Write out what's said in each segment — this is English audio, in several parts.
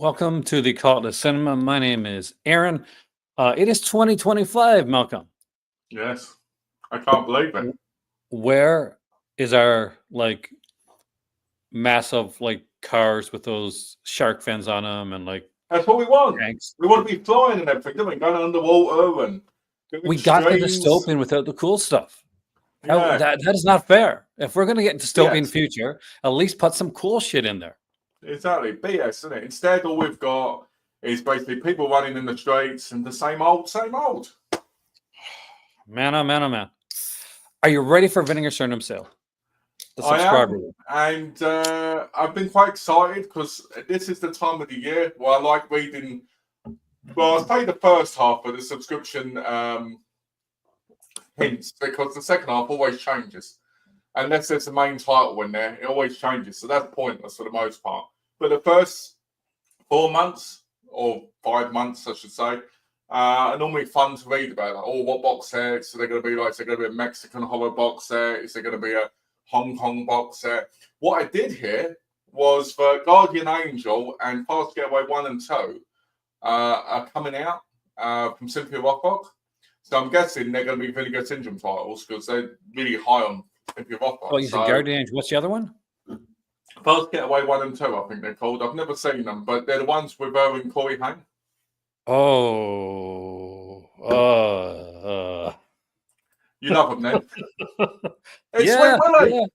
Welcome to the Call to Cinema. My name is Aaron. It is 2025, Malcolm. Yes, I can't believe it. Where is our massive cars with those shark fins on them and That's what we want. tanks? We want to be flying and everything, don't we? Going underwater and We got the dystopian without the cool stuff. Yeah. That is not fair. If we're going to get dystopian Yes. future, at least put some cool shit in there. Exactly. BS, isn't it? Instead, all we've got is basically people running in the streets and the same old, same old. Man, oh man, oh man. Are you ready for Vinegar Surname Sale? The I subscriber. am, and I've been quite excited because this is the time of the year where I like reading. Well, I'll say the first half of the subscription hints, because the second half always changes. Unless there's a main title in there, it always changes. So that's pointless for the most part. But the first 4 months, or 5 months, I should say, are normally fun to read about. Like, oh, what box sets are they going to be like? Is there going to be a Mexican horror box set? Is there going to be a Hong Kong box set? What I did here was for Guardian Angel and Fast Getaway 1 and 2 are coming out from Simply Rockbox. So I'm guessing they're going to be Vinegar Syndrome titles because they're really high on Simply Rockbox. Oh, you said Guardian Angel. What's the other one? Fast Getaway 1 and 2, I think they're called. I've never seen them, but they're the ones with and Corey Haim. Oh, you love them then. It's yeah, Sweet Willie.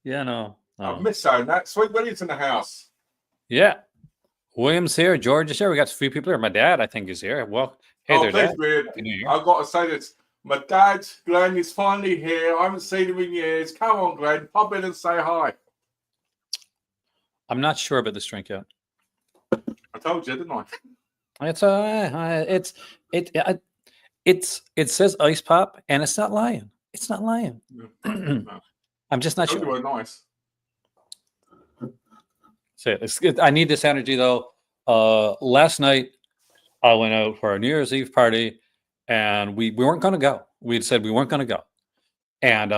Yeah, no. I've missed saying that. Sweet Willie's in the house. Yeah. William's here. George is here. We got a few people here. My dad, I think, is here. Well, hey there, Dad. I've got to say this. My dad, Glenn, is finally here. I haven't seen him in years. Come on, Glenn. Pop in and say hi. I'm not sure about this drink yet. I told you, didn't I? It says ice pop, and it's not lying. It's not lying. No. I'm just not sure. You were nice. So I need this energy though. Last night I went out for our New Year's Eve party, and we weren't going to go. We had said we weren't going to go, and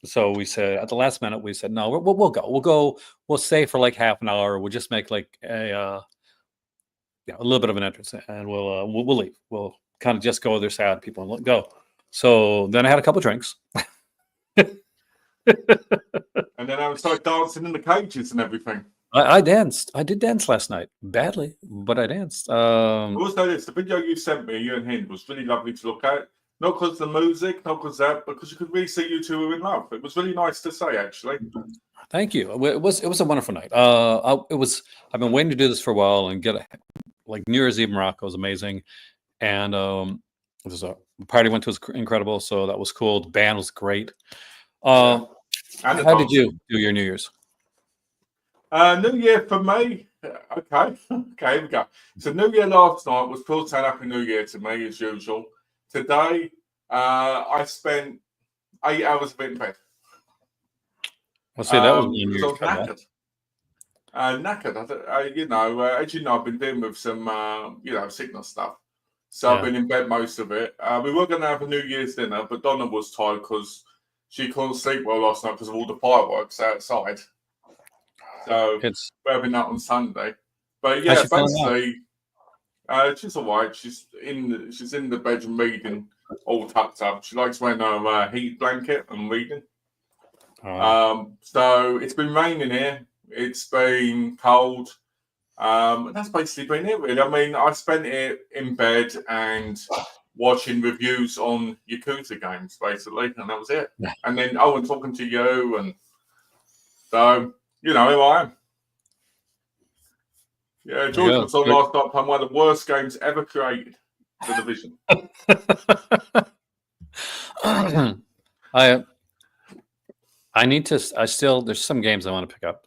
so we said at the last minute we said no, we'll go. We'll go. We'll stay for like half an hour. We'll just make like a little bit of an entrance, and we'll leave. We'll kind of just go with their sad people and go. So then I had a couple drinks. And then I started dancing in the cages and everything. I danced. I did dance last night. Badly, but I danced. Also, the video you sent me, you and him, was really lovely to look at. Not because of the music, not because that, but because you could really see you two were in love. It was really nice to say, actually. Thank you. It was a wonderful night. I've been waiting to do this for a while and get New Year's Eve in Morocco was amazing, and the party went to was incredible. So that was cool. The band was great. How did you do your New Year's? New Year for me. Okay, here we go. So New Year last night was full turn Happy New Year to me as usual. Today, I spent 8 hours in bed. Well, see, that was knackered. Knackered. As you know, I've been dealing with some, sickness stuff. So I've been in bed most of it. We were going to have a New Year's dinner, but Donna was tired because she couldn't sleep well last night because of all the fireworks outside. So we're having that on Sunday. But yeah, basically, she's all right. She's in the bedroom reading, all tucked up. She likes wearing her heat blanket and reading. So it's been raining here. It's been cold. That's basically been it, really. I mean, I spent it in bed and watching reviews on Yakuza games, basically, and that was it. And then, and talking to you, and so, who I am. Yeah, George was on last night playing one of the worst games ever created for the Division. There's some games I want to pick up.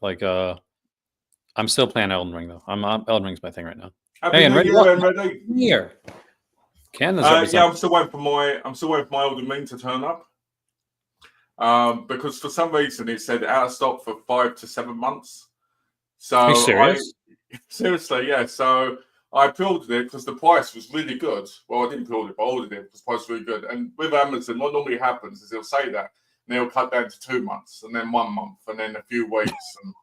I'm still playing Elden Ring though. Elden Ring's my thing right now. Happy New Year, ready? Here. I'm still waiting for my Elden Ring to turn up. Because for some reason it said out of stock for 5 to 7 months. So are you serious? Seriously, yeah. So I pre-ordered it because the price was really good. Well, I didn't pre-order it, but I ordered it because the price was really good. And with Amazon, what normally happens is they'll say that, and they'll cut down to 2 months, and then 1 month, and then a few weeks. And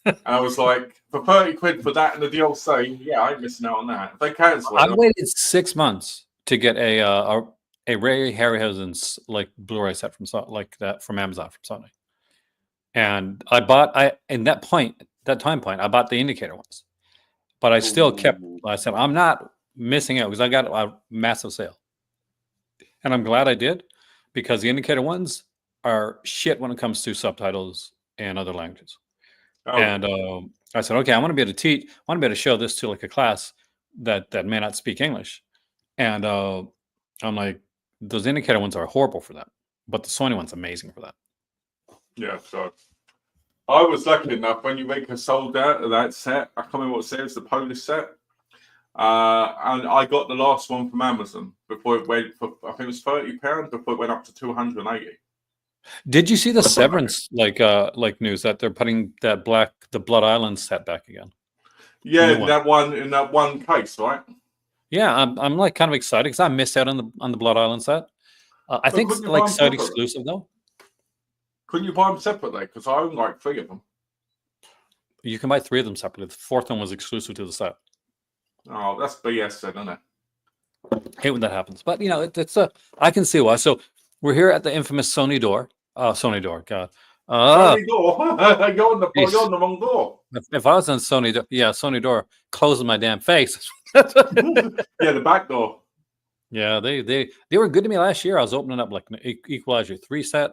And I was like, for 30 quid for that and the DLC, yeah, I ain't missing out on that. If they cancel I it, waited 6 months to get a Ray Harryhausen's like Blu-ray set from like that from Amazon from Sony, and I in that time point I bought the indicator ones, but I still kept. ooh, I said I'm not missing out because I got a massive sale, and I'm glad I did because the indicator ones are shit when it comes to subtitles and other languages. oh, And I said, okay, I want to be able to teach. I want to be able to show this to like a class that may not speak English. And I'm like, those indicator ones are horrible for that, but the Sony one's amazing for that. yeah. So I was lucky enough when you make a sold out of that set. I can't remember what set, it's the Polish set. And I got the last one from Amazon before it went for, I think it was £30 before it went up to 280. Did you see the Severance like news that they're putting the Blood Island set back again? Yeah, in that one case, right? Yeah, I'm like kind of excited because I missed out on the Blood Island set. I think it's like site exclusive though. Couldn't you buy them separately? Because I own like 3 of them. You can buy 3 of them separately. The 4th one was exclusive to the set. Oh, that's BS then, isn't it? I hate when that happens, but you know, it's I can see why. So we're here at the infamous Sony door. Sony door, God. Sony door. You're on the wrong door. If I was on Sony, Sony door, closing my damn face. Yeah, the back door. Yeah, they were good to me last year. I was opening up like an Equalizer 3 set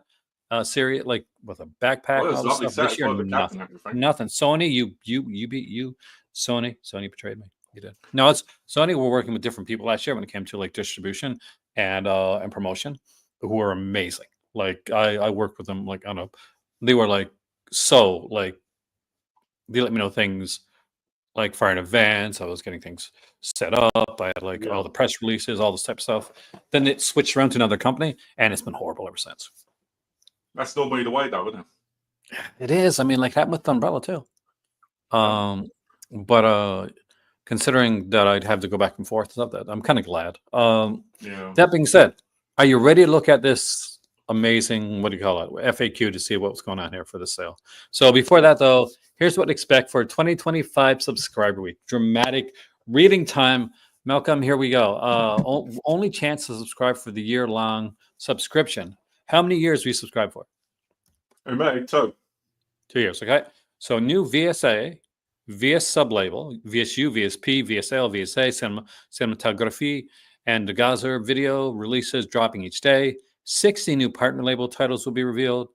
series, like with a backpack. Well, and all this stuff. This year, nothing. Sony, you beat you. Sony betrayed me. You did. No, it's Sony. We're working with different people last year when it came to like distribution and promotion, who are amazing. Like I worked with them. Like I don't know, they were like so like they let me know things like far in advance. I was getting things set up. I had like all the press releases, all this type of stuff. Then it switched around to another company, and it's been horrible ever since. That's normally the way, though, isn't it? It is. I mean, like happened with Umbrella too. But considering that I'd have to go back and forth, stuff that I'm kind of glad. That being said, are you ready to look at this amazing, what do you call it, FAQ to see what's going on here for the sale? So before that, though, here's what to expect for 2025 subscriber week. Dramatic reading time. Malcolm, here we go. Only chance to subscribe for the year-long subscription. How many years we subscribe for? In May, 2 years, okay? So new VSA, VS sublabel, VSU, VSP, VSL, VSA, cinematography, and the Gazer video releases dropping each day. 60 new partner label titles will be revealed.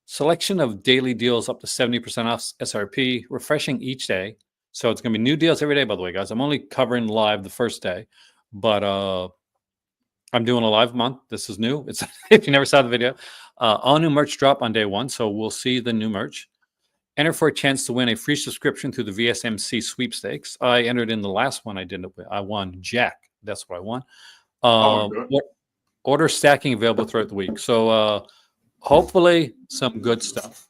Selection of daily deals up to 70% off SRP, refreshing each day. So it's going to be new deals every day, by the way, guys. I'm only covering live the first day, but I'm doing a live month. This is new. It's if you never saw the video. All new merch drop on day 1, so we'll see the new merch. Enter for a chance to win a free subscription to the VSMC sweepstakes. I entered in the last one. I won Jack. That's what I won. Order stacking available throughout the week. So hopefully some good stuff.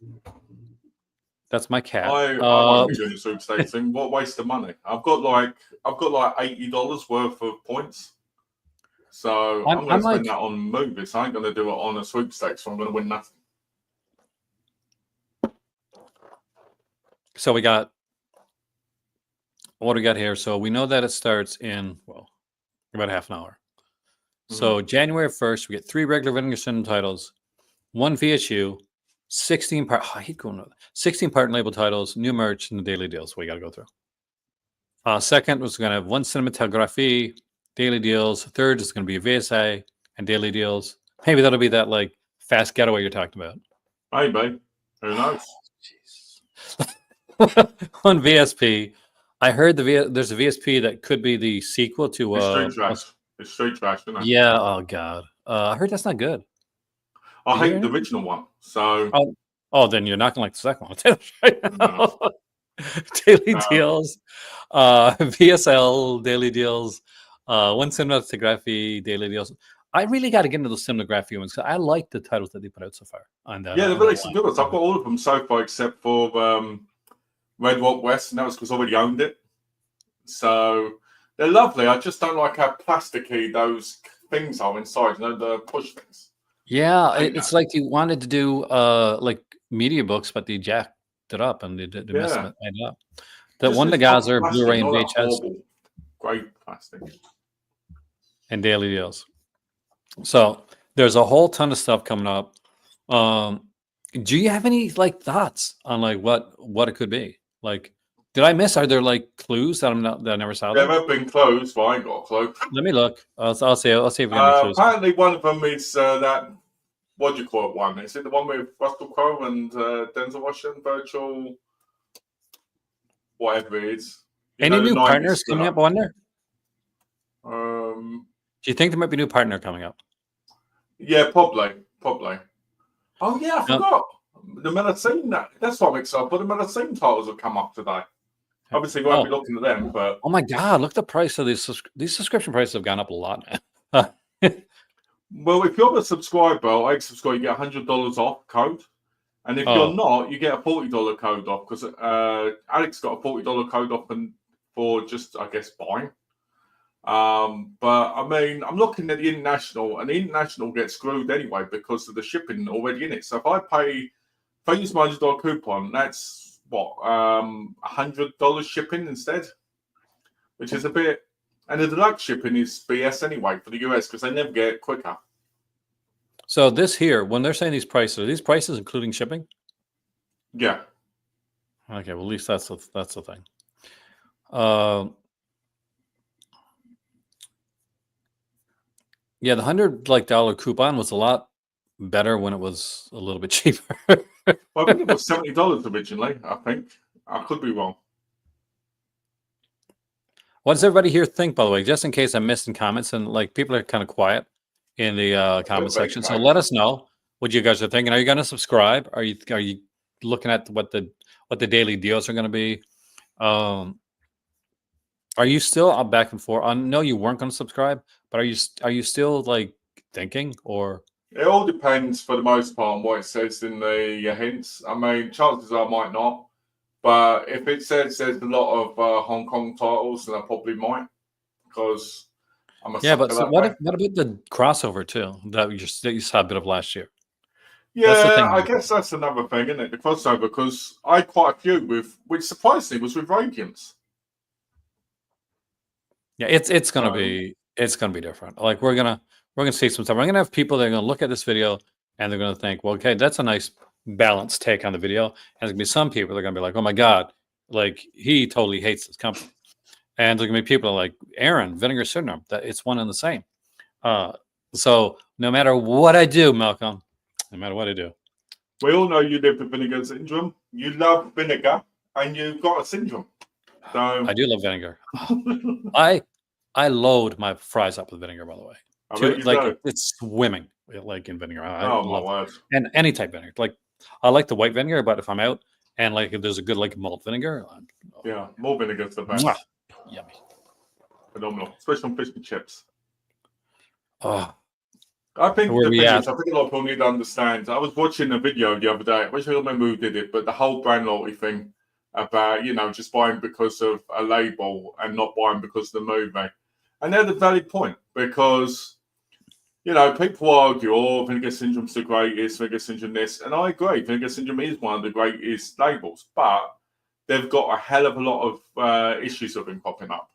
That's my cat. I won't be doing the sweepstakes thing. What a waste of money. I've got like $80 worth of points. So I'm going to spend that on movies. I ain't going to do it on a sweepstakes, so I'm going to win nothing. So what do we got here? So we know that it starts in, well, about half an hour. So January 1st, we get 3 regular Vinegar Cinema titles, 1 VSU, 16 partner label titles, new merch, and the daily deals. We got to go through. Second was going to have 1 cinematography, daily deals. Third is going to be a VSA and daily deals. Maybe that'll be that like fast getaway you're talking about. Maybe. Who knows? One VSP. I heard there's a VSP that could be the sequel to It's Street Trash, isn't it? Yeah. Oh God. I heard that's not good. I hate the original one. So. Then you're not gonna like the second one. No. Daily deals, VSL daily deals, 1 cinematography daily deals. I really got to get into those cinematography ones because I like the titles that they put out so far. Yeah, they're really some good ones. I've got all of them so far except for Red Rock West, and that was because I already owned it. So they're lovely. I just don't like how plasticky those things are inside. You know, the push things. Yeah, it's like you wanted to do like media books, but the Jack it up and they messed Yeah. it up. The Just one this the guys fucking are plastic, Blu-ray and not that VHS horrible grey plastic. and daily deals. So there's a whole ton of stuff coming up. Do you have any like thoughts on like what it could be? Like, did I miss? Are there like clues that I never saw They've them? ever been closed, but I ain't got a clue. Let me look. I'll see if we got any clues. Apparently, one of them is that, what do you call it one? Is it the one with Russell Crowe and Denzel Washington? Virtual, whatever it is. Any new 90s partners coming up? I wonder. Um, Do you think there might be a new partner coming up? yeah, probably. Oh, yeah, I No. forgot. The Melatonin, that's what I'm excited for. The Melatonin titles have come up today. Obviously, we won't be looking at them, but. Oh my God, look at the price of these subscription prices have gone up a lot, man. Well, if you're a subscriber, I subscribe, you get $100 off code. And if you're not, you get a $40 code off because Alex got a $40 code off for just, I guess, buying. But I mean, I'm looking at the international, and the international gets screwed anyway because of the shipping already in it. So if I use my $100 coupon, that's what, $100 shipping instead, which is a bit. And the deluxe shipping is BS anyway for the US because they never get it quicker. So this here, when they're saying these prices, are these prices including shipping? Yeah. Okay, well at least that's the thing. Yeah, the $100 coupon was a lot better when it was a little bit cheaper. Well, I think it was $70 originally. I think I could be wrong. What does everybody here think, by the way? Just in case I'm missing comments, and like people are kind of quiet in the comment section, so let us know what you guys are thinking. Are you going to subscribe? Are you looking at what the daily deals are going to be? Are you still back and forth? I know you weren't going to subscribe, but are you still like thinking or? It all depends for the most part on what it says in the hints. I mean, chances are I might not. But if it says there's a lot of Hong Kong titles, then I probably might, because I'm a Yeah, but sucker so that what way. about the crossover too that you saw a bit of last year? Yeah, the thing. I guess that's another thing, isn't it? The crossover, because I had quite a few which surprisingly was with Radiance. Yeah, it's gonna be different. Like we're gonna see some stuff. We're gonna have people that are gonna look at this video and they're gonna think, well, okay, that's a nice balanced take on the video. And there's gonna be some people that are gonna be like, oh my God, like he totally hates this company. And there's gonna be people like Aaron, Vinegar Syndrome, that it's one and the same. So no matter what I do, Malcolm, no matter what I do. We all know you live with vinegar syndrome. You love vinegar and you've got a syndrome. So I do love vinegar. I load my fries up with vinegar, by the way. It's swimming like in vinegar. I love it. And any type of vinegar. Like I like the white vinegar, but if I'm out and like if there's a good like malt vinegar, yeah, more vinegar's the best. Yummy, phenomenal, especially on fish and chips. Oh, I think the thing is, I think a lot of people need to understand. I was watching a video the other day. I wish I remember who did it, but the whole brand loyalty thing about just buying because of a label and not buying because of the movie. And they're the valid point because, people argue, oh, Vinegar Syndrome's the greatest, Vinegar Syndrome this. And I agree, Vinegar Syndrome is one of the greatest labels, but they've got a hell of a lot of issues that have been popping up.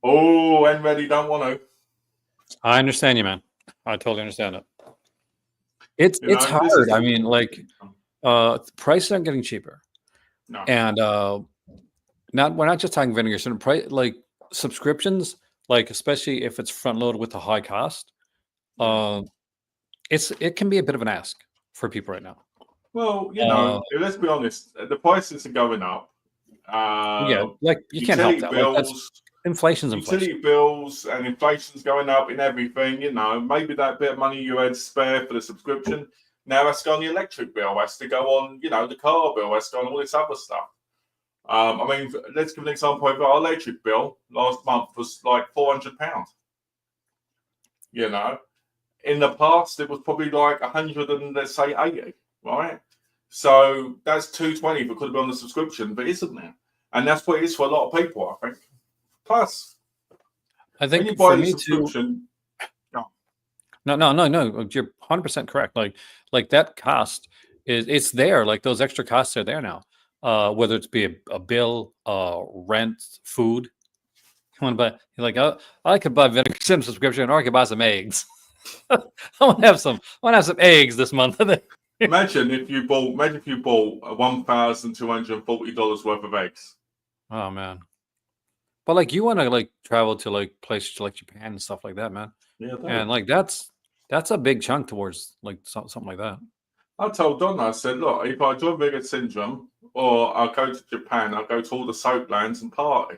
Oh, and really don't want to. I understand you, man. I totally understand it. It's hard. I mean, like, prices aren't getting cheaper. No. And we're not just talking vinegar. So price, like subscriptions, like especially if it's front loaded with a high cost, it can be a bit of an ask for people right now. Well, let's be honest, the prices are going up. Yeah, like you can't help that. Bills, inflation's utility bills and inflation's going up in everything. Maybe that bit of money you had spare for the subscription now has to go on the electric bill, has to go on, the car bill, has to go on all this other stuff. I mean, let's give an example of our electric bill last month was like £400. In the past it was probably like 100 and let's say 80, right? So that's 220 if it could have been on the subscription, but isn't there? And that's what it is for a lot of people, I think. Plus, I think when you buy for the me subscription, No, you're 100% correct. Like that cost it's there. Like those extra costs are there now. Whether it's be a bill, rent, food. You want to buy? You're like, oh, I could buy Vinegar Sim subscription, or I could buy some eggs. I want to have some. I want to have some eggs this month. Imagine if you bought $1,240 worth of eggs. Oh man. But like you want to like travel to like places like Japan and stuff like that, man. Yeah, And like that's a big chunk towards like something like that. I told Donna, I said, look, if I join Vinegar Syndrome or I go to Japan, I'll go to all the soaplands and party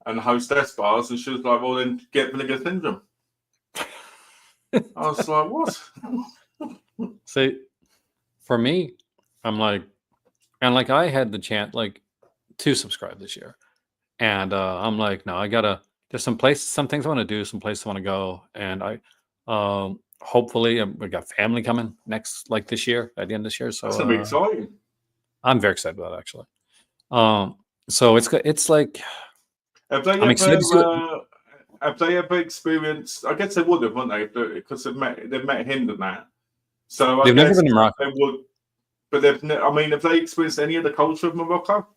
and hostess bars. And she was like, well, then get Vinegar Syndrome. I was like, what? See, for me, I'm like, and like I had the chance like to subscribe this year. And I'm like, no, there's some things I want to do, some places I want to go. And hopefully we got family coming like this year, at the end of this year. So that's gonna be exciting. I'm very excited about it, actually. So it's like, have they ever experienced? I guess they would have, wouldn't they? Because they've met him and that. So they've never been in Morocco. They would, but have they experienced any of the culture of Morocco?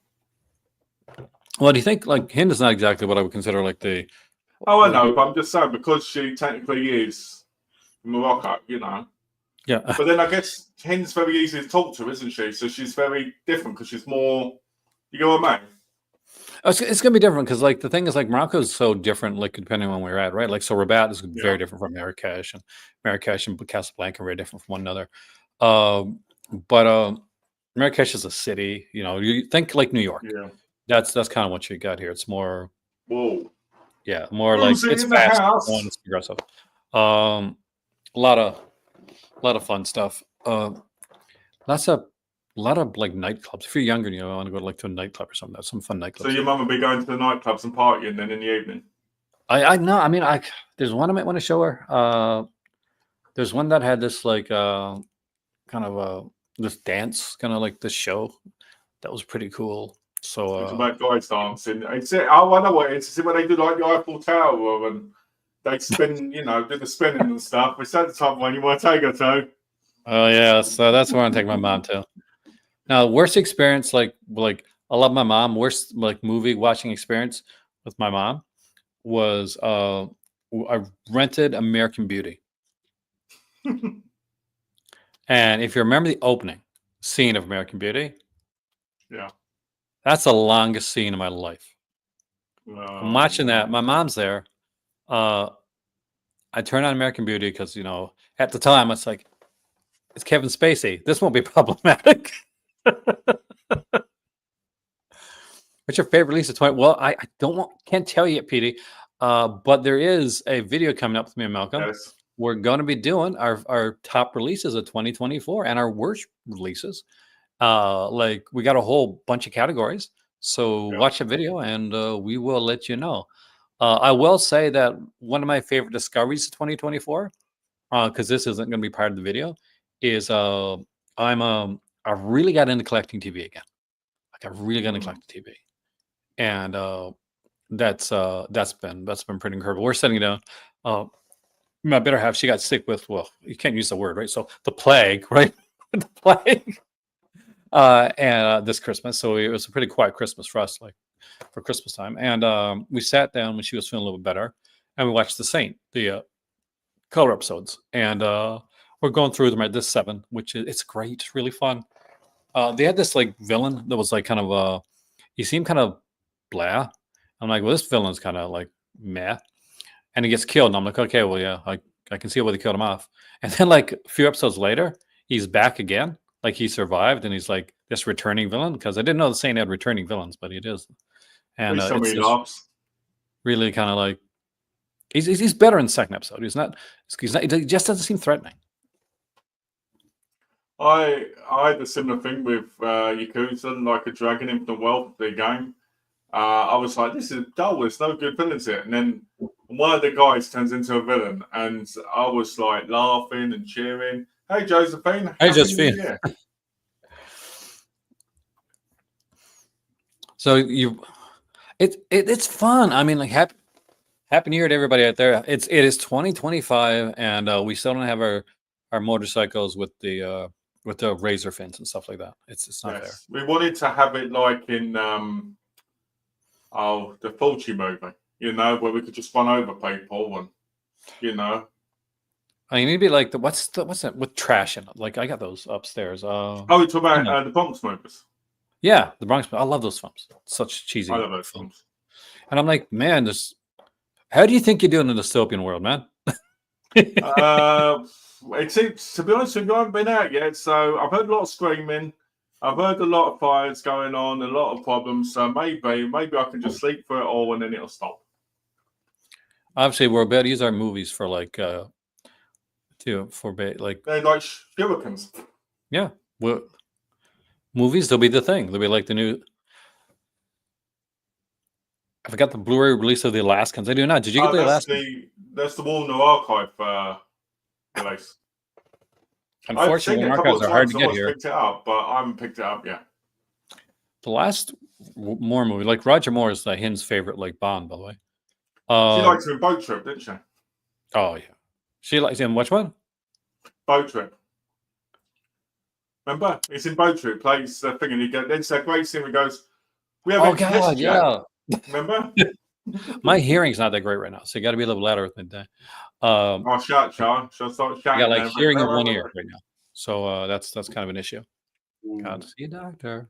Well, do you think like Hind is not exactly what I would consider like the? Oh, I know, but I'm just saying because she technically is Morocco, you know. Yeah. But then I guess Hind's very easy to talk to, isn't she? So she's very different because she's more. You know what I mean? It's gonna be different because like the thing is like Morocco is so different, like depending on where you're at, right? Like so Rabat is very different from Marrakesh and Casablanca are very different from one another. But Marrakesh is a city, you know. You think like New York. Yeah. That's kind of what you got here. It's more, yeah, more like it's fast, it's aggressive. A lot of fun stuff. Lots of like nightclubs. If you're younger, you know, I want to go like to a nightclub or something. That's some fun nightclubs. So your mum will be going to the nightclubs and partying then in the evening. I know. I mean, there's one I might want to show her. There's one that had this like kind of this dance, kind of like this show that was pretty cool. So it's about guys dancing. I know what it is. When they do like the Eiffel Tower and they spin, you know, do the spinning and stuff. It's that type of one you want to take her to. Oh yeah, so that's where I want to take my mom to. Now, worst experience, like I love my mom. Worst like movie watching experience with my mom was I rented American Beauty, and if you remember the opening scene of American Beauty, yeah. That's the longest scene in my life. I'm watching that. My mom's there. I turn on American Beauty because, you know, at the time, it's like, it's Kevin Spacey. This won't be problematic. What's your favorite release of 20? Well, I can't tell you yet, Petey. But there is a video coming up with me and Malcolm. Yes. We're going to be doing our top releases of 2024 and our worst releases. Like we got a whole bunch of categories, so watch the video and we will let you know. I will say that one of my favorite discoveries of 2024, because this isn't going to be part of the video, is I really got into collecting TV again. Like I really got into collecting TV, and that's been pretty incredible. We're sitting down. My better half, she got sick with, well, you can't use the word, right? So the plague, right? The plague. And this Christmas, so it was a pretty quiet Christmas for us, like for Christmas time. And we sat down when she was feeling a little bit better, and we watched The Saint, the color episodes, and we're going through them at this 7, which it's great, it's really fun. They had this like villain that was like kind of he seemed kind of blah. I'm like, well, this villain's kind of like meh, and he gets killed, and I'm like, okay, well, yeah, I can see why they killed him off. And then like a few episodes later, he's back again. Like he survived, and he's like this returning villain, because I didn't know the Saint had returning villains, but it is. And it's really kind of like he's better in the second episode. He's not. He just doesn't seem threatening. I had a similar thing with Yakuza, like a Dragon Infinite Wealth, the game. I was like, this is dull. There's no good villains here. And then one of the guys turns into a villain, and I was like laughing and cheering. Hey, Josephine. Hey, Josephine. So it's fun. I mean, like happy New Year to everybody out there. It is 2025, and we still don't have our motorcycles with the with the razor fins and stuff like that. It's not fair. Yes, we wanted to have it like in the Fulci movie, where we could just run over people and I mean, maybe like what's that with trash in it? Like I got those upstairs. Oh, we talk about the Bronx movies. Yeah, the Bronx. I love those films. Such cheesy. I love those films. films. And I'm like, man, how do you think you're doing in the dystopian world, man? It seems, to be honest with you, I haven't been out yet, so I've heard a lot of screaming. I've heard a lot of fires going on, a lot of problems. So maybe I can just sleep through it all and then it'll stop. Obviously, we're about to use our movies for like they're like shurikens. Yeah, movies. They'll be the thing. They'll be like the new. I forgot the Blu-ray release of the Alaskans. I do not. Did you get the Alaskans? That's the Warner Archive release. Unfortunately, archives are hard to get here. Picked it up, but I haven't picked it up yet. The last Moore movie, like Roger Moore, is Hin's favorite, like Bond, by the way. She likes him in Boat Trip, didn't she? Oh yeah, she likes him. Which one? Boat Trip. Remember, it's in Boat Trip. Plays the thing, and he goes. Then it's a great scene. He goes, "We haven't God, yeah." Remember? My hearing's not that great right now, so you got to be a little louder with me today. Shut, Sean. She'll start shouting. I got like hearing in one ear right now, so that's kind of an issue. Got to see a doctor.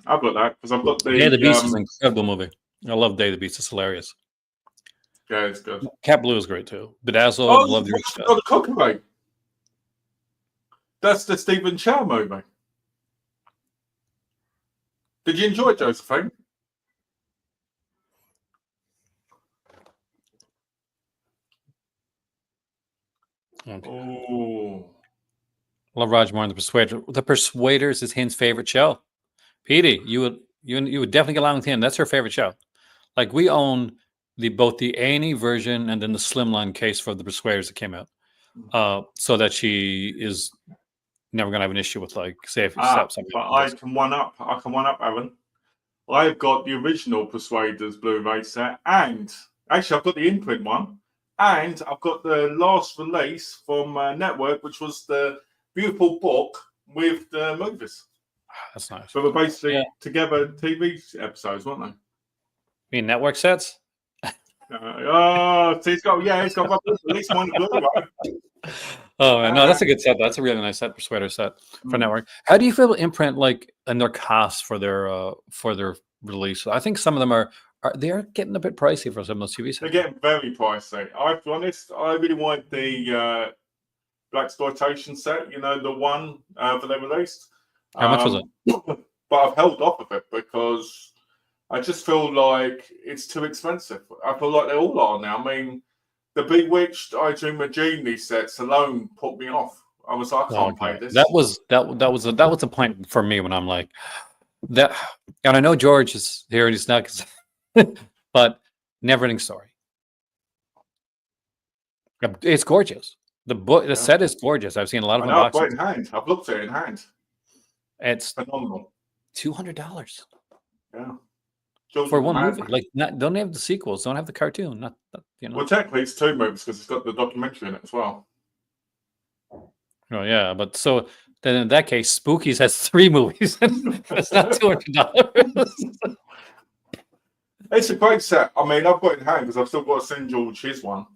I've got that because I've got the Day of the Beast is an incredible movie. I love Day of the Beast. It's hilarious. Yeah, it's good. Cat Blue is great too. Bedazzled, love the original. Oh, the Cookery. That's the Stephen Chow movie. Did you enjoy it, Josephine? Oh, love Roger Moore and the Persuader. The Persuaders is Hin's favorite show. Petey, you would definitely get along with him. That's her favorite show. Like we own both the A&E version and then the slimline case for the Persuaders that came out, so that she is never gonna have an issue with like say if you stop something. But I can one up Aaron. I've got the original Persuaders Blu-ray set, and actually I've got the imprint one. And I've got the last release from Network, which was the beautiful book with the movies. That's nice. So they're basically together TV episodes, weren't they? You mean Network sets? So it's got at least one Blu-ray. Oh man, no, that's a good set. That's a really nice set, Persuader set for Network. How do you feel imprint like and their costs for their release? I think some of them they're getting a bit pricey for some of those TV sets. They're getting very pricey. I'll be honest, I really want the blaxploitation set, the one that they released. How much was it? But I've held off of it because I just feel like it's too expensive. I feel like they all are now. I mean, the Bewitched, I Dream of Jeannie sets alone put me off. I was like, I can't pay this. That was a point for me when I'm like that. And I know George is here and he's not. But Neverending Story. It's gorgeous. The set is gorgeous. I've seen a lot of them. I've got it in hand. I've looked at it in hand. It's phenomenal. $200. Yeah. For one movie. Like don't have the sequels, don't have the cartoon. Not Well, technically it's two movies because it's got the documentary in it as well. Oh yeah, but so then in that case, Spookies has 3 movies. It's not $200. It's a great set. I mean, I've got it in hand because I've still got a St. George his one.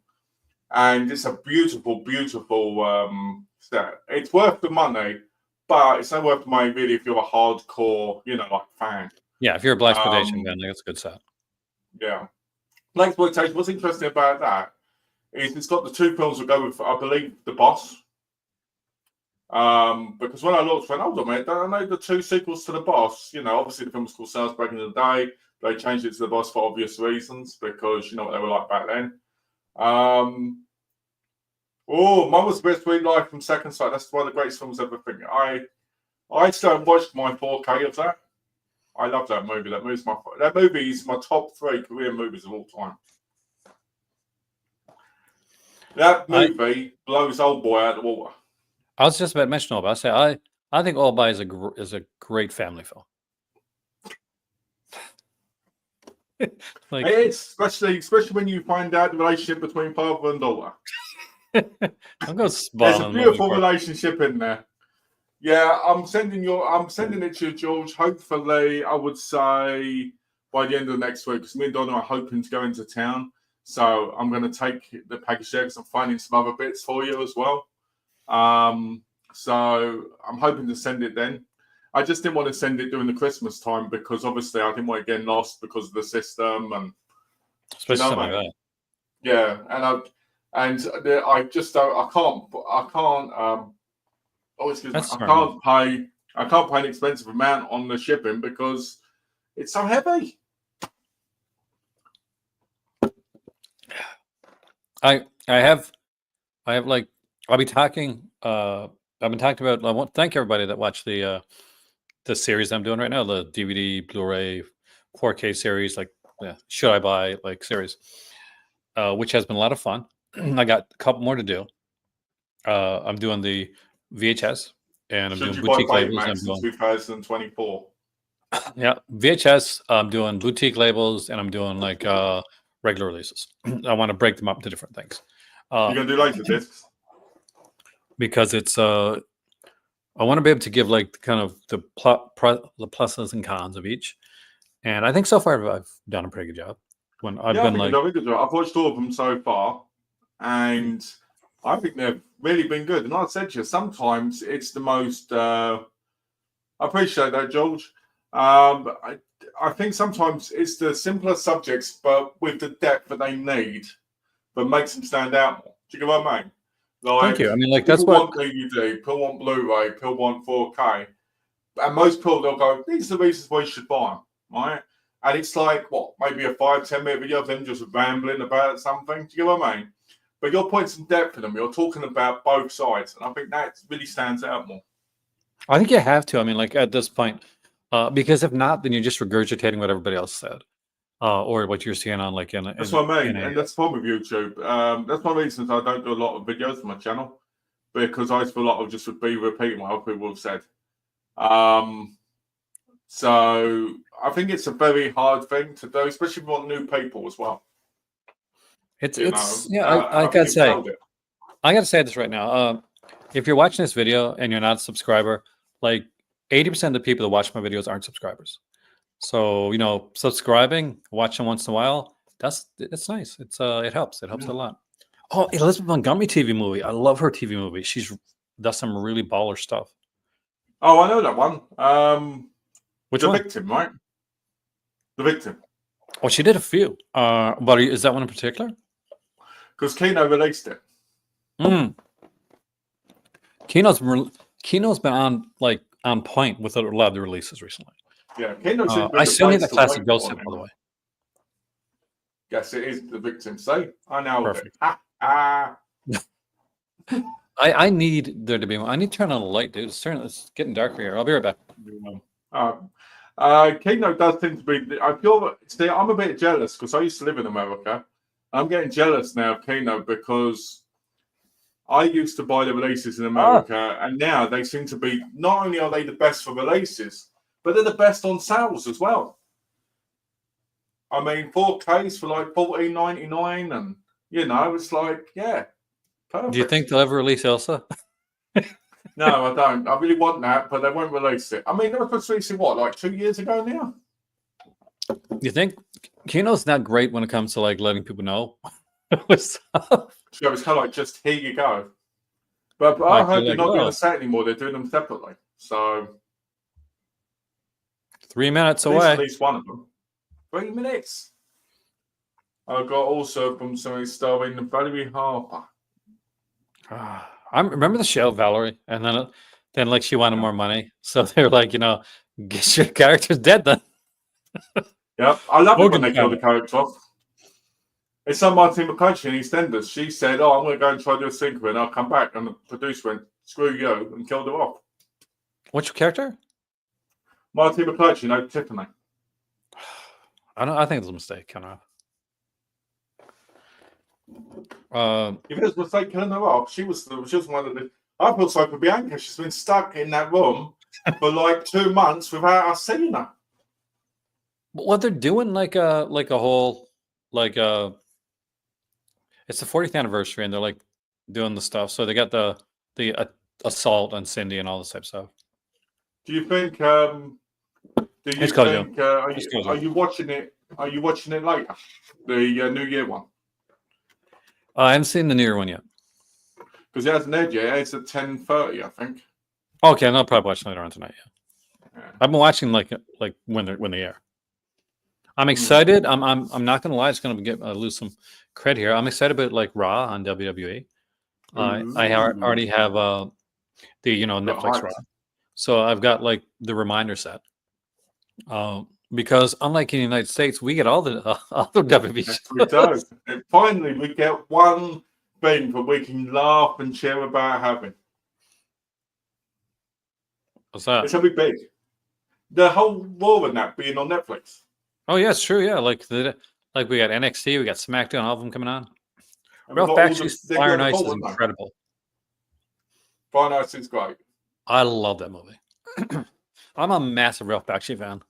And it's a beautiful, beautiful set. It's worth the money, but it's not worth the money really if you're a hardcore, like fan. Yeah, if you're a blaxploitation fan, that's a good set. Yeah. Blaxploitation, what's interesting about that is it's got the 2 films that go with, I believe, The Boss. Because when I looked, hold on a minute, don't I know the 2 sequels to The Boss? Obviously the film was called Sales Back in the Day. They changed it to The Boss for obvious reasons because you know what they were like back then. Mine was Best Sweet Life from Second Sight. That's one of the greatest films ever. I still haven't watched my 4K of that. I love that movie. That movie is my top 3 Korean movies of all time. That movie blows Old Boy out of the water. I was just about to mention Old Boy. I think Old Boy is a great family film. It's especially when you find out the relationship between father and daughter. I'm going There's spot a on the movie beautiful part. relationship in there. Yeah, I'm sending it to you, George. Hopefully, I would say by the end of next week, because me and Donna are hoping to go into town. So I'm going to take the package there because I'm finding some other bits for you as well. So I'm hoping to send it then. I just didn't want to send it during the Christmas time because obviously I didn't want it getting lost because of the system and do you Especially know something what I like mean? that. Yeah, I just don't. I can't. Oh, excuse me. That's a smart move. I can't pay an expensive amount on the shipping because it's so heavy. I have like I'll be talking. I've been talking about. I want to thank everybody that watched the series I'm doing right now, the DVD, Blu-ray, 4K series, like should I buy like series, which has been a lot of fun. I got a couple more to do. I'm doing the VHS and I'm Should doing you buy boutique labels. I'm Baymax in doing 2024? yeah VHS. I'm doing boutique labels and I'm doing like regular releases. I want to break them up into different things. You're gonna do laser discs? Because it's I want to be able to give like kind of the the pluses and cons of each, and I think so far I've done a pretty good job. When I've Yeah, I been think you've like, done a good job. I've watched all of them so far, and I think they've really been good. And like I said to you, sometimes it's the most. I appreciate that, George. I think sometimes it's the simpler subjects, but with the depth that they need, that makes them stand out more. Do you get what I mean? thank Like you. I mean, like that's people what. want DVD, people want Blu-ray, people want 4K, and most people they'll go, "These are the reasons why you should buy them," right? And it's like what, maybe a 5-10 minute video of them just rambling about something. Do you get what I mean? But you're putting some depth in them. You're talking about both sides, and I think that really stands out more. I think you have to. I mean, like at this point, because if not, then you're just regurgitating what everybody else said, or what you're seeing on like That's what I in mean, a. and that's the problem with YouTube. That's one of the reasons I don't do a lot of videos on my channel because I feel like I'll just be repeating what other people have said. So I think it's a very hard thing to do, especially if you want new people as well. It's yeah. I I think gotta you've say, nailed it. I gotta say this right now. If you're watching this video and you're not a subscriber, like 80% of the people that watch my videos aren't subscribers. So subscribing, watching once in a while, that's nice. It helps. It helps Yeah. a lot. Oh, Elizabeth Montgomery TV movie. I love her TV movie. She's does some really baller stuff. Oh, I know that one. Which The one? Victim, right? The Victim. Oh, she did a few. But is that one in particular? Because Kino released it. Mm. Kino's been on point with a lot of the releases recently. Yeah, Kino should be I the still need place the to classic wait ghost for set, by the him. way. Yes, it is The Victim. See, I nailed it. Perfect. Ah. I need there to be one. I need to turn on the light, dude. It's getting darker here. I'll be right back. Kino does seem to be. I feel. See, I'm a bit jealous because I used to live in America. I'm getting jealous now of Kino because I used to buy the releases in America, and now they seem to be. Not only are they the best for releases, but they're the best on sales as well. I mean, 4Ks for like $14.99, and it's like, yeah, perfect. Do you think they'll ever release Elsa? No, I don't. I really want that, but they won't release it. I mean, they were supposed to release it, what, like 2 years ago now? You think Kino's not great when it comes to like letting people know what's up? So it's kind of like, just here you go. But I Like heard you're they're like, not doing oh, a set anymore. They're doing them separately. So 3 minutes at away. least one of them. 3 minutes. I got also from somebody starring Valerie Harper. I remember the show Valerie, and then like she wanted more money, so they're like, get your character's dead then. Yep, I love it Morgan when they kill the character off. It's on Martin McCutcheon in EastEnders. She said, "Oh, I'm going to go and try to do a sync and I'll come back." And the producer went, "Screw you," and killed her off. What's your character? Martin McCutcheon, Tiffany. I think it's a mistake, kind of. If it was a mistake killing her off, she was one of the. I feel sorry for Bianca. She's been stuck in that room for like 2 months without us seeing her. What they're doing, like a whole, it's the 40th anniversary, and they're like doing the stuff. So they got the Assault and Cindy and all this type of stuff. Do you think? It's cool, Are you watching it? Are you watching it later? The New Year one? I haven't seen the New Year one yet. Because it hasn't aired yet. It's at 10:30, I think. Okay, I'll probably watch later on tonight. Yeah. Yeah. I've been watching like when they air. I'm excited. I'm not gonna lie. It's gonna lose some credit here. I'm excited about like Raw on WWE. I already have the Netflix Raw, so I've got like the reminder set. Because unlike in the United States, we get all the WWE. Yes, we do. And finally, we get one thing that we can laugh and cheer about having. What's that? It's gonna be big. The whole Raw and that being on Netflix. Oh yeah, it's true. Yeah, like we got NXT, we got SmackDown, all of them coming on. And Ralph we've got all Bakshi's the- Fire they've got and the Ice is whole one, incredible. Fire and Ice is great. I love that movie. I'm a massive Ralph Bakshi fan.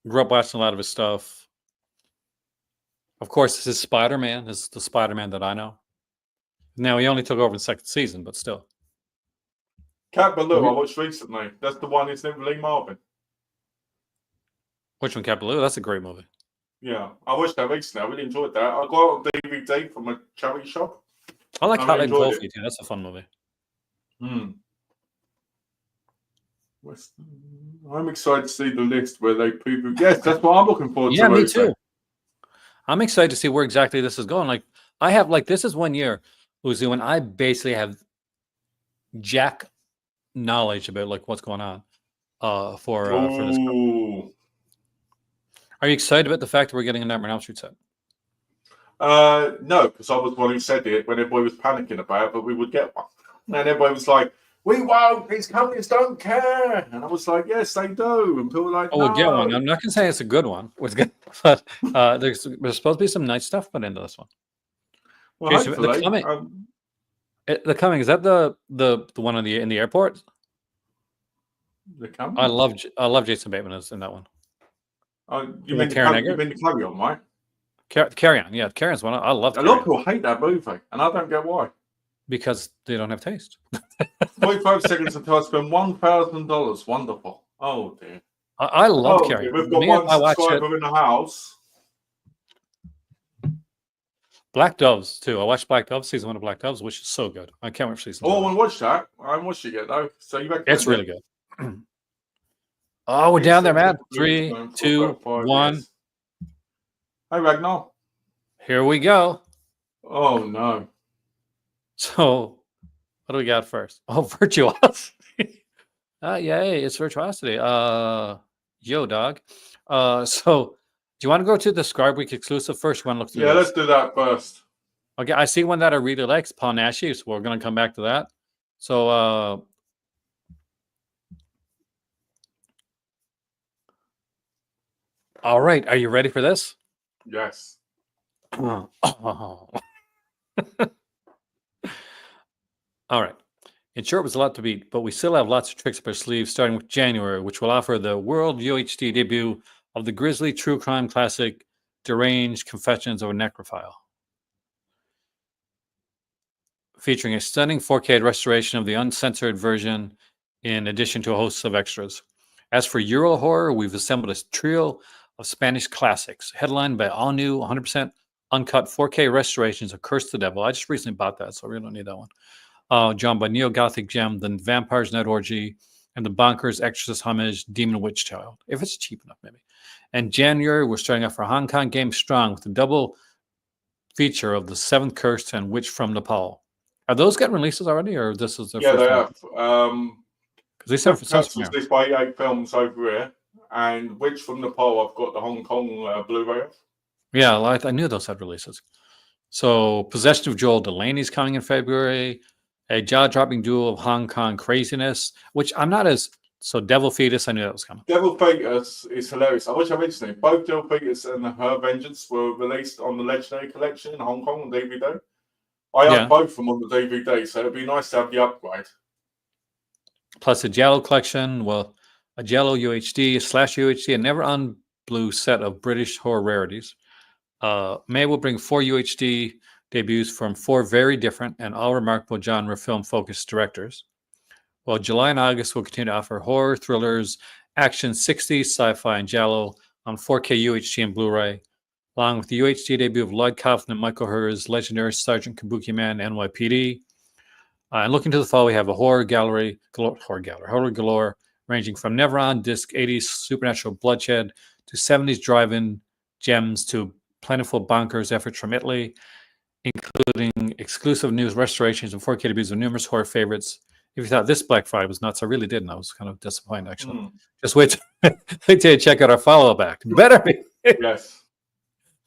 Grew up watching a lot of his stuff. Of course, his Spider-Man is the Spider-Man that I know. Now he only took over the second season, but still. Cat Ballou, I watched recently. That's the one isn't it, with Lee Marvin? Which one, Cat Ballou? That's a great movie. Yeah, I watched that recently. I really enjoyed that. I got it on DVD from a charity shop. I like I Hot really and enjoyed Coffee too. That's a fun movie. I'm excited to see the list where they preview. Yes, that's what I'm looking forward to. Yeah, me Wednesday. too. I'm excited to see where exactly this is going. Like I have this is 1 year, Uzi, when I basically have jack knowledge about like what's going on for this. Ooh. Are you excited about the fact that we're getting a Nightmare on Elm Street set? No, because I was one who said it when everybody was panicking about it, but we would get one. And everybody was like, we won't, these companies don't care. And I was like, yes, they do. And people were like, Oh, no. we'll get one. I'm not going to say it's a good one. It's good, but there's supposed to be some nice stuff put into this one. Well, Jason, hopefully. The Coming, is that the one in the airport? The Coming? I love Jason Bateman in that one. You mean the Carry On, right? Carry On, yeah. Carry On's one. I love. A lot of people hate that movie, and I don't get why. Because they don't have taste. 45 seconds until I spend $1,000. Wonderful. Oh dear. I love Carry On. We've got one subscriber in the house. Black Doves too. I watched Black Doves, season 1 of Black Doves, which is so good. I can't wait for season 2. Oh, I want to watch that. I haven't watched it yet though. So you reckon it's really good. Oh, we're down there, man. 3, 2, 1. Hey, Ragnar. Here we go. Oh no. So, what do we got first? Oh, Virtuosity. Yay, it's Virtuosity. Yo, dog. So, do you want to go to the Scribe Week exclusive first? You want to look through Yeah, let's do that first. Okay, I see one that I really like. It's Paul Nashi, so we're going to come back to that. So, all right. Are you ready for this? Yes. Oh. All right. In short, it was a lot to beat, but we still have lots of tricks up our sleeves, starting with January, which will offer the world UHD debut of the grisly true crime classic, Deranged Confessions of a Necrophile, featuring a stunning 4K restoration of the uncensored version, in addition to a host of extras. As for Euro horror, we've assembled a trio of Spanish classics, headlined by all-new, 100% uncut 4K restorations of Curse the Devil. I just recently bought that, so I really don't need that one. Drawn by neo-Gothic gem, The Vampire's Night Orgy, and the bonkers Exorcist homage, Demon Witch Child, if it's cheap enough, maybe. And January, we're starting off for Hong Kong Game Strong with a double feature of The Seventh Curse and Witch from Nepal. Are those getting releases already, or this is their first they time? Have. Because they said for released by 8 Films over here, and Witch from Nepal, I've got the Hong Kong Blu-ray of. Yeah, I knew those had releases. So, Possession of Joel Delaney's coming in February. A jaw-dropping duel of Hong Kong craziness, which I'm not as... So, Devil Fetus, I knew that was coming. Devil Fetus is hilarious. I wish I mentioned it. Both Devil Fetus and Her Vengeance were released on the Legendary Collection in Hong Kong on DVD. I have both of them on the DVD, so it'd be nice to have the upgrade. Plus a Jello collection, well, a Jello UHD, /UHD, a never on blue set of British horror rarities. May will bring 4 UHD debuts from 4 very different and all remarkable genre film-focused directors. While July and August will continue to offer horror, thrillers, action, 60s, sci-fi, and giallo on 4K UHD and Blu-ray, along with the UHD debut of Lloyd Kaufman and Michael Herr's legendary Sergeant Kabuki Man NYPD. And looking to the fall, we have a horror galore, ranging from never on disc 80s supernatural bloodshed to 70s drive-in gems to plentiful bonkers efforts from Italy, including exclusive news restorations and 4K debuts of numerous horror favorites. If you thought this Black Friday was nuts, I really didn't. I was kind of disappointed, actually. Just wait till you check out our follow-up act. Better be. Yes.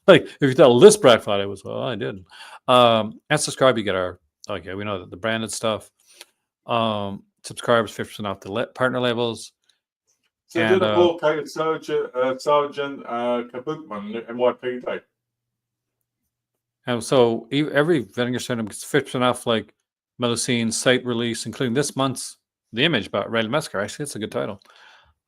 Like, if you thought this Black Friday was, well, I didn't. And subscribe, you get our, okay, we know that the branded stuff. Subscribers 50% off the partner labels. So and, do the 4K Sergeant Kabuki NYPD. And so every Vinegar Syndrome gets 50% off, like Melusine site release, including this month's The Image by Riley Metzger. Actually, it's a good title.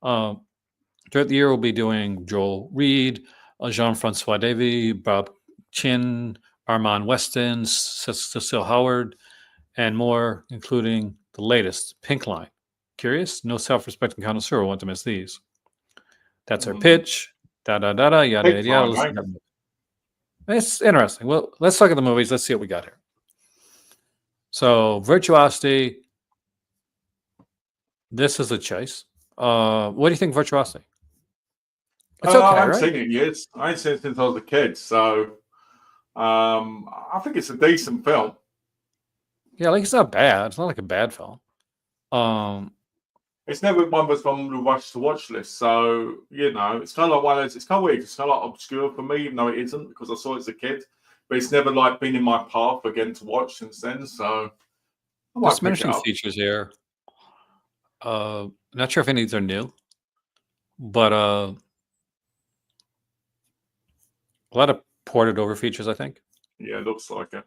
Throughout the year, we'll be doing Joel Reed, Jean-Francois Davy, Bob Chin, Armand Weston, Cecile Howard, and more, including the latest, Pink Line. Curious? No self-respecting connoisseur will want to miss these. That's our pitch. Yada, yada, yada. It's interesting. Well, let's look at the movies. Let's see what we got here. So, Virtuosity. This is a chase. What do you think, Virtuosity? It's okay, I haven't right? seen it yet. I ain't seen it since I was a kid, so I think it's a decent film. Yeah, like it's not bad. It's not like a bad film. It's never one was on the watch list, so you know, it's kind of like one of those. It's kind of weird. It's kind of like obscure for me, even though it isn't, because I saw it as a kid. But it's never like been in my path again to watch since then. So I might Just pick it mentioning up. features here. Not sure if any of these are new, but a lot of ported over features, I think. Yeah, it looks like it.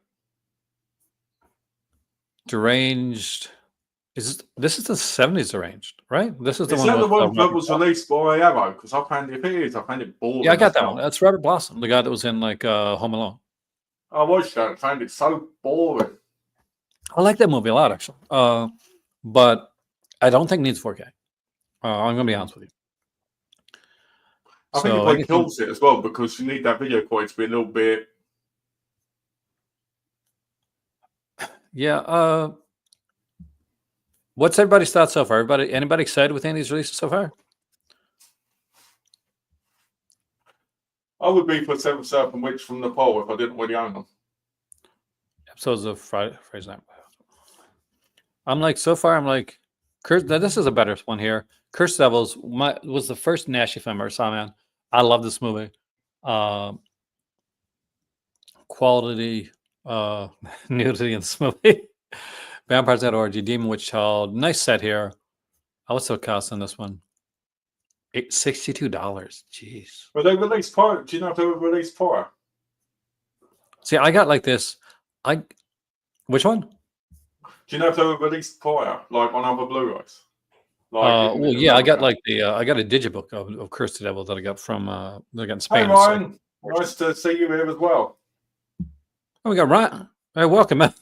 Deranged. This is the 70s Deranged, right? This is the Is one. that the with, one that Robert was Blossom. released by Arrow? Because I found if it is, I found it boring. Yeah, I got as that hell. one. That's Robert Blossom, the guy that was in like Home Alone. I watched that. I found it so boring. I like that movie a lot, actually. But I don't think it needs 4K. I'm gonna be honest with you. I think it probably kills it as well because you need that video quality to be a little bit. Yeah. What's everybody's thoughts so far? Anybody excited with any of these releases so far? I would be for Seven Serpent Witch from Nepal if I didn't already own them. Episodes of Friday Night. I'm like, so far, I'm like, now this is a better one here. Cursed Devils was the first Nashi film I ever saw, man. I love this movie. Quality, nudity in this movie. Vampires at Orgy, Demon Witch Child. Nice set here. What's the cost on this one? $62. Jeez. But they released prior. Do you know if they were released prior? See, I got like this. Which one? Do you know if they were released prior, like on other Blu-rays? Well, yeah, I got like I got a digibook of Cursed Devil that I got from that I got in Spain. Hey Ryan, nice to see you here as well. Oh, we got Ryan. Hey, welcome, man.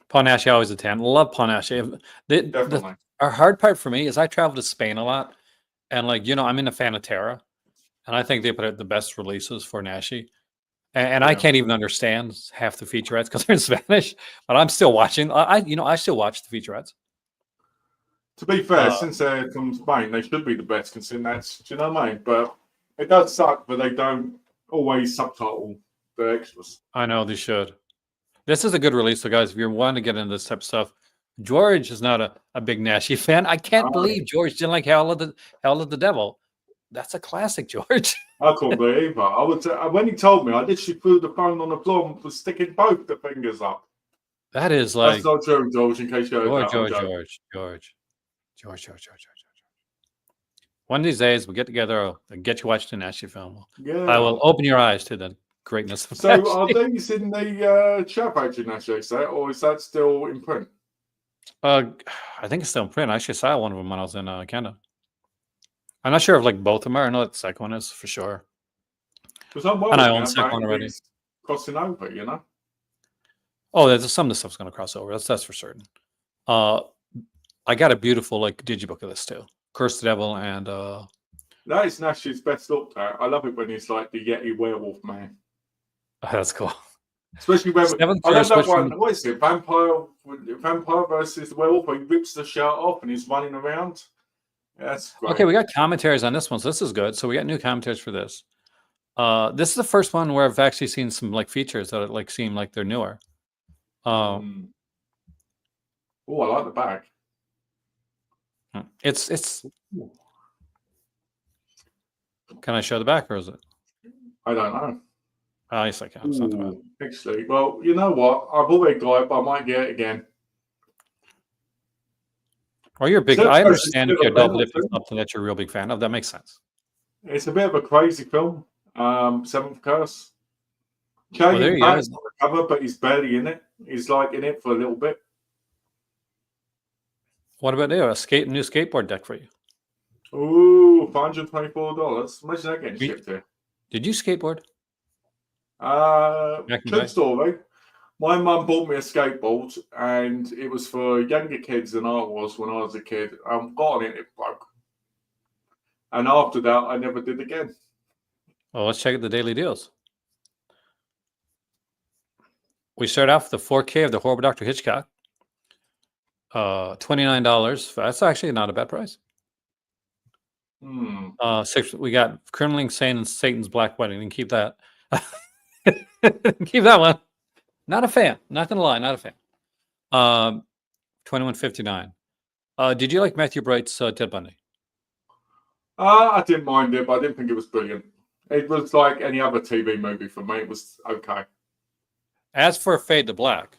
Paul Nash, always a 10. Love Paul Nash. Definitely. Our hard part for me is I travel to Spain a lot, and like I'm in a fan of Terra, and I think they put out the best releases for Nashi. And I can't even understand half the featurettes because they're in Spanish, but I'm still watching. I still watch the featurettes. To be fair, since they're from Spain, they should be the best considering that's, do you know what I mean? But it does suck, but they don't always subtitle the extras. I know they should. This is a good release, so guys, if you're wanting to get into this type of stuff, George is not a big Nashi fan. I can't believe George didn't like Hell of the Devil. That's a classic, George. I couldn't believe it. When he told me, I literally threw the phone on the floor and was sticking both the fingers up. That is like... That's not true, George, in case you heard George. One of these days, we'll get together. I'll get you watched a Nashi film. Yeah. I will open your eyes to the greatness of So Nashi. are these in the chat page in Nashi set, or is that still in print? I think it's still in print. I actually saw one of them when I was in Canada. I'm not sure if like both of them are. I know that the second one is for sure. Because I'm And I worried own now the second about one already. these crossing over, you know? Oh, there's some of the stuff's going to cross over. That's for certain. I got a beautiful like digibook of this too. Curse the Devil and That is Nash's best looked at. I love it when he's like the Yeti werewolf man. that's cool. Especially when Seventh I love Curse, that which one. one? What is it? Vampire versus the werewolf. Where he rips the shirt off and he's running around. Yeah, that's great. Okay, we got commentaries on this one, so this is good. So we got new commentaries for this. This is the first one where I've actually seen some like features that like seem like they're newer. Oh, I like the back. It's. Can I show the back or is it? I don't know. Yes, I can. It's not too bad. Actually, well, you know what? I've already got it, but I might get it again. Well, you're a big. Seventh I Curse is understand a if bit you're of a double mental dipping film. something that you're a real big fan of. That makes sense. It's a bit of a crazy film. Seventh Curse. Well, there Channing you go. Tatum's on the cover, but he's barely in it. He's like in it for a little bit. What about you? A new skateboard deck for you? Ooh, $524. Imagine that getting shipped here. Did you skateboard? Back in the True day? story. My mum bought me a skateboard, and it was for younger kids than I was when I was a kid. I got on it, it broke. And after that, I never did again. Well, let's check out the daily deals. We start off with the 4K of the Horrible Dr. Hitchcock. $29. That's actually not a bad price. We got Criminally Insane and Satan's Black Wedding. And keep that. Keep that one. Not a fan. Not gonna lie, not a fan. $21.59. Did you like Matthew Bright's Ted Bundy? I didn't mind it, but I didn't think it was brilliant. It was like any other TV movie for me. It was okay. As for Fade to Black,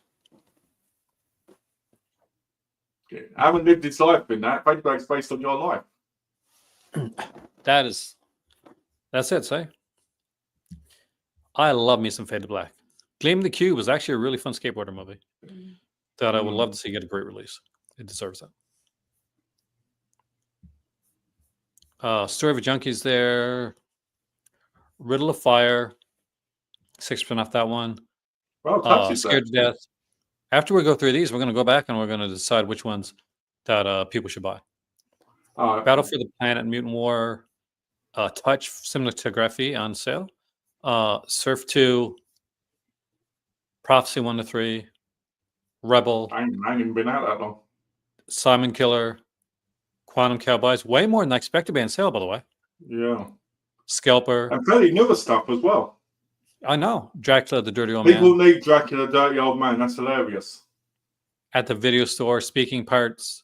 I haven't lived his life in that. Fade to Black's based on your life. that's it, say. I love me some Fade to Black. Gleam the Cube was actually a really fun skateboarder movie that I would love to see get a great release. It deserves that. Story of a Junkie's there. Riddle of Fire, 6% off that one. Well, Scared to Death. After we go through these, we're going to go back and we're going to decide which ones that people should buy. Battle for the Planet, Mutant War, Touch, Cinematography on sale. Surf 2, Prophecy 1 to 3, Rebel. I ain't even been out that long. Simon Killer, Quantum Cowboys. Way more than I expected to be on sale, by the way. Yeah. Scalper. And fairly newer stuff as well. I know. Dracula, the Dirty Old People Man. need Dracula, Dirty Old Man. That's hilarious. At the Video Store, Speaking Parts,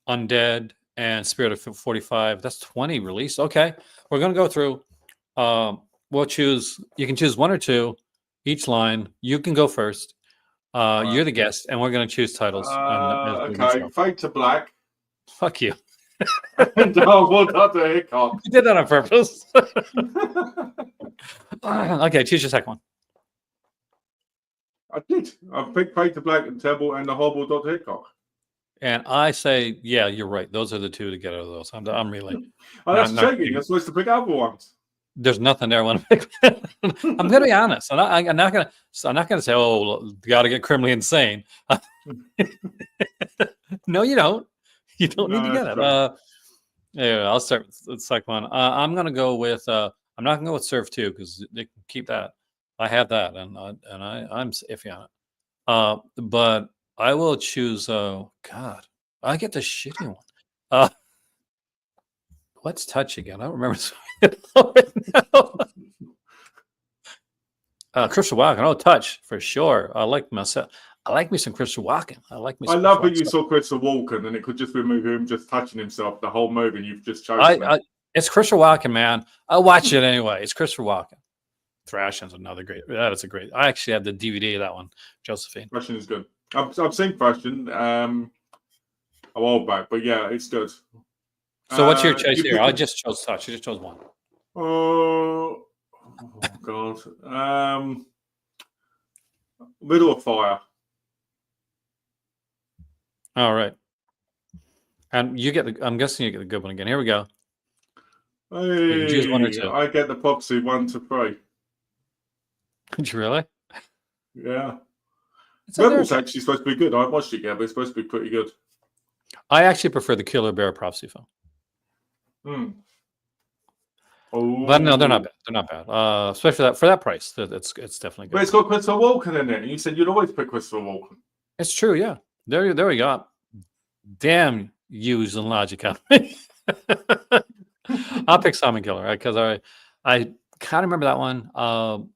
Undead, and Spirit of 45. That's 20 released. Okay. We're going to go through. We'll choose. You can choose one or two each line. You can go first. You're the guest, and we're going to choose titles. Okay. Fade to Black. Fuck you. Well, Dr. Hickok. You did that on purpose. Okay, choose your second one. I did. I picked Fade to Black and Terrible and the Horrible Dr. Hickok. And I say, yeah, you're right. Those are the two to get out of those. I'm really. That's cheating. You're supposed to pick other ones. There's nothing there I want to pick. I'm going to be honest. I'm not going to say, oh, got to get criminally insane. No, you don't. You don't need to get it. Yeah, I'll start with the second one. I'm going to go with. I'm not going to go with Surf 2 because they can keep that. I have that, and I'm iffy on it. But I will choose. God, I get the shitty one. What's Touch again? I don't remember. Christopher Walken. Oh, Touch for sure. I like myself. I like me some Christopher Walken. I love that you saw Christopher Walken, and it could just be him just touching himself the whole movie, and you've just chosen. It's Christopher Walken, man. I'll watch it anyway. It's Christopher Walken. Thrashing's another great. That is a great. I actually have the DVD of that one, Josephine. Thrashing is good. I've seen Thrashing a while back, but yeah, it's good. So what's your choice here? I just chose Touch. I just chose one. Oh God. Middle of Fire. All right. And you get I'm guessing you get the good one again. Here we go. Hey, choose one or two. I get the Prophecy 1 to 3. Did you really? Yeah. It's in there. Rebel's actually supposed to be good. I haven't watched it yet, but it's supposed to be pretty good. I actually prefer the Killer Bear prophecy film. Oh, But no, they're not bad. They're not bad. Especially for that price. It's definitely but good. it's got Christopher Walken in it. And you said you'd always pick Christopher Walken. It's true. Yeah. There we go. Damn you using logic on me. I'll pick Simon Killer because I kind of remember that one.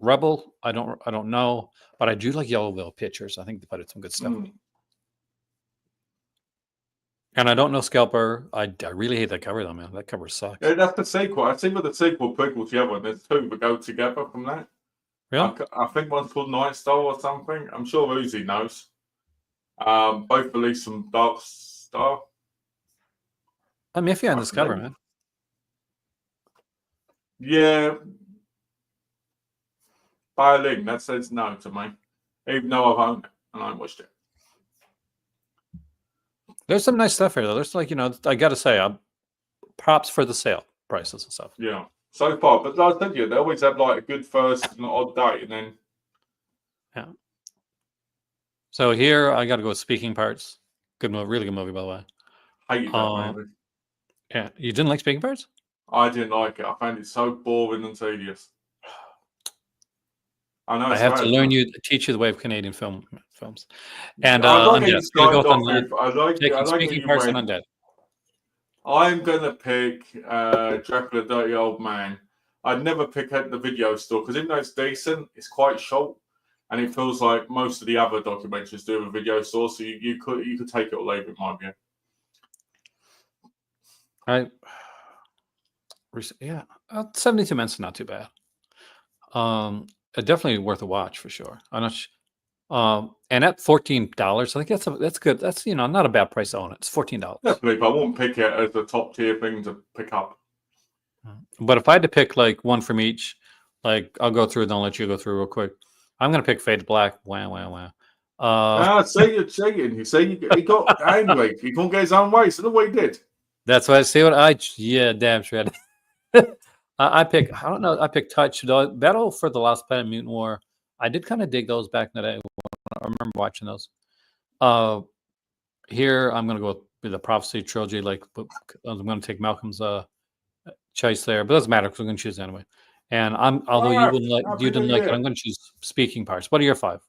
Rebel, I don't know, but I do like Yellowville Pictures. I think they put in some good stuff. And I don't know Scalper. I really hate that cover though, man. That cover sucks. Yeah, that's the sequel. I think with the sequel prequel together, and there's two that go together from that. Really? I think one's called Night Star or something. I'm sure Uzi knows. Both released from Dark Star. I'm iffy on this cover, man. Yeah. By a link, that says no to me. Even though I've owned it and I watched it. There's some nice stuff here, though. There's like, I got to say, props for the sale prices and stuff. Yeah, so far. But like I said to you, they always have like a good first and odd date, and then. Yeah. So here, I got to go with Speaking Parts. Good movie, really good movie, by the way. Hated that movie. Yeah, you didn't like Speaking Parts? I didn't like it. I found it so boring and tedious. I know. I have to teach you the way of Canadian films. And Undead. I like Speaking Parts and Undead. I'm gonna pick Dracula Dirty Old Man. I'd never pick at the video store because even though it's decent, it's quite short, and it feels like most of the other documentaries do have a video store. So you could take it or leave it, in my view. Yeah, 72 minutes is not too bad. Definitely worth a watch for sure. I'm not. And at $14, I think that's good. That's not a bad price to own it. It's $14. Definitely, but I won't pick it as a top tier thing to pick up. But if I had to pick like one from each, like I'll go through, then I'll let you go through real quick. I'm gonna pick Fade to Black. Wow. Say you're cheating. You say he got angry. He couldn't get his own way. So look what he did. That's what I see. Damn straight. I don't know. I picked Touch. The Battle for the Last Planet, Mutant War. I did kind of dig those back in the day. I remember watching those. Here I'm gonna go with the Prophecy trilogy. Like I'm gonna take Malcolm's choice there, but it doesn't matter because I'm gonna choose anyway. And you didn't like it, I'm gonna choose Speaking Parts. What are your 5?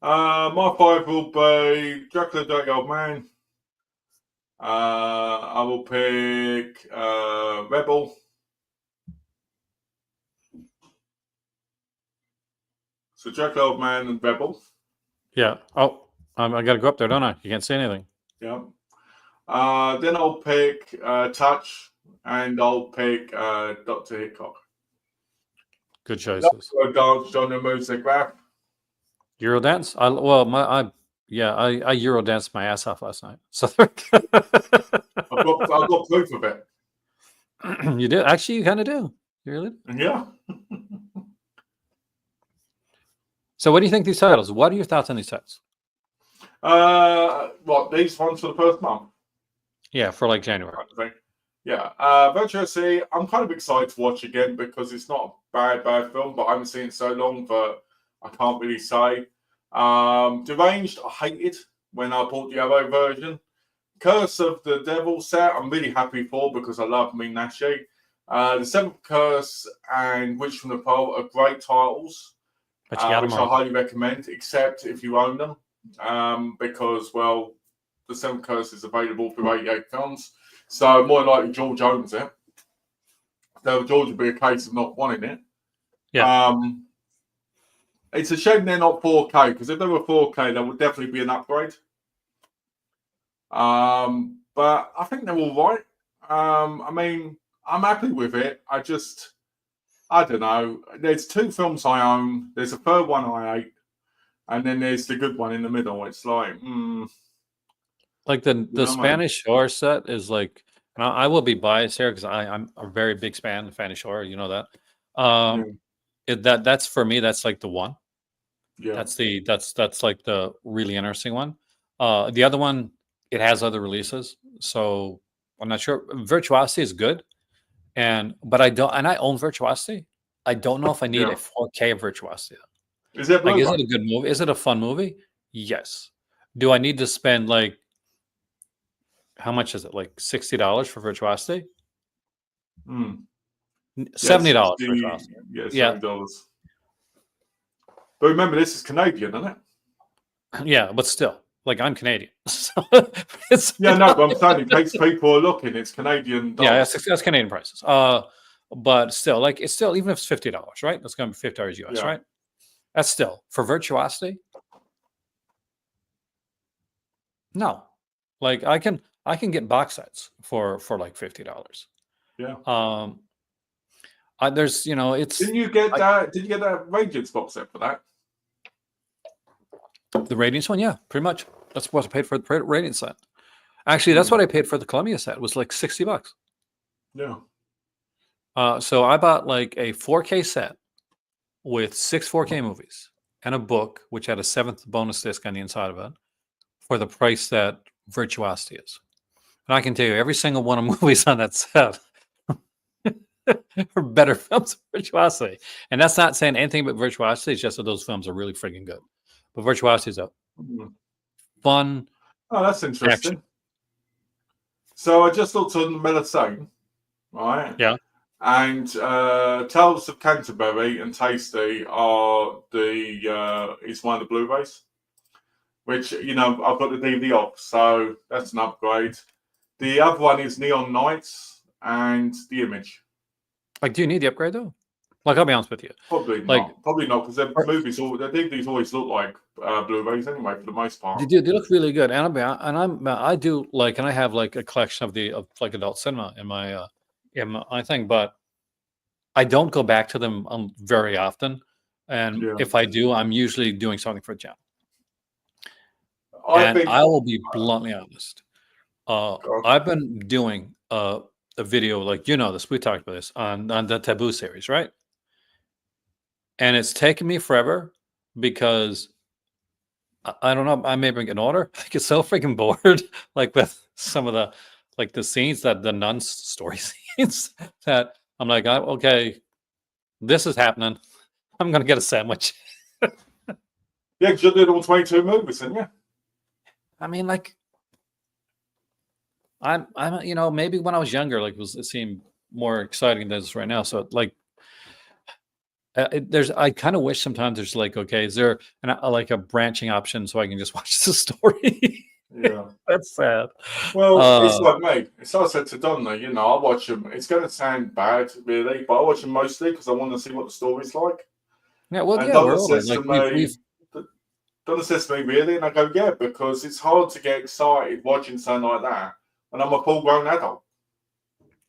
My 5 will be Dracula Dirty Old Man. I will pick Rebel. So Dracula Old Man and Rebel. Yeah. Oh, I got to go up there, don't I? You can't say anything. Yeah. Then I'll pick Touch, and I'll pick Dr. Hickok. Good choices. Dance on the music rap. Eurodance. I Eurodanced my ass off last night. So I've got proof of it. You do actually. You kind of do. You really? Yeah. So, what do you think these titles? What are your thoughts on these titles? What, these ones for the first month? Yeah, for like January. Yeah. Virtuously, I'm kind of excited to watch again because it's not a bad film, but I haven't seen it so long that I can't really say. Deranged, I hated when I bought the other version. Curse of the Devil set, I'm really happy for because I love Ming Nashi. The Seventh Curse and Witch from the Pole are great titles. Which I highly recommend, except if you own them, because, well, the Seventh Curse is available for 88 films, so more likely George owns it. So George would be a case of not wanting it. Yeah. It's a shame they're not 4K, because if they were 4K, that would definitely be an upgrade. But I think they're all right. I mean, I'm happy with it. I don't know. There's 2 films I own. There's a third one I hate. And then there's the good one in the middle. It's like, Like the Spanish horror set is like, and I will be biased here because I'm a very big fan of Spanish horror. You know that. That's for me. That's like the one. Yeah. That's like the really interesting one. The other one, it has other releases, so I'm not sure. Virtuosity is good. But I don't, and I own Virtuosity, I don't know if I need Yeah. a 4K virtuosity. Is it Like, is Blu-ray? it a good movie? Is it a fun movie? Yes. Do I need to spend like how much is it? Like $60 for virtuosity? Mm. Yeah, $70 for virtuosity. yeah, Yeah, $70. But remember, this is Canadian, isn't it? yeah, but still, like I'm Canadian, so it's Yeah, no, but I'm saying in case people are looking, it's Canadian yeah, dollars. that's Canadian prices. But still, like it's still even if it's $50, right? That's going to be $50 US, Yeah. right? That's still for virtuosity. No, like I can get box sets for like $50. Yeah. There's it's Didn't you get that? Did you get that Radiance box set for that? the Radiance one, yeah, pretty much. That's what I paid for the Radiance set. Actually, that's what I paid for the Columbia set. It was like $60. Yeah. So I bought like a 4K set with 6 4K movies and a book, which had a 7th bonus disc on the inside of it, for the price that Virtuosity is. And I can tell you, every single one of the movies on that set are better films than Virtuosity. And that's not saying anything but Virtuosity. It's just that those films are really freaking good. But Virtuosity is a fun Oh, that's interesting. action. So I just looked on Melisane, right? Yeah. And Tales of Canterbury and Tasty are it's one of the Blu-rays, which I've got the DVD of, so that's an upgrade. The other one is Neon Nights and The Image. Like, do you need the upgrade though? Like, I'll be honest with you. Probably not. Probably not, because their DVDs always look like Blu-rays anyway, for the most part. They look really good, and I do like, and I have like a collection of like adult cinema in my thing, but I don't go back to them very often, and if I do, I'm usually doing something for the channel. I will be bluntly honest. I've been doing a video, like this, we talked about this on the Taboo series, right? And it's taken me forever because I don't know, I may bring an order. I get so freaking bored, like with some of the scenes, that the nun story scenes, that I'm like, okay, this is happening. I'm gonna get a sandwich. Yeah, because you did all 22 movies, didn't you? I mean, like, I'm maybe when I was younger, like it seemed more exciting than it is right now. So like, I kind of wish sometimes there's like, okay, is there like a branching option so I can just watch the story? Yeah, that's sad. Well, it's like me. It's like I said to Donna, I watch them. It's going to sound bad, really, but I watch them mostly because I want to see what the story's like. Yeah, well, and yeah, Donna we're says like, to me, Donna says to me, really? And I go, yeah, because it's hard to get excited watching something like that. And I'm a full-grown adult.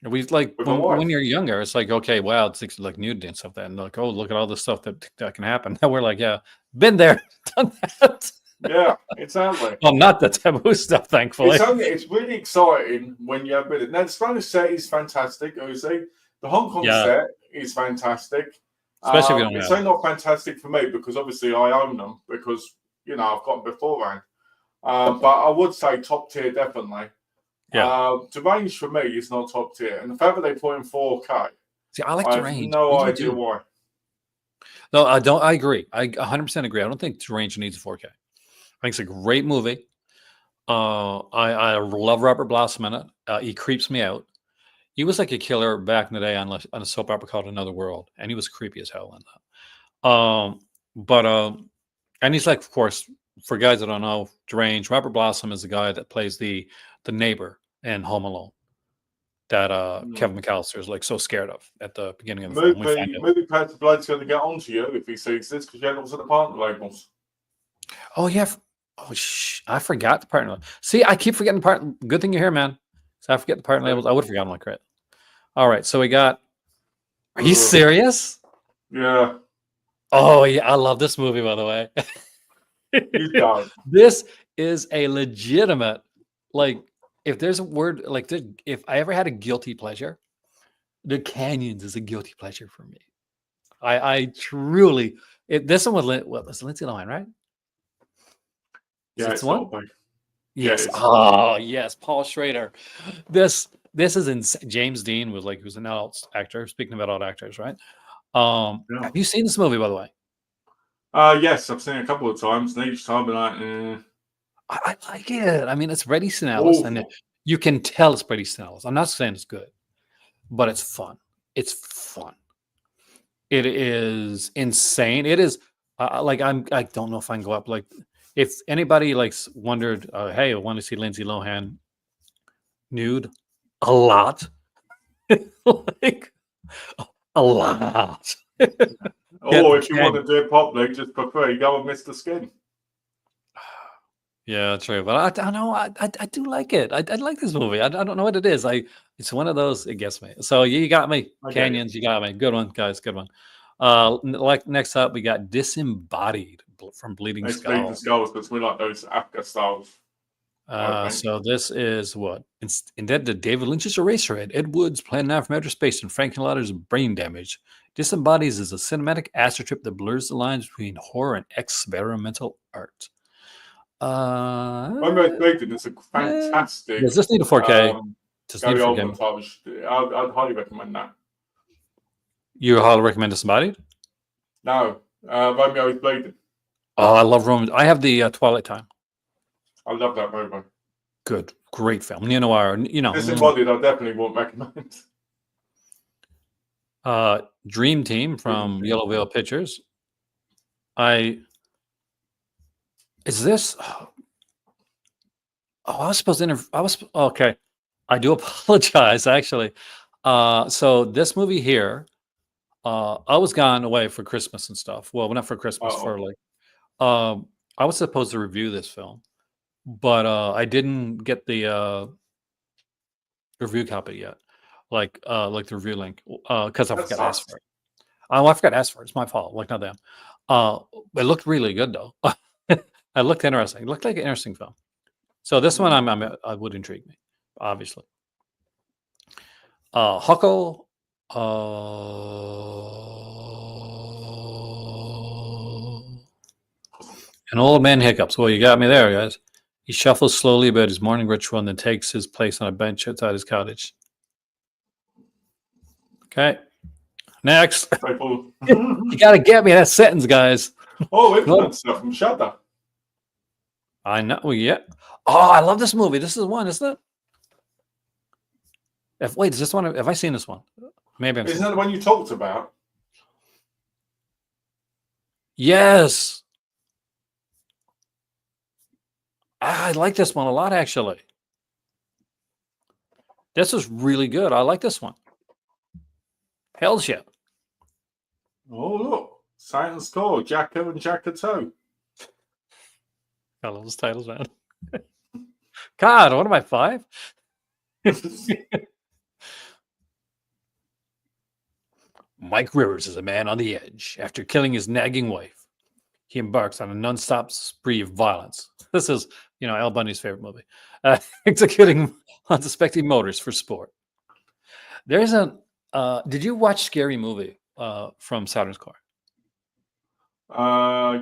We like when you're younger, it's like, okay, wow, it's like nudity and stuff. And like, oh, look at all the stuff that can happen. Now we're like, yeah, been there, done that. Yeah, exactly. Well, not the taboo stuff, thankfully. It's really exciting when you're with it. Now, the Spanish set is fantastic, Uzi. The Hong Kong set is fantastic. Especially if you don't it's have only not fantastic for me because obviously I own them because, I've got them beforehand. But I would say top tier, definitely. Yeah. The range for me is not top tier. And the fact that they put in 4K, see, I like the range. No idea why. No, I don't. I agree. I 100% agree. I don't think the range needs 4K. I think it's a great movie. I love Robert Blossom in it. He creeps me out. He was like a killer back in the day on a soap opera called Another World, and he was creepy as hell in that. And he's like, of course, for guys that don't know, deranged. Robert Blossom is the guy that plays the neighbor in Home Alone that Kevin McAllister is like so scared of at the beginning of the film. Maybe Pat Blood's going to get onto you if he sees this because you haven't looked at the partner labels. Oh yeah. Oh, I forgot the partner. See, I keep forgetting the part. Good thing you're here, man. So I forget the partner labels. I would have forgotten like credit. All right, so we got. Are you serious? Yeah. Oh yeah, I love this movie, by the way. You don't. This is a legitimate, like, if there's a word like this, if I ever had a guilty pleasure, The Canyons is a guilty pleasure for me. I truly. This one was Lindsay Lohan, right? Yeah, it's one. Yes. Oh, yes. Paul Schrader. This is insane. James Dean was like, he was an adult actor. Speaking of adult actors, right? Yeah. Have you seen this movie, by the way? Yes, I've seen it a couple of times, and each time I'm like, I like it. I mean, it's Brady Snellis, and awful. you can tell it's Brady Snellis. I'm not saying it's good, but it's fun. It's fun. It is insane. It is like I don't know if I can go up. Like, if anybody like wondered, hey, I want to see Lindsay Lohan nude, a lot, like a lot. Or if you want to do it properly, just for free, go and Mr. Skin. Yeah, true. But I know I do like it. I like this movie. I don't know what it is. It's one of those. It gets me. So you got me. I get you. Canyons. You got me. Good one, guys. Good one. Like next up, we got Disembodied from Bleeding It's Bleeding Skull. Skulls because we like those Africa styles. So this is what indebted to David Lynch's Eraserhead, Ed Wood's planning out from outer space, and Frank Lauder's Brain Damage. Disembodies is a cinematic acid trip that blurs the lines between horror and experimental art. Bleeding is a fantastic. Does this need a 4K? Just need a Gary 4K. Oldman film. I'd highly recommend that. You highly recommend Disembodied? No, Romeo is Bleeding. Oh, I love Roman. I have the Twilight Time. I love that movie. Good, great film. Neo noir. You know, Disembodied, I definitely won't recommend. Dream Team from Yellow Veil Pictures. Is this? Oh, I was supposed to okay. I do apologize, actually. So this movie here, I was gone away for Christmas and stuff. Well, not for Christmas, for like, I was supposed to review this film, but I didn't get the review copy yet, like the review link, because I forgot to ask for it. Oh, I forgot to ask for it. It's my fault. Like, not them. It looked really good though. It looked interesting. It looked like an interesting film. So this one, I would intrigue me, obviously. Huckle. An old man hiccups. Well, you got me there, guys. He shuffles slowly about his morning ritual and then takes his place on a bench outside his cottage. Okay. Next. You got to get me that sentence, guys. Oh, Influence stuff from Shudder. I know. Well, yeah. Oh, I love this movie. This is one, isn't it? Wait, is this one? Have I seen this one? Maybe. Isn't that the one you talked about? Yes. I like this one a lot, actually. This is really good. I like this one. Hell's yeah. Oh, look. Satan's Call, Jacko and Jacko 2. I love those titles, man. God, what am I, 5? Mike Rivers is a man on the edge. After killing his nagging wife, he embarks on a non-stop spree of violence. This is, Al Bundy's favorite movie. Executing unsuspecting motorists for sport. There's did you watch Scary Movie from Saturn's Core?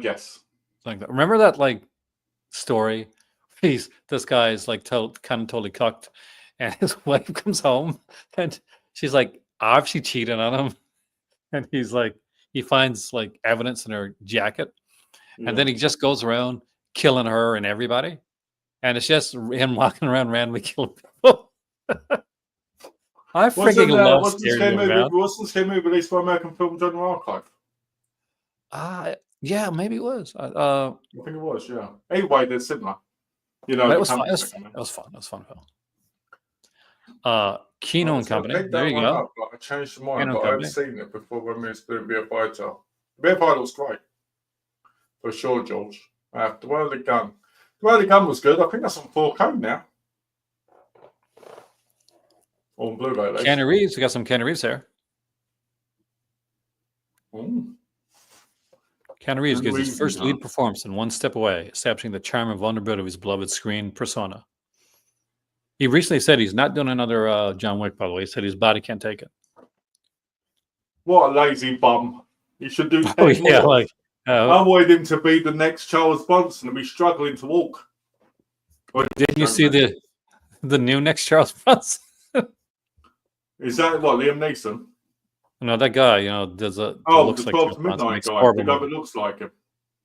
Yes. Like that. Remember that story? This guy is kind of totally cucked, and his wife comes home, and she's obviously cheating on him, and he's he finds evidence in her jacket, and then he just goes around killing her and everybody, and it's just him walking around randomly killing people. I freaking love Scary Movie. Wasn't this game movie released by American Film Genre Archive? Yeah, maybe it was. I think it was, yeah. Anyway, they're similar. It was fun. It was fun. It was fun. It was fun film. Kino and Company. There you go. I changed my mind, but I've seen it before when we was doing Beer Fighter. Beer Fighter was great. For sure, George. The Way of the Gun. The Way of the Gun was good. I think that's on 4K now. On Blu-ray. Keanu Reeves. We got some Keanu Reeves there. Ooh. Keanu Reeves gives his first lead performance in One Step Away, establishing the charm and vulnerability of his beloved screen persona. He recently said he's not doing another John Wick, by the way. He said his body can't take it. What a lazy bum. He should do 10 more. I wanted him to be the next Charles Bronson and be struggling to walk. Didn't you see the new next Charles Bronson? Is that what, Liam Neeson? You know, that guy, you know, does a Oh, looks the like 12 James to Bond, Midnight makes guy, the horrible guy that movies. looks like him.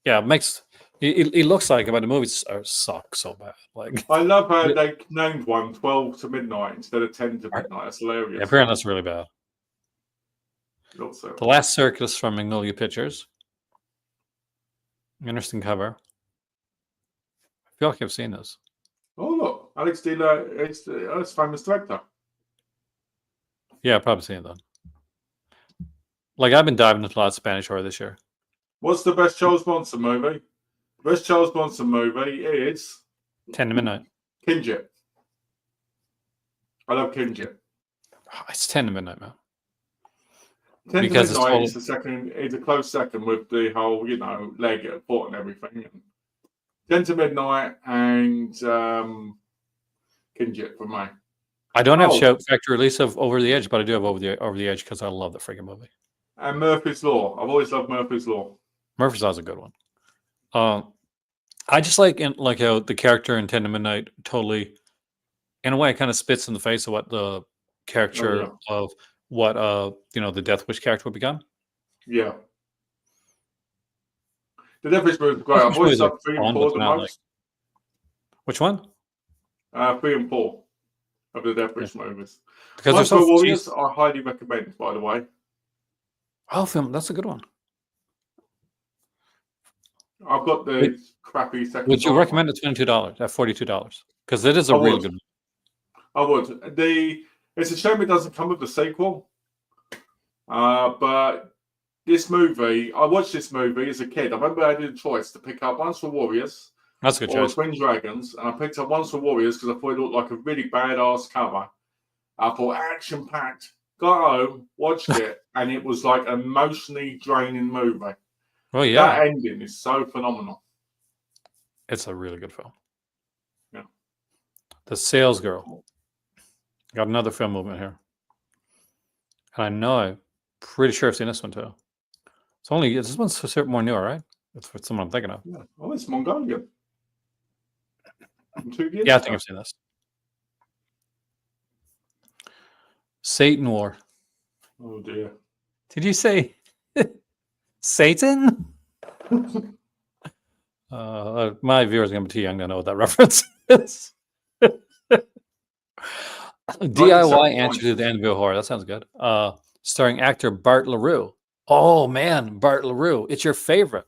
Yeah, makes he looks like him, but the movies suck so bad. Like, I love how yeah, they named one 12 to Midnight instead of 10 to Midnight. That's hilarious. apparently that's really bad. Also, The Last Circus from Magnolia Pictures. Interesting cover. I feel like I've seen this. oh, look, Alex Dealer, it's a famous director. Yeah, I've probably seen it then. Like, I've been diving into a lot of Spanish horror this year. What's the best Charles Bronson movie? The best Charles Bronson movie is 10 to Midnight. Kinjit. I love Kinjit. It's 10 to Midnight, man. 10 Because to it's Midnight totally, is the second. It's a close second with the whole, you know, leg, foot, and everything. 10 to Midnight and Kinjit for me. I don't have Oh, shout factor release of Over the Edge, but I do have Over the Edge because I love the freaking movie. and Murphy's Law. I've always loved Murphy's Law. Murphy's Law is a good one. I just like how the character in 10 to Midnight totally, in a way, kind of spits in the face of what the Oh, character yeah. of what you know, the Death Wish character would become. Yeah. The Death Wish movie is great. Death I've Wish always movies are loved 3 and fun, 4 but the they're not like most. which one? 3 and 4 of the Death Yeah. Wish movies. Because they're Monster so Warriors, I highly recommend, by the way. Oh, film, that's a good one. I've got the crappy second. Would you time recommend it $22 at $42? Because it is a I really would. good one. I would. It's a shame it doesn't come with the sequel. But this movie, I watched this movie as a kid. I remember I had a choice to pick up Once for Warriors That's a good or choice. Twin Dragons, and I picked up Once for Warriors because I thought it looked like a really badass cover. I thought action packed. Got home, watched it, and it was like an emotionally draining movie. Well, yeah, That ending is so phenomenal. it's a really good film. Yeah. The Salesgirl. Got another film movement here. And I know I'm pretty sure I've seen this one too. This one's a bit more newer, right? That's someone I'm thinking of. Yeah. Oh, it's Mongolian. From 2 years Yeah, I ago. think I've seen this. Satan War. Oh dear. Did you say Satan? My viewers are going to be too young to know what that reference is. DIY answer to the Anvil horror. That sounds good. Starring actor Bart LaRue. Oh man, Bart LaRue. It's your favorite.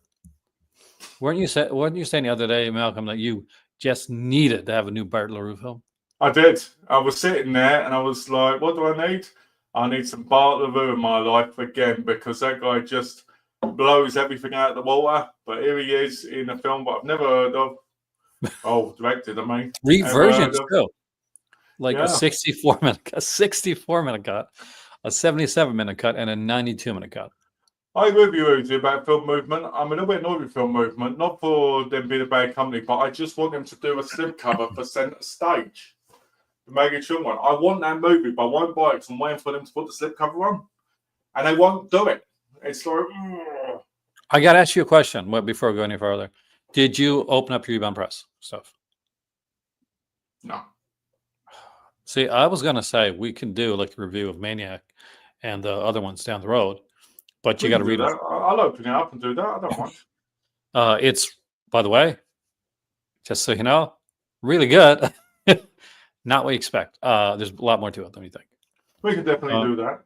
Weren't you saying the other day, Malcolm, that you just needed to have a new Bart LaRue film? I did. I was sitting there and I was like, what do I need? I need some Bart LaRue in my life again because that guy just blows everything out of the water. But here he is in a film that I've never heard of. Oh, directed, I mean. Reversions too. Like Yeah. a 64-minute cut, a 77-minute cut, and a 92-minute cut. I agree with you, Uzi, about film movement. I'm a little bit annoyed with film movement, not for them being a bad company, but I just want them to do a slipcover for Centre Stage. The Maggie Chung one. I want that movie, but I won't buy it because I'm waiting for them to put the slipcover on. And they won't do it. It's like, ugh. I got to ask you a question before we go any further. Did you open up your Rebound Press stuff? No. See, I was going to say we can do like a review of Maniac and the other ones down the road, but you got to read it. I'll open it up and do that. I don't mind. It's, by the way, just so you know, really good. Not what you expect. There's a lot more to it than you think. We can definitely do that.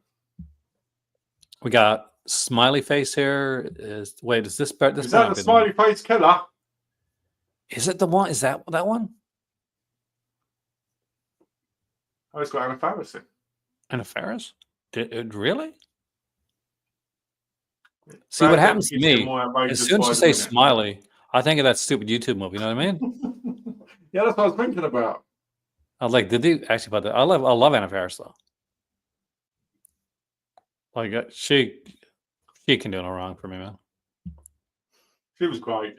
We got Smiley Face here. Is this part? Is that the Smiley Face Killer? Is it the one? Is that one? Oh, it's got Anna Faris in. Anna Faris? Did it really? See, what happens to me, as soon as you say Smiley, I think of that stupid YouTube movie. You know what I mean? Yeah, that's what I was thinking about. I was like, did they actually about that? I love Anna Faris though. Like she can do no wrong for me, man. She was great.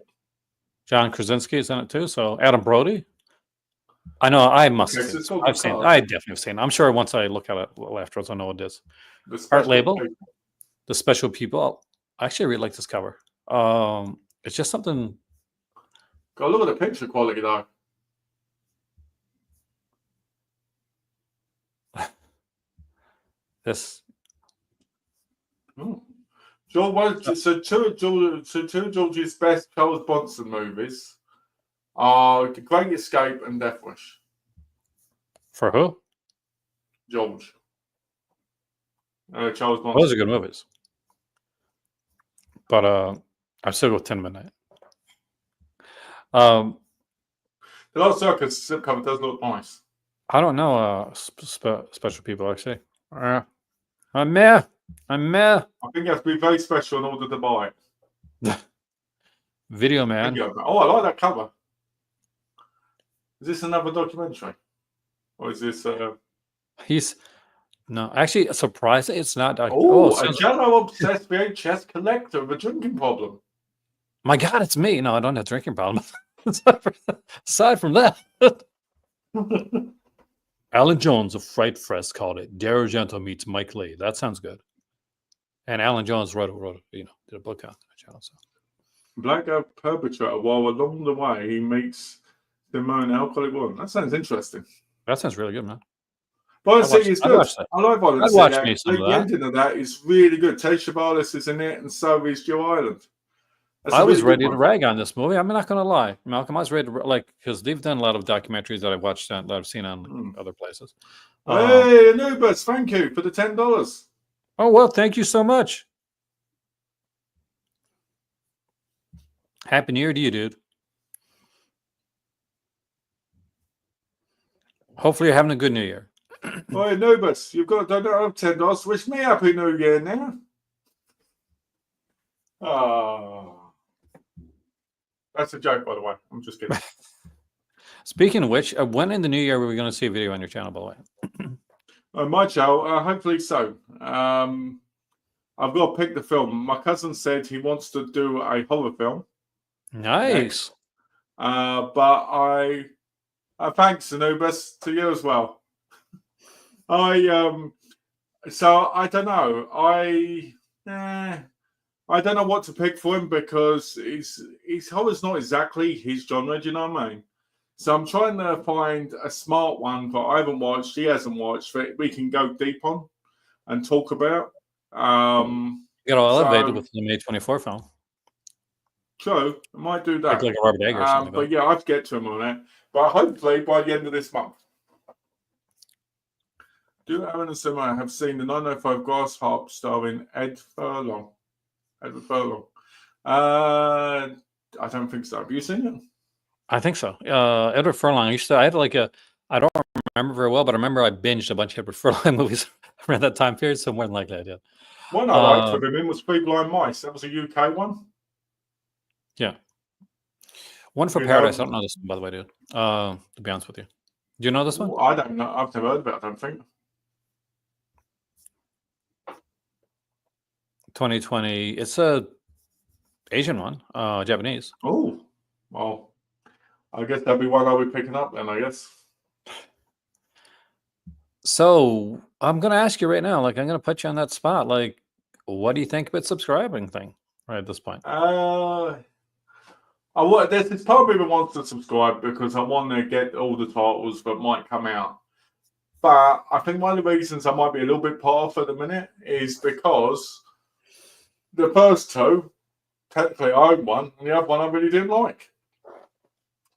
John Krasinski is in it too. So Adam Brody. I know I must have seen it. I've seen it. I definitely have seen it. I'm sure once I look at it afterwards, I'll know what it is. Art label, The Special People. I actually really like this cover. It's just something. Go look at the picture quality though. This Oh. Two of George's best Charles Bronson movies are The Great Escape and Death Wish. For who? George. Charles Bronson. Those are good movies. But I still go 10 Midnight. The Last Circus cover does look nice. I don't know special people actually. I'm meh. I think you have to be very special in order to buy it. Video Man. Oh, I like that cover. Is this another documentary? Or is this No, actually, surprising it's not. a Jello obsessed VHS collector with a drinking problem. My God, it's me. No, I don't have a drinking problem. Aside from that. Alan Jones of Fright Fest called it Daryl Argento meets Mike Lee. That sounds good. And Alan Jones did a book on the channel. So. Blackout perpetrator, while along the way he meets Simone Alcoholic Woman. That sounds interesting. That sounds really good, man. Violent City is good. I like Violent City. The ending of that is really good. Tasha Barlis is in it, and so is Joe Island. I was ready to rag on this movie. I'm not going to lie, Malcolm. I was ready to because they've done a lot of documentaries that I've watched that I've seen on other places. Hey, Anubis, thank you for the $10. Oh well, thank you so much. Happy New Year to you, dude. Hopefully, you're having a good New Year. Oh, Anubis, you've got $10. Wish me Happy New Year now. That's a joke, by the way. I'm just kidding. Speaking of which, when in the new year are we going to see a video on your channel, by the way? My channel, hopefully so. I've got to pick the film. My cousin said he wants to do a horror film. Nice. But thanks, Anubis, to you as well. So I don't know. I don't know what to pick for him because his horror's not exactly his genre. Do you know what I mean? So I'm trying to find a smart one that I haven't watched, he hasn't watched, that we can go deep on and talk about. Get all elevated with the May 24 film. True, I might do that. Like a Robert Egg or something. But yeah, I have to get to him on that. But hopefully by the end of this month. Do Aaron and Simone have seen the 905 Grassharp starring Edward Furlong? I don't think so. Have you seen it? I think so. Edward Furlong. I don't remember very well, but I remember I binged a bunch of Edward Furlong movies around that time period, so more than likely I did. One I liked with him in was Three Blind Mice. That was a UK one. Yeah. One for Paradise. I don't know this one, by the way, dude. To be honest with you. Do you know this one? I don't know. I've never heard of it, I don't think. 2020. It's a Asian one, Japanese. Oh, well, I guess that'd be one I'll be picking up then, I guess. So I'm going to ask you right now, I'm going to put you on that spot. What do you think about subscribing thing right at this point? There's part of me that wants to subscribe because I want to get all the titles that might come out. But I think one of the reasons I might be a little bit put off at the minute is because the first two, technically I own one, and the other one I really didn't like.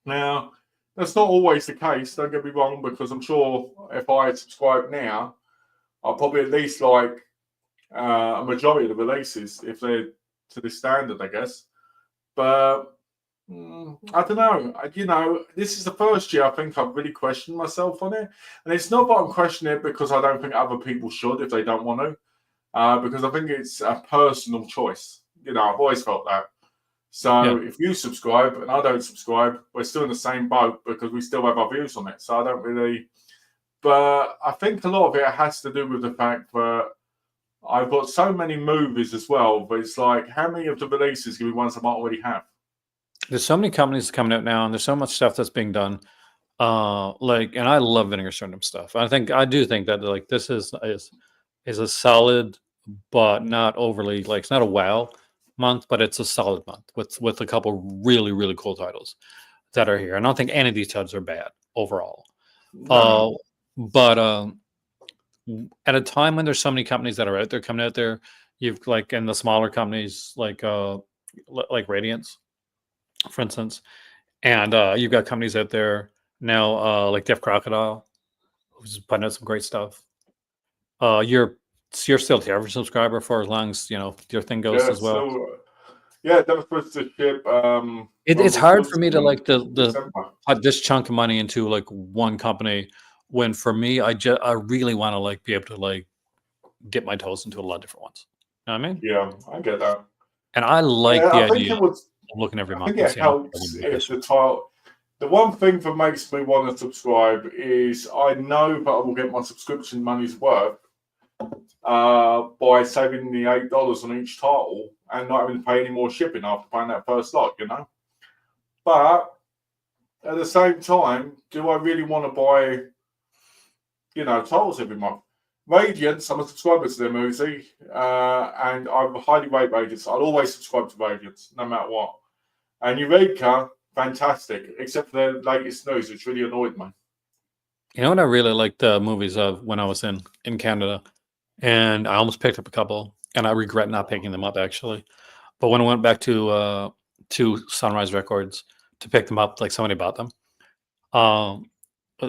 Now, that's not always the case, don't get me wrong, because I'm sure if I had subscribed now, I'll probably at least like a majority of the releases, if they're to this standard, I guess. But I don't know. This is the first year I think I've really questioned myself on it. And it's not that I'm questioning it because I don't think other people should if they don't want to. Because I think it's a personal choice. I've always felt that. So if you subscribe and I don't subscribe, we're still in the same boat because we still have our views on it. So I don't really. But I think a lot of it has to do with the fact that I've got so many movies as well. But it's like, how many of the releases can be ones I might already have? There's so many companies coming out now, and there's so much stuff that's being done. And I love Vinegar Syndrome stuff. I do think that this is a solid, but not overly it's not a wow month, but it's a solid month with a couple really, really cool titles that are here. I don't think any of these titles are bad overall. But at a time when there's so many companies that are out there coming out there, You've like in the smaller companies like Radiance, for instance, and you've got companies out there now like Def Crocodile, who's putting out some great stuff. You're still the average subscriber for as long as your thing goes Yeah, as well. so yeah, that was supposed to ship. It's hard for me to like December. put this chunk of money into like one company when for me I really want to like be able to like dip my toes into a lot of different ones. You know what I mean? Yeah, I get that. And I like Yeah, the I think idea it would. of looking every I month think and it seeing. helps if the title. The one thing that makes me want to subscribe is I know that I will get my subscription money's worth by saving the $8 on each title and not having to pay any more shipping after paying that first lot, But at the same time, do I really want to buy, titles every month? Radiance, I'm a subscriber to them, Uzi, and I highly rate Radiance. I'll always subscribe to Radiance, no matter what. And Eureka, fantastic, except for their latest news, which really annoyed me. You know what I really liked the movies of when I was in Canada, and I almost picked up a couple, and I regret not picking them up actually. But when I went back to Sunrise Records to pick them up, like somebody bought them.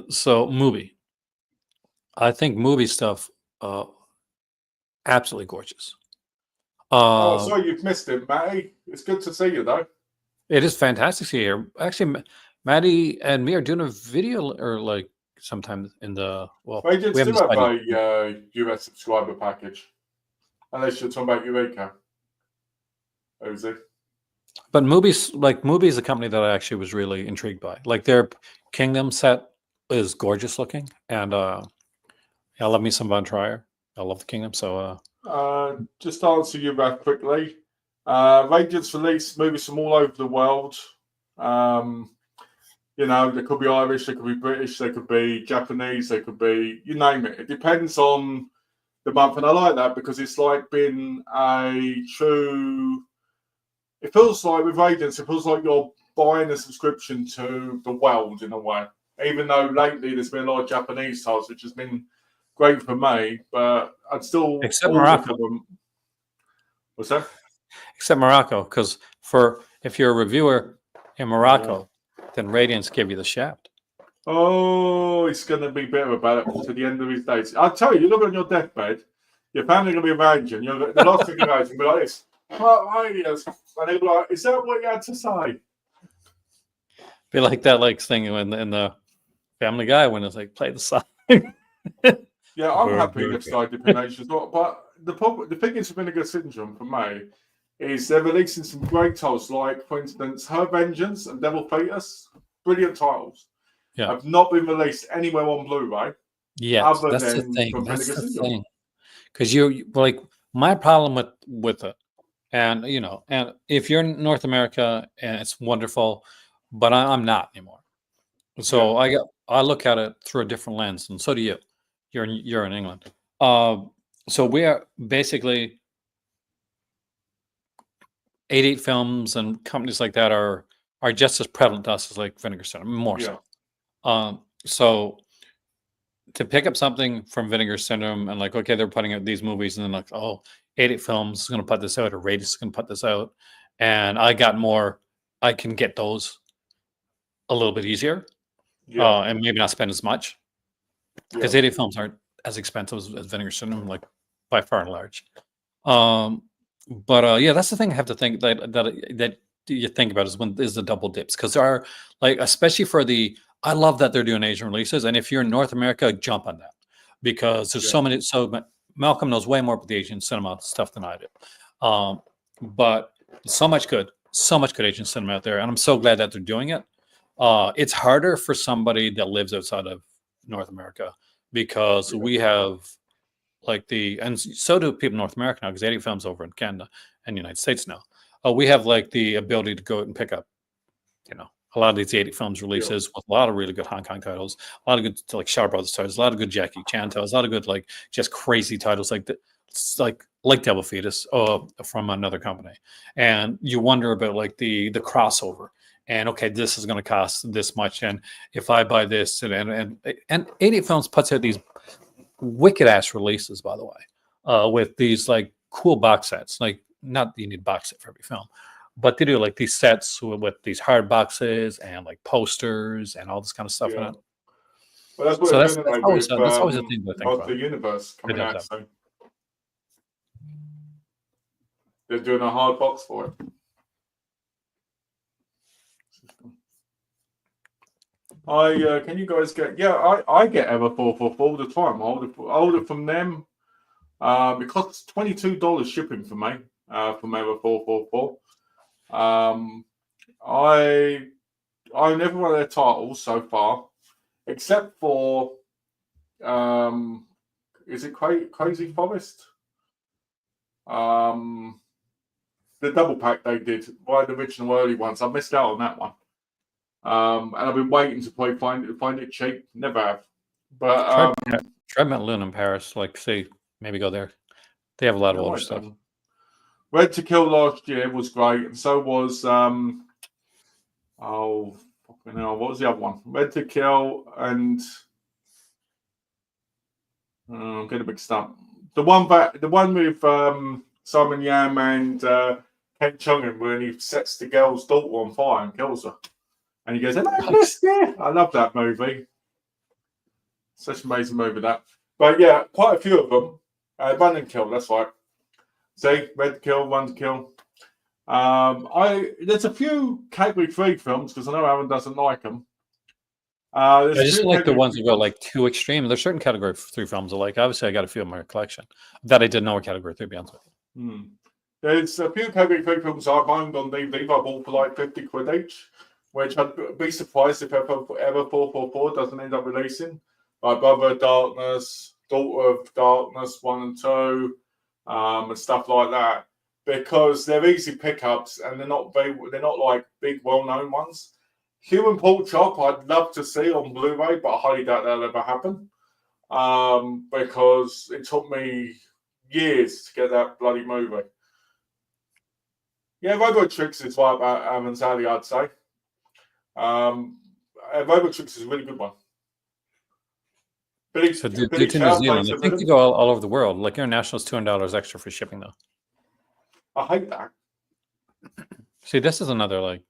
So movie, I think movie stuff, absolutely gorgeous. Oh, sorry, you've missed it, Matty. It's good to see you, though. It is fantastic to see here. Actually, Maddie and me are doing a video or like sometime in the Radiance we haven't do have decided. a US subscriber package. Unless you're talking about Eureka. Uzi. But movies is a company that I actually was really intrigued by. Like their Kingdom set is gorgeous looking, and I love me some Von Trier. I love the Kingdom. So just to answer you that quickly. Radiance release movies from all over the world. They could be Irish, they could be British, they could be Japanese, they could be, you name it. It depends on the month. And I like that because it's like been a true. It feels like with Radiance, it feels like you're buying a subscription to the world in a way. Even though lately there's been a lot of Japanese titles, which has been great for me, but I'd still except order Morocco, for them. What's that? except Morocco, because if you're a reviewer in Morocco, then Radiance give you the shaft. Oh, it's going to be bitter about it to the end of his days. I'll tell you, you look on your deathbed, your family going to be around you, and the last thing you know is going to be like this. Radiance. And they'll be like, is that what you had to say? Be like that thing in the Family Guy when it's like play the song. Yeah, I'm happy they've started Dippination as well. But the thing is with Vinegar Syndrome for me is they're releasing some great titles, like for instance, Her Vengeance and Devil Fetus. Brilliant titles. Yeah. Have not been released anywhere on Blu-ray. Yeah, that's the thing. That's the thing. Because you like my problem with it, and and if you're in North America and it's wonderful, but I'm not anymore. So I look at it through a different lens, and so do you. You're in England. So we are basically 88 Films and companies like that are just as prevalent to us as like Vinegar Syndrome, more so. So to pick up something from Vinegar Syndrome and like, okay, they're putting out these movies, and then like, 88 Films is going to put this out, or Radius is going to put this out, and I can get those a little bit easier, and maybe not spend as much, because 88 Films aren't as expensive as Vinegar Syndrome, like by far and large. But that's the thing I have to think that you think about is the double dips, because there are like, especially for I love that they're doing Asian releases, and if you're in North America, jump on that, because there's so many. So Malcolm knows way more about the Asian cinema stuff than I do, but so much good Asian cinema out there, and I'm so glad that they're doing it. It's harder for somebody that lives outside of North America, because we have and so do people in North America now, because 80 Films over in Canada and the United States now. We have like the ability to go out and pick up, a lot of these 80 Films releases with a lot of really good Hong Kong titles, a lot of good like Shaw Brothers titles, a lot of good Jackie Chan titles, a lot of good like just crazy titles like Devil Fetus from another company. And you wonder about like the crossover. And okay, this is going to cost this much, and if I buy this, and 80 Films puts out these wicked ass releases, by the way, with these like cool box sets. Like, not that you need a box set for every film, but they do like these sets with these hard boxes and like posters and all this kind of stuff in Yeah. it. Well, that's what So they're that's doing that's like always with that's always a thing to think Master about. Universe coming It is, out soon. They're doing a hard box for it. Can you guys get? Yeah, I get Ever 444 all the time. I order from them. It costs $22 shipping for me. From Ever 444. I own every one of their titles so far, except for is it Crazy Forest? The double pack they did, one of the original early ones. I missed out on that one. And I've been waiting to probably find it cheap. Never have. But try Mount Loon in Paris. Like, see, maybe go there. They have a lot of older stuff. Red to Kill last year was great, and so was fucking hell, what was the other one? Red to Kill and I'm getting mixed up. The one with Simon Yam and Ken Chungin, when he sets the girl's daughter on fire and kills her. And he goes, I love that movie. Such an amazing movie, that. But yeah, quite a few of them. Run and Kill, that's right. See, Red Kill, Run to Kill. There's a few Category 3 films, because I know Aaron doesn't like them. I just like the ones that go like too extreme. There's certain Category 3 films I like. Obviously, I got a few in my collection that I didn't know were Category 3, to be honest with you. There's a few Category 3 films I've owned on DVD I bought for like 50 quid each, which I'd be surprised if ever 444 doesn't end up releasing. Like Brother of Darkness, Daughter of Darkness 1 and 2, and stuff like that, because they're easy pickups and they're not like big well-known ones. Human Pork Chop I'd love to see on Blu-ray, but I highly doubt that'll ever happen, because it took me years to get that bloody movie. Yeah, Robotrix is right about Aaron's alley, I'd say. Robotrix is a really good one. So due to New Zealand, I think they go all over the world. Like international is $200 extra for shipping, though. I hate that. See, this is another like.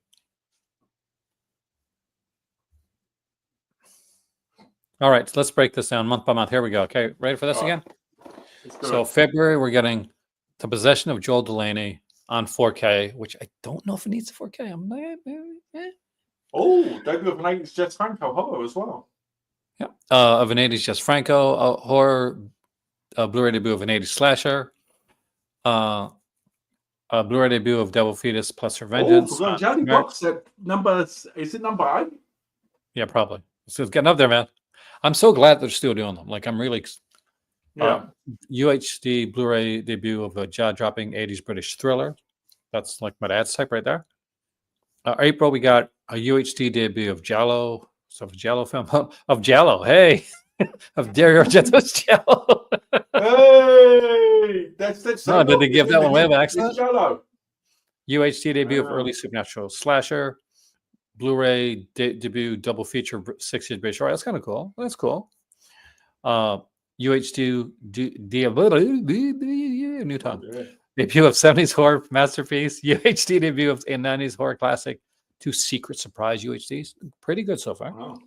All right, so let's break this down month by month. Here we go. Okay, ready for this again? So February, we're getting The Possession of Joel Delaney on 4K, which I don't know if it needs a 4K. I'm like, Oh, debut of an 80s Jess Franco horror as well. Yeah, of an 80s Jess Franco horror, Blu-ray debut of an 80s slasher, Blu-ray debut of Devil Fetus plus Revengeance. Oh, Johnny box set is it number 8? Yeah, probably. So it's getting up there, man. I'm so glad they're still doing them. Like, I'm really UHD Blu-ray debut of a jaw-dropping 80s British thriller. That's like my dad's type right there. April, we got a UHD debut of Giallo. So, Giallo film of Giallo. Hey, of Dario Argento's Giallo. Hey, that's no. Did they give that one away by accident? Giallo. UHD debut of early supernatural slasher. Blu-ray debut double feature 60s British horror. That's kind of cool. That's cool. UHD new tongue. Debut of 70s horror masterpiece. UHD debut of a 90s horror classic. 2 secret surprise UHDs. Pretty good so far. Wow.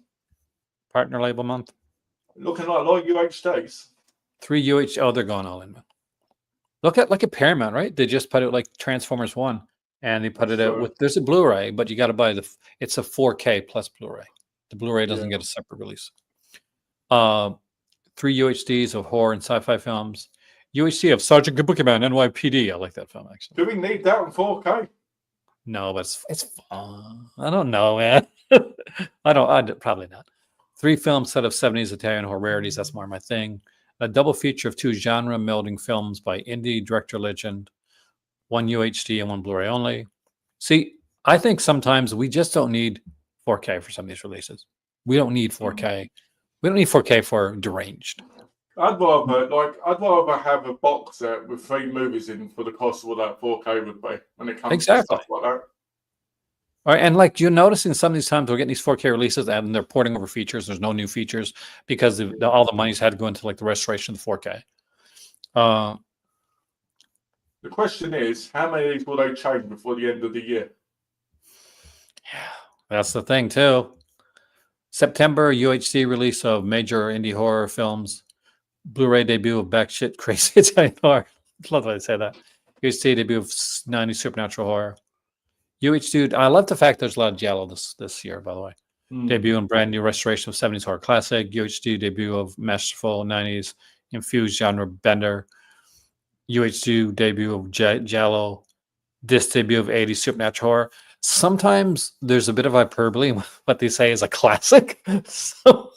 Partner label month. Looking like a lot of UHDs. 3 UH. Oh, they're going all in. Look at Paramount, right? They just put it like Transformers 1. And they put it out with, there's a Blu-ray, but you got to buy it's a 4K plus Blu-ray. The Blu-ray doesn't get a separate release. 3 UHDs of horror and sci-fi films. UHD of Sergeant Kabuki-Man, NYPD. I like that film, actually. Do we need that on 4K? No, but it's fun. I don't know, man. I'd probably not. 3 films set of 70s Italian horror rarities. That's more my thing. A double feature of 2 genre melding films by indie director legend. 1 UHD and 1 Blu-ray only. See, I think sometimes we just don't need 4K for some of these releases. We don't need 4K. We don't need 4K for Deranged. I'd rather have a box set with 3 movies in for the cost of what that 4K would be when it comes to stuff like that. All right, and like you're noticing some of these times we're getting these 4K releases and they're porting over features. There's no new features because all the money's had to go into like the restoration of the 4K. The question is, how many of these will they change before the end of the year? Yeah, that's the thing too. September UHC release of major indie horror films. Blu-ray debut of Backshit Crazy Italian Horror. Love that I say that. UHC debut of 90s supernatural horror. UHC. I love the fact there's a lot of Giallo this year, by the way. Debut and brand new restoration of 70s horror classic. UHD debut of masterful 90s infused genre bender. UHD debut of Giallo. This debut of 80s supernatural horror. Sometimes there's a bit of hyperbole in what they say is a classic. So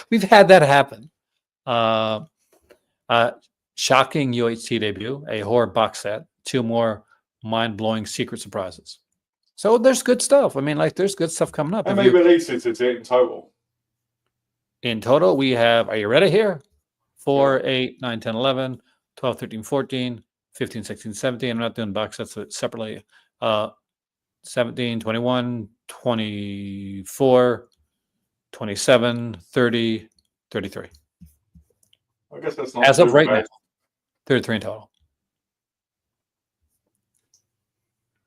we've had that happen. Shocking UHT debut, a horror box set, 2 more mind-blowing secret surprises. So there's good stuff. I mean, like, there's good stuff coming up. How many releases is it in total? In total, we have, are you ready here? 4, 8, 9, 10, 11, 12, 13, 14, 15, 16, 17. I'm not doing box sets separately. 17, 21, 24, 27, 30, 33. I guess that's not as of right bad. now. 33 in total.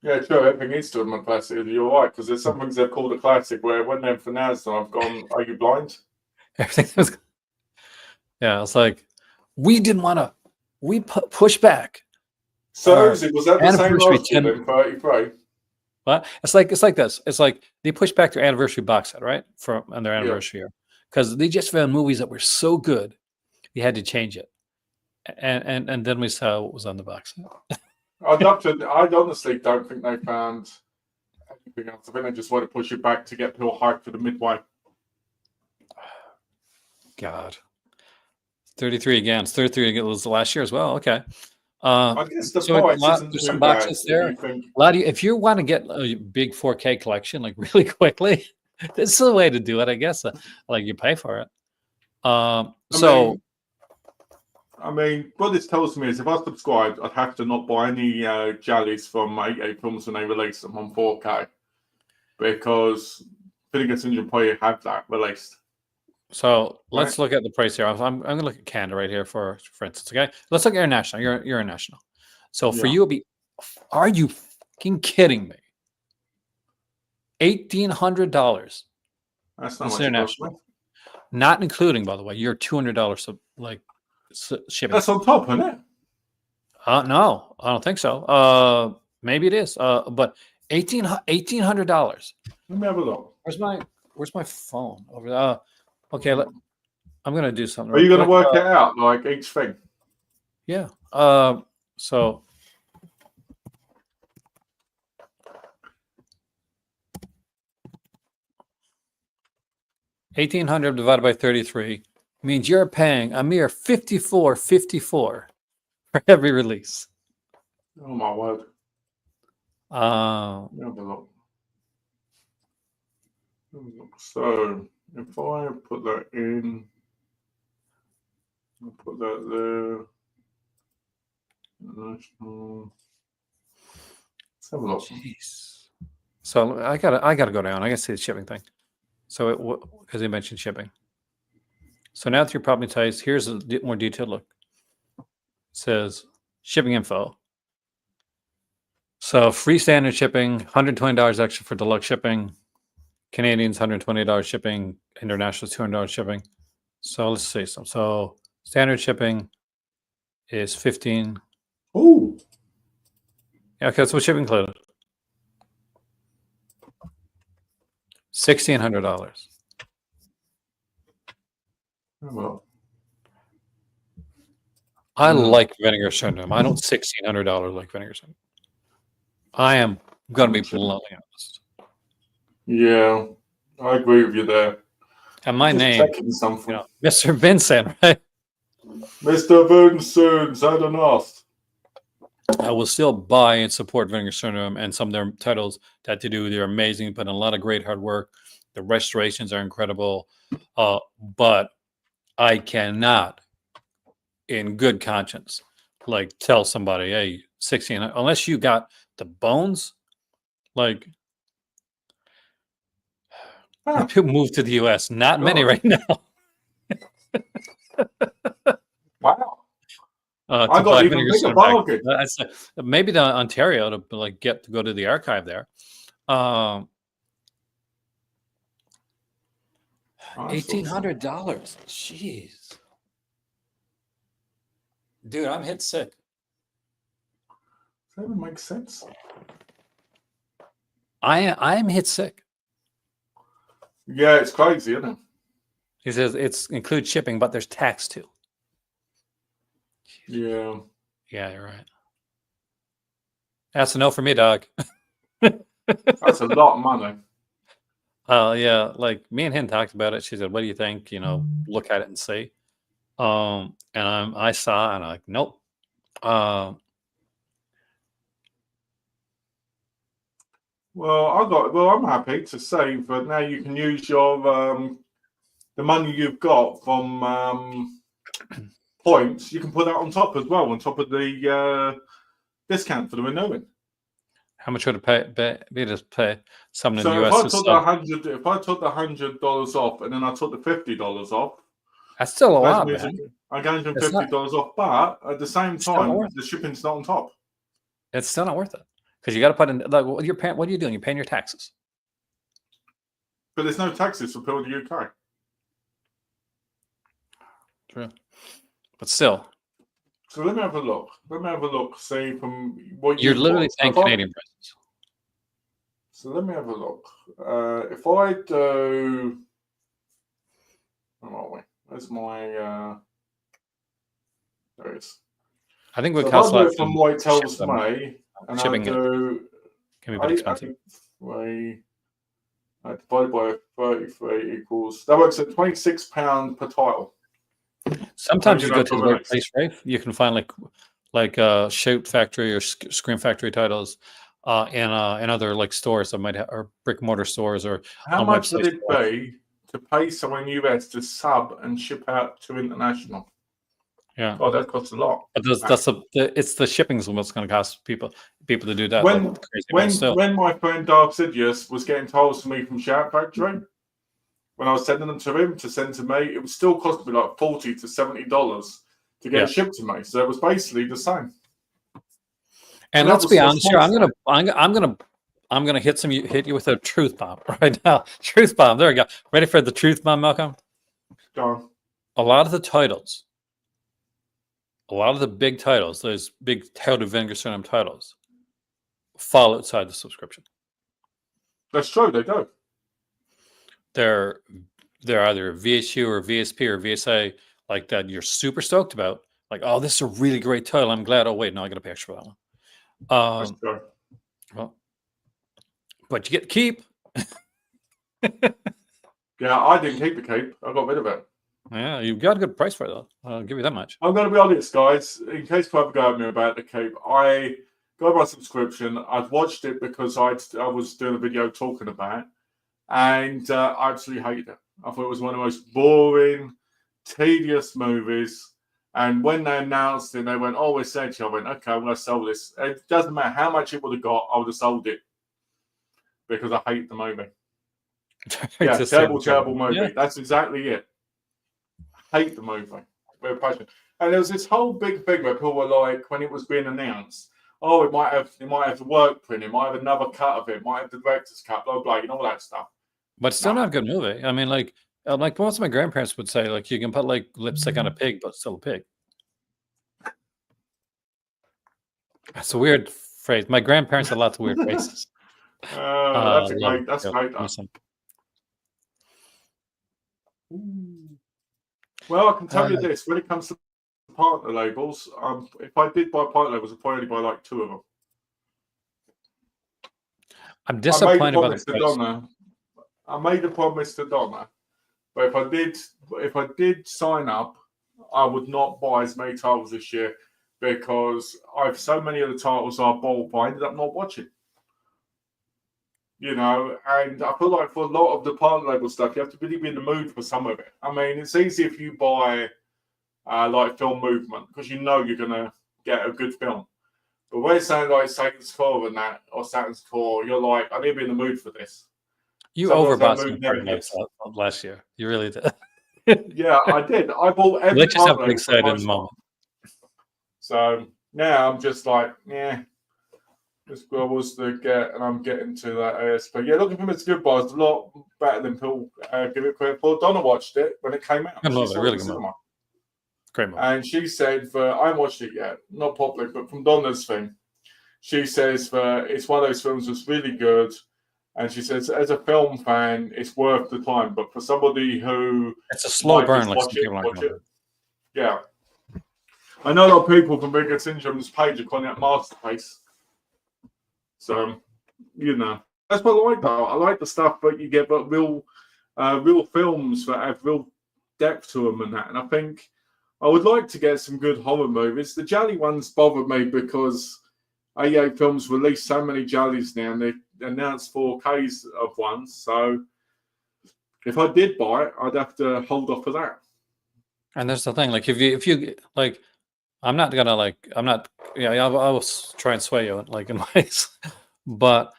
Yeah, sure. Everything is still a classic. You're right, because there's some things they've called a classic where when they're finazed, I've gone, are you blind? Everything was, yeah, it's like, we didn't want to, we push back. So was that the same last year then, 33? But it's like this. It's like they pushed back their anniversary box set, right? On their anniversary year. Because they just found movies that were so good, they had to change it. And then we saw what was on the box set. I honestly don't think they found anything else. I think they just want to push it back to get people hyped for the midway. God. 33 again. It's 33 again. It was last year as well. Okay. I guess the price isn't there's too some bad, boxes there. A lot of you, if you want to get a big 4K collection, like really quickly, this is the way to do it, I guess. Like you pay for it. I mean, what this tells me is if I subscribed, I'd have to not buy any Jallies from 88 Films when they release them on 4K because Vinegar Syndrome probably have that released. So let's look at the price here. I'm going to look at Canada right here, for instance. Okay, let's look at international. You're international. So for you, it'll be. Are you fucking kidding me? $1,800. That's not much international. Not including, by the way, your $200 shipping. That's on top, isn't it? No, I don't think so. Maybe it is. But $1,800. Let me have a look. Where's my phone over there? Okay, I'm gonna do something. Are you gonna work it out, like each thing? Yeah. So $1,800 divided by 33 means you're paying a mere $54.54 for every release. Oh my word! So if I put that in, I'll put that there. National. Let's have a look. Jeez. So I gotta go down. I gotta see the shipping thing. So because he mentioned shipping. So now through property types, here's a more detailed look. It says shipping info. So free standard shipping, $120 extra for deluxe shipping. Canadians, $120 shipping. International, $200 shipping. So let's see some. So standard shipping is $15. Oh. Okay, so shipping included. $1,600. Well, I like Vinegar Syndrome. I don't $1,600 like Vinegar Syndrome. I am going to be bluntly honest. Yeah, I agree with you there. And my name, Mr. Vincent, right? Mr. Vincent, I don't know. I will still buy and support Vinegar Syndrome and some of their titles that they do. They're amazing, put in a lot of great hard work. The restorations are incredible. But I cannot, in good conscience, like tell somebody, hey, 16, unless you got the bones, like people move to the US. Not many right now. Wow. I to got buy even Vinegar bigger Stone back. bargain. Maybe to Ontario to like get to go to the archive there. $1,800. Jeez, dude, I'm hit sick. That even makes sense. I'm hit sick. Yeah, it's crazy, isn't it? He says it's includes shipping, but there's tax too. Yeah. Yeah, you're right. That's a no for me, dog. That's a lot of money. Yeah, like me and him talked about it. She said, "What do you think? You know, look at it and see." And I saw, and I'm like, nope. Well, I'm happy to save, but now you can use your the money you've got from points. You can put that on top as well, on top of the discount for the renewing. How much would it be to pay someone in So the if US? I took the $100 off, and then I took the $50 off, That's still a lot, man. I gained them It's not- $50 off, but at the same It's not time, worth the shipping's not on top. It's still not worth it because you got to put in. Like, what are you doing? You're paying your taxes. But there's no taxes for people in the UK. True, but still, So let me have a look. See from what you're you've literally got. paying Canadian prices. So let me have a look. If I do, where are we? Where's my? There it is. I think So we if I cost do less it from than what it tells ship them. me, and Shipping I do, can be a bit expensive. I divided by 33 equals. That works at £26 per title. Sometimes you know, go to for the the right next- place, right? You can find like Shout Factory or Scream Factory titles in other like stores that might have, or brick and mortar stores or How on much would websites. it be to pay someone US to sub and ship out to international? Yeah. Oh, that costs a lot. But it's the shipping's what's going to cost people to do that. When my friend Dark Sidious was getting tolls to me from Shout Factory, when I was sending them to him to send to me, it would still cost me like $40 to $70 to get it shipped to me. So it was basically the same. And let's be honest here, I'm gonna hit you with a truth bomb right now. Truth bomb. There we go. Ready for the truth bomb, Malcolm? Go on. A lot of the titles, a lot of the big titles, those big How to Vinegar Stone titles, fall outside the subscription. That's true, they do. They're either VSU or VSP or VSA like that you're super stoked about. Like, oh, this is a really great title. I'm glad. Oh, wait, no, I got to pay extra for that one. That's true. Well, but you get to keep. Yeah, I didn't keep the cape. I got rid of it. Yeah, you got a good price for it, though. I'll give you that much. I'm going to be honest, guys. In case people go at me about the cape, I got my subscription. I've watched it because I was doing a video talking about it, and I absolutely hated it. I thought it was one of the most boring, tedious movies. And when they announced it, they went, "Oh, we're essential." I went, "Okay, I'm going to sell this." It doesn't matter how much it would have got, I would have sold it because I hate the movie. Yeah, terrible movie. Yeah. That's exactly it. Hate the movie. Very passionate. And there was this whole big thing where people were like, when it was being announced, oh, it might have the work print, it might have another cut of it, might have the director's cut, blah blah, all that stuff. But still not a good movie. I mean, like most of my grandparents would say, like you can put like lipstick on a pig, but it's still a pig. That's a weird phrase. My grandparents had lots of weird phrases. That's great. That's great. Well, I can tell you this: when it comes to partner labels, if I did buy partner labels, I'd probably buy like 2 of them. I'm disappointed by the price. I made a promise to Donna, but if I did sign up, I would not buy as many titles this year because I've so many of the titles I bought, but I ended up not watching. And I feel like for a lot of the partner label stuff, you have to really be in the mood for some of it. I mean, it's easy if you buy like Film Movement because you're going to get a good film. But when it's saying like Satan's Core and that, or Saturn's Core, you're like, I need to be in the mood for this. You overbought some partner last year. You really did. Yeah, I did. I bought every let yourself get excited in the moment. So now I'm just like, yeah, this girl was the get, and I'm getting to that AS. But yeah, looking for Mr. Goodbye is a lot better than people give it credit for. Donna watched it when it came out. Good She movie, saw it really in the good movie. cinema. Great movie. And she said, I haven't watched it yet, not properly, but from Donna's thing, she says it's one of those films that's really good. And she says, as a film fan, it's worth the time. But for somebody who It's a slow might burn, just like some people aren't watch going it. to. Yeah. I know a lot of people from Vinegar Syndrome's page are calling it masterpiece. So, you know, that's what I like though. I like the stuff that you get, but real films that have real depth to them and that. And I think I would like to get some good horror movies. The Jolly ones bother me because AA Films release so many Jollies now, and they announced 4Ks of ones. So if I did buy it, I'd have to hold off for that. And there's the thing, like if you like, I'm not gonna I will try and sway you like in ways, but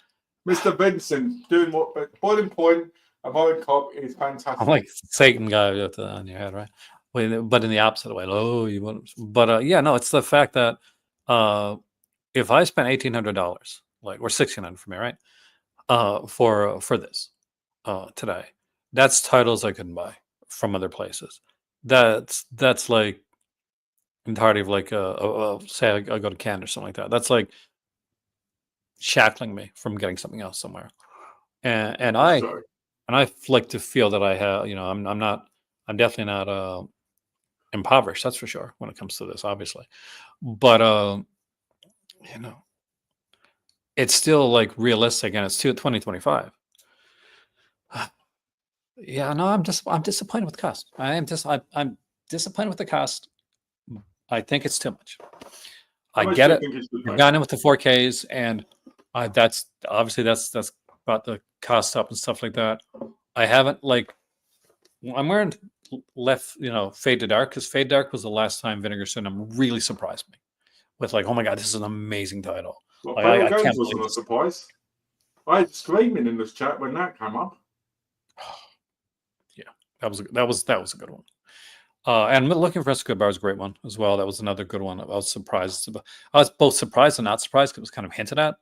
Mr. Vincent doing what? But Boiling Point, a Violent Cop is fantastic. I'm like Satan guy on your head, right? But in the opposite way. Oh, you want? But yeah, no, it's the fact that if I spent $1,800, like or $1,600 for me, right? For this today, that's titles I couldn't buy from other places. That's like entirety of like say I go to Canada or something like that. That's like shackling me from getting something else somewhere. And I like to feel that I have, I'm definitely not impoverished, that's for sure, when it comes to this, obviously. But it's still like realistic, and it's 2025. Yeah, no, I'm disappointed with the cost. I'm disappointed with the cost. I think it's too much. I get it. I've gotten in with the 4Ks, and that's obviously that's about the cost up and stuff like that. I haven't I'm wearing Fade to Dark, because Fade to Dark was the last time Vinegar Syndrome really surprised me with like, oh my god, this is an amazing title. Well, I Games can't wasn't believe a surprise. I had screaming in this chat when that came up. Yeah, that was a good one. And Looking for Escobar was a great one as well. That was another good one. I was surprised. I was both surprised and not surprised because it was kind of hinted at.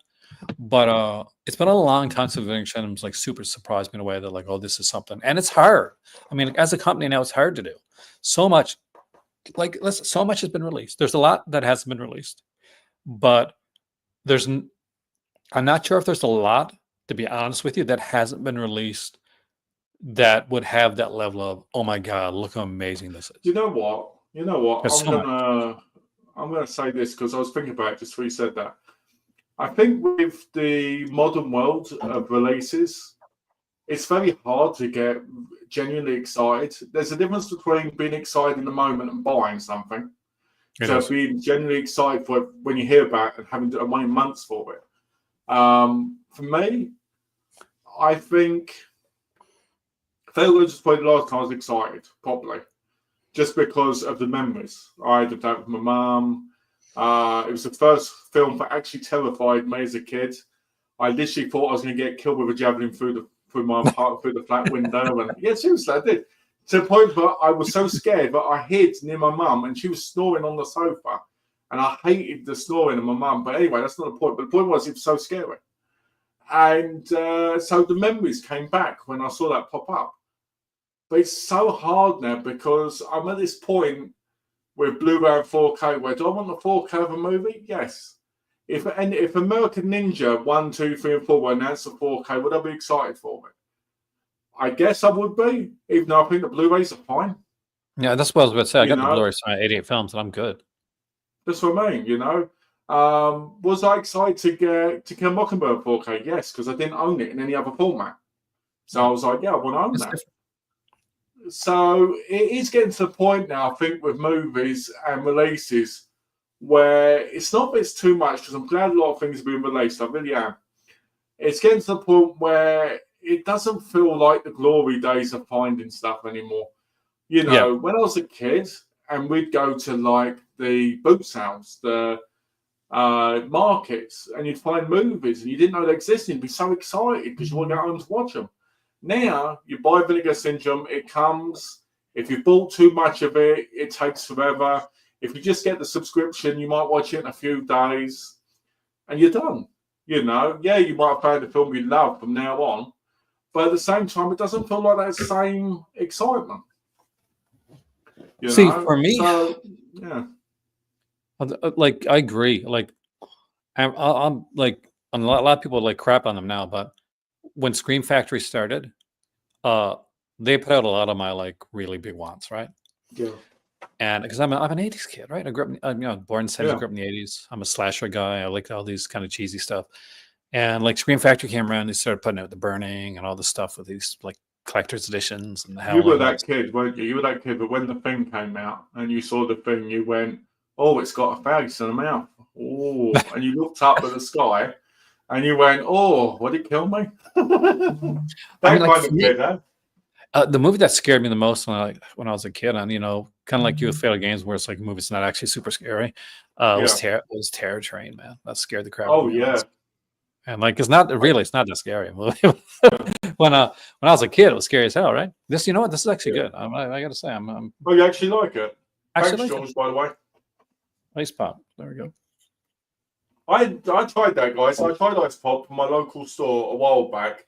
But it's been a long time since Vinegar Syndrome's like super surprised me in a way that like, oh, this is something. And it's hard. I mean, as a company now, it's hard to do. So much, so much has been released. There's a lot that hasn't been released, but I'm not sure if there's a lot, to be honest with you, that hasn't been released that would have that level of, oh my god, look how amazing this is. You know what? There's I'm gonna say this because I was thinking about it just before you said that. I think with the modern world of releases, it's very hard to get genuinely excited. There's a difference between being excited in the moment and buying something. So being genuinely excited for it when you hear about it and having to wait months for it. For me, I think Failure was probably the last time I was excited, properly, just because of the memories. I had that with my mum. It was the first film that actually terrified me as a kid. I literally thought I was going to get killed with a javelin through the flat window, and yeah, seriously, I did. To the point where I was so scared that I hid near my mum, and she was snoring on the sofa, and I hated the snoring of my mum. But anyway, that's not the point. But the point was, it was so scary, and so the memories came back when I saw that pop up. But it's so hard now because I'm at this point with Blu-ray and 4K where do I want the 4K of a movie? Yes. If American Ninja 1, 2, 3, and 4 were announced the 4K, would I be excited for it? I guess I would be, even though I think the Blu-rays are fine. Yeah, that's what I was about to say. I got the Blu-rays from 88 Films, and I'm good. That's what I mean, Was I excited to get To Kill a Mockingbird 4K? Yes, because I didn't own it in any other format. So I was like, yeah, I want to own that. Different. So it is getting to the point now, I think, with movies and releases where it's not that it's too much, because I'm glad a lot of things are being released. I really am. It's getting to the point where it doesn't feel like the glory days of finding stuff anymore. When I was a kid and we'd go to like the boot sales, the markets, and you'd find movies and you didn't know they existed, you'd be so excited because you want to go home to watch them. Now, you buy Vinegar Syndrome, it comes. If you bought too much of it, it takes forever. If you just get the subscription, you might watch it in a few days, and you're done. You know, yeah, you might find a film you love from now on, but at the same time, it doesn't feel like that same excitement. You See, know? for me, So, yeah. like I agree. Like I'm like a lot of people like crap on them now, but when Scream Factory started, uh, they put out a lot of my like really big ones, right? Yeah. And because I'm an '80s kid, right? I grew up, born in the '70s, Yeah. grew up in the '80s. I'm a slasher guy. I like all these kind of cheesy stuff. And like Scream Factory came around, they started putting out The Burning and all this stuff with these like collector's editions and the You were Howling. that kid, weren't you? You were that kid, but when the thing came out and you saw the thing, you went, "Oh, it's got a face and a mouth." Oh, and you looked up at the sky and you went, "Oh, would it kill me?" that I mean, like kind for of me, kid, huh? the movie that scared me the most when I was a kid, and kind of like you with Fatal Games, where it's like a movie that's not actually super scary, Yeah. was Terror Train, man. That scared the crap out Oh, of me. yeah. And like it's not that scary movie. when I was a kid, it was scary as hell, right? This, you know what? This is actually good. I gotta say, I'm Oh, you actually like it? Thanks, actually like George, by the way. Ice Pop. There we go. I tried that, guys. I tried Ice Pop from my local store a while back,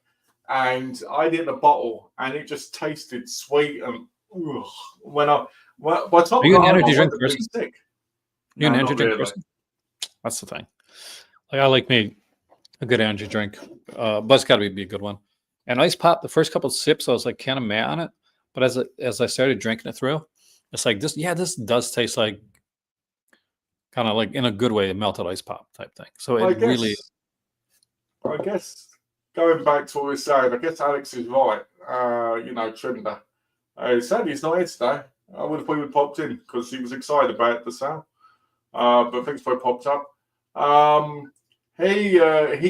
and I did in a bottle, and it just tasted sweet. And ugh, by the time Are I you an got home, energy I drink wanted to be person? sick. You No, an not energy drink really. person? That's the thing. Like I like me a good energy drink, but it's got to be a good one. And Ice Pop, the first couple of sips, I was like kind of mad on it, but as I started drinking it through, it's like this. Yeah, this does taste like kind of like in a good way, a melted ice pop type thing. So I it really, guess going back to what we were saying, I guess Alex is right. Trinder. Sadly, he's not here today. I would have thought he would popped in because he was excited about the sound. But thanks for it popped up. He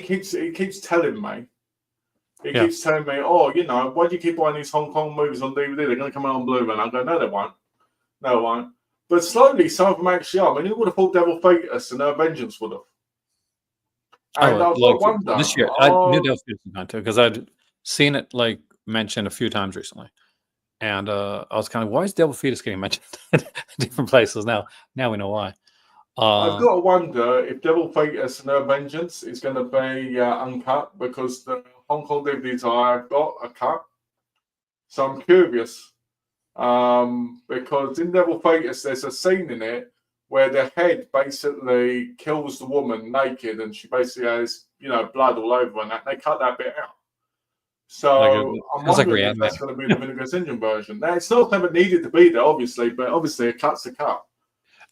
keeps telling me. He yeah. keeps telling me, "Oh, why do you keep buying these Hong Kong movies on DVD? They're going to come out on Blu-ray." And I go, "No, they won't. No, they won't." But slowly, some of them actually are. I mean, who would have thought Devil Fetus and Vengeance would have? And I've got to wonder. This year, I knew Devil Fetus was going to because I'd seen it like mentioned a few times recently, and I was kind of, why is Devil Fetus getting mentioned in different places now? Now we know why. I've got to wonder if Devil Fetus and Vengeance is going to be uncut because the Hong Kong DVDs I've got are cut. So I'm curious because in Devil Fetus there's a scene in it where the head basically kills the woman naked and she basically has blood all over and that. They cut that bit out. So I'm wondering if that's going to be the Vinegar Syndrome version. Now it's not never needed to be there, obviously, but obviously a cut's a cut.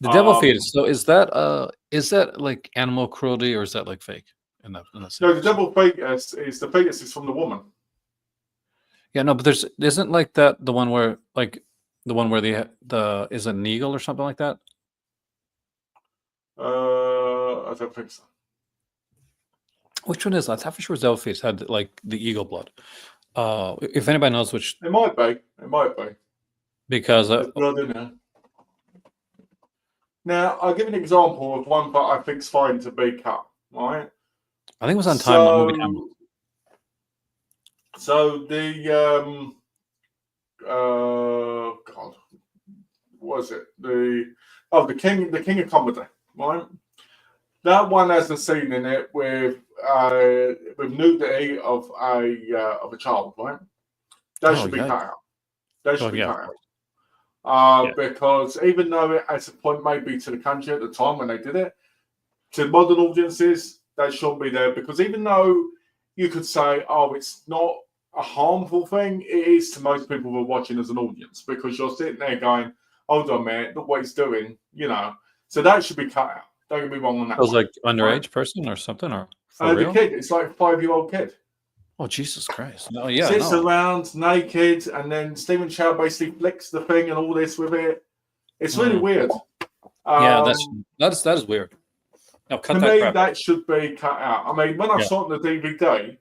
The Devil Fetus. So is that like animal cruelty or is that like fake? No, the Devil Fetus is from the woman. Yeah, no, but isn't like that the one where the is it an eagle or something like that? I don't think so. Which one is that? I thought for sure Devil Fetus had like the eagle blood. If anybody knows which, it might be. Because there's blood in there. Now, I'll give an example of one that I think's fine to be cut. Right? I think it was on time. So the God, what was it? The King of Comedy, right? That one has a scene in it with nudity of a child, right? That should be cut out. That should be cut out. Because even though it has a point maybe to the country at the time when they did it, to modern audiences, that shouldn't be there. Because even though you could say, oh, it's not a harmful thing, it is to most people who are watching as an audience because you're sitting there going, hold on, man, look what he's doing, So that should be cut out. Don't get me wrong on that. It was like underage person or something, or the kid. It's like a 5-year-old kid. Oh, Jesus Christ! No, sits around naked, and then Stephen Chow basically flicks the thing and all this with it. It's really weird. That is weird. No, cut that crap. That should be cut out. I mean, when I saw it on the DVD,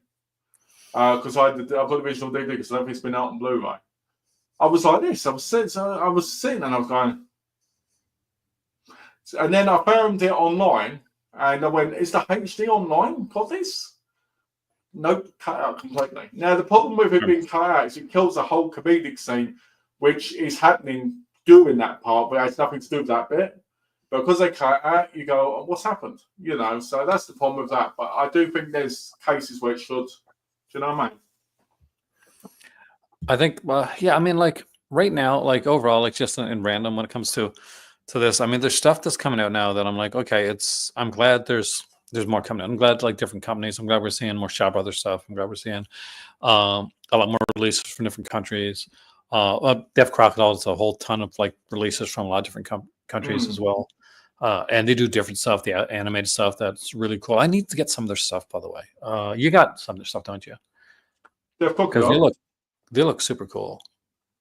because I've got the original DVD because I don't think it's been out on Blu-ray. I was like this. I was sitting and I was going. And then I found it online, and I went, "Is the HD online got this?" Nope, cut out completely. Now the problem with it being cut out is it kills the whole comedic scene, which is happening during that part, but it has nothing to do with that bit. But because they cut it out, you go, what's happened? You know, so that's the problem with that. But I do think there's cases where it should. Do you know what I mean? I think, yeah, I mean, like right now, like overall, like just in random when it comes to this, I mean, there's stuff that's coming out now that I'm like, okay, I'm glad there's more coming out. I'm glad like different companies. I'm glad we're seeing more Shop Brother stuff. I'm glad we're seeing a lot more releases from different countries. Def Crocodile is a whole ton of like releases from a lot of different countries as well. And they do different stuff, the animated stuff that's really cool. I need to get some of their stuff, by the way. You got some of their stuff, don't you? Def Because Crocodile. they look super cool.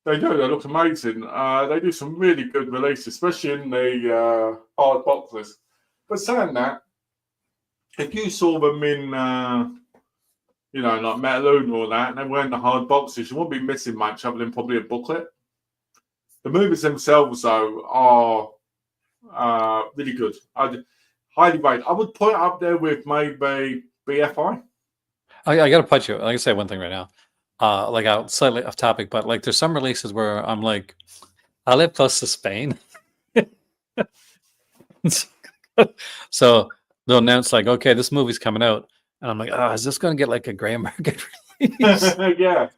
They do. They look amazing. They do some really good releases, especially in the hard boxes. But saying that, if you saw them in, you know, like Metaluna or that, and they were in the hard boxes, you wouldn't be missing much other than probably a booklet. The movies themselves, though, are really good. I'd highly rate. I would put it up there with maybe BFI. I got to put you. Like I say one thing right now. Like out slightly off topic, but like there's some releases where I'm like, I live close to Spain, so they'll announce like, okay, this movie's coming out, and I'm like, oh, is this going to get like a gray market release? Yeah.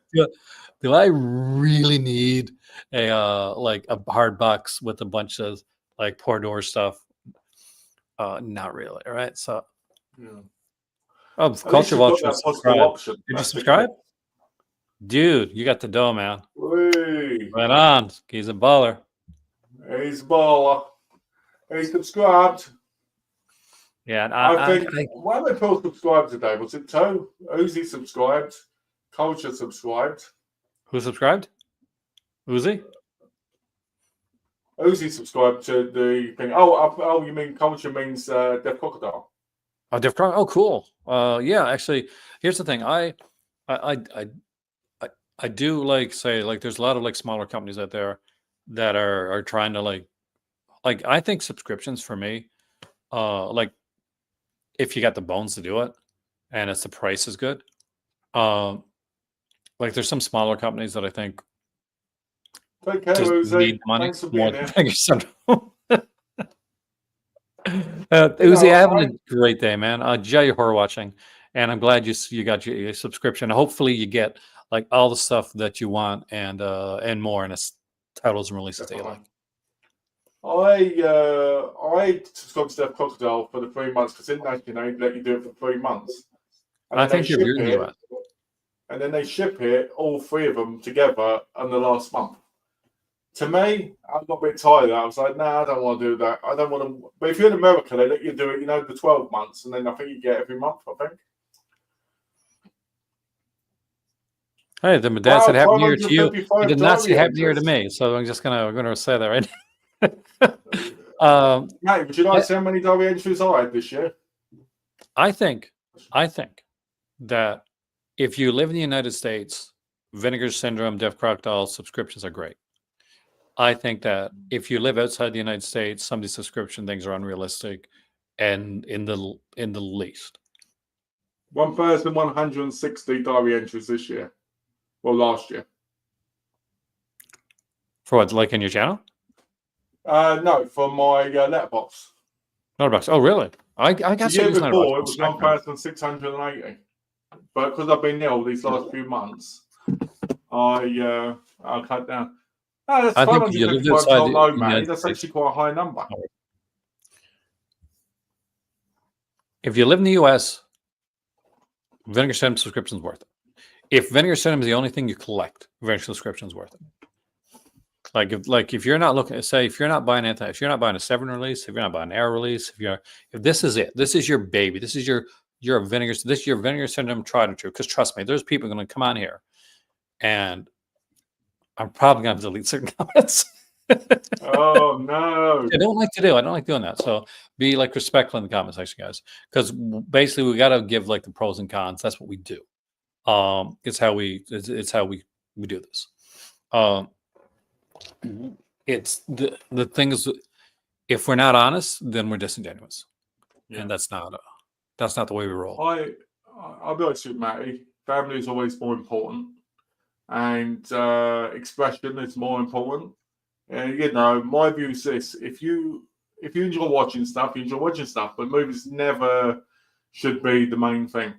Do I really need a like a hard box with a bunch of like Pour Door stuff? Not really. All right. So, oh, Culture Vulture. Option. Did you subscribe? Dude, you got the dough, man. Whee. Right on. He's a baller. He's a baller. He's subscribed. Yeah, I think when they people subscribed today, was it two? Uzi subscribed, Culture subscribed. Who subscribed? Uzi? Uzi subscribed to the thing. Oh, you mean Culture means Def Crocodile? Oh, Def Crocodile. Oh, cool. Yeah, actually, here's the thing. I do like say like there's a lot of like smaller companies out there that are trying to like I think subscriptions for me, like if you got the bones to do it and it's the price is good, like there's some smaller companies that I think Take care, just Uzi. need money Thanks for more being than Uzi, having a great day, man. Enjoy your horror watching, and I'm glad you got your subscription. Hopefully, you get like all the stuff that you want and more, and it's titles and releases that you like. I subscribed to Def Crocodile for the 3 months because internationally they let you do it for 3 months. And I think you're in the US. And then they ship it, all three of them together, in the last month. To me, I got a bit tired of that. I was like, nah, I don't want to do that. I don't want to. But if you're in America, they let you do it, you know, the 12 months, and then I think you get every month, I think. Hey, the dad said happy New Year to you. He did not say happy New Year to me, so I'm just gonna say that right now. Mate, would you like to see how many diary entries I had this year? I think that if you live in the United States, Vinegar Syndrome, Def Crocodile subscriptions are great. I think that if you live outside the United States, some of these subscription things are unrealistic and in the least. 1,160 diary entries this year. Well, last year. For what, like in your channel? No, for my letterbox. Letterbox. Oh, really? I got the year before, it was 1,680. But because I've been ill these last few months, I cut down. No, that's 555 low, mate. That's actually quite a high number. If you live in the US, Vinegar Syndrome subscription is worth it. If Vinegar Syndrome is the only thing you collect, Vinegar subscription is worth it. If you're not looking, say if you're not buying anything, if you're not buying a 7 release, if you're not buying an Arrow release, if this is it, this is your baby, this is your Vinegar Syndrome tried and true. Because trust me, there's people going to come on here, and I'm probably going to delete certain comments. Oh no! I don't like doing that. So be like respectful in the comment section, guys, because basically we got to give like the pros and cons. That's what we do. It's how we do this. It's the thing is, if we're not honest, then we're disingenuous, and that's not the way we roll. I'll be honest with you, Matty. Family is always more important, and expression is more important. And you know, my view is this: if you if you enjoy watching stuff, you enjoy watching stuff, but movies never should be the main thing.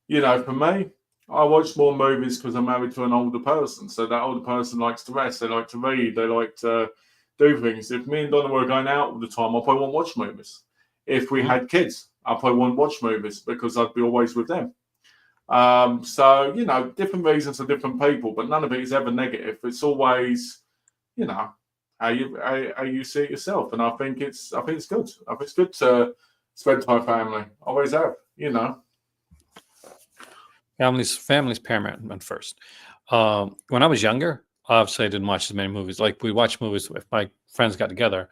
You know, for me, I watch more movies because I'm married to an older person. So that older person likes to rest, they like to read, they like to do things. If me and Donna were going out all the time, I probably won't watch movies. If we had kids, I probably wouldn't watch movies because I'd be always with them. So, you know, different reasons for different people, but none of it is ever negative. It's always, you know, how you see it yourself. And I think it's good. I think it's good to spend time with family. Always have, you know. Family's paramount first. When I was younger, obviously I didn't watch as many movies. Like we watch movies if my friends got together,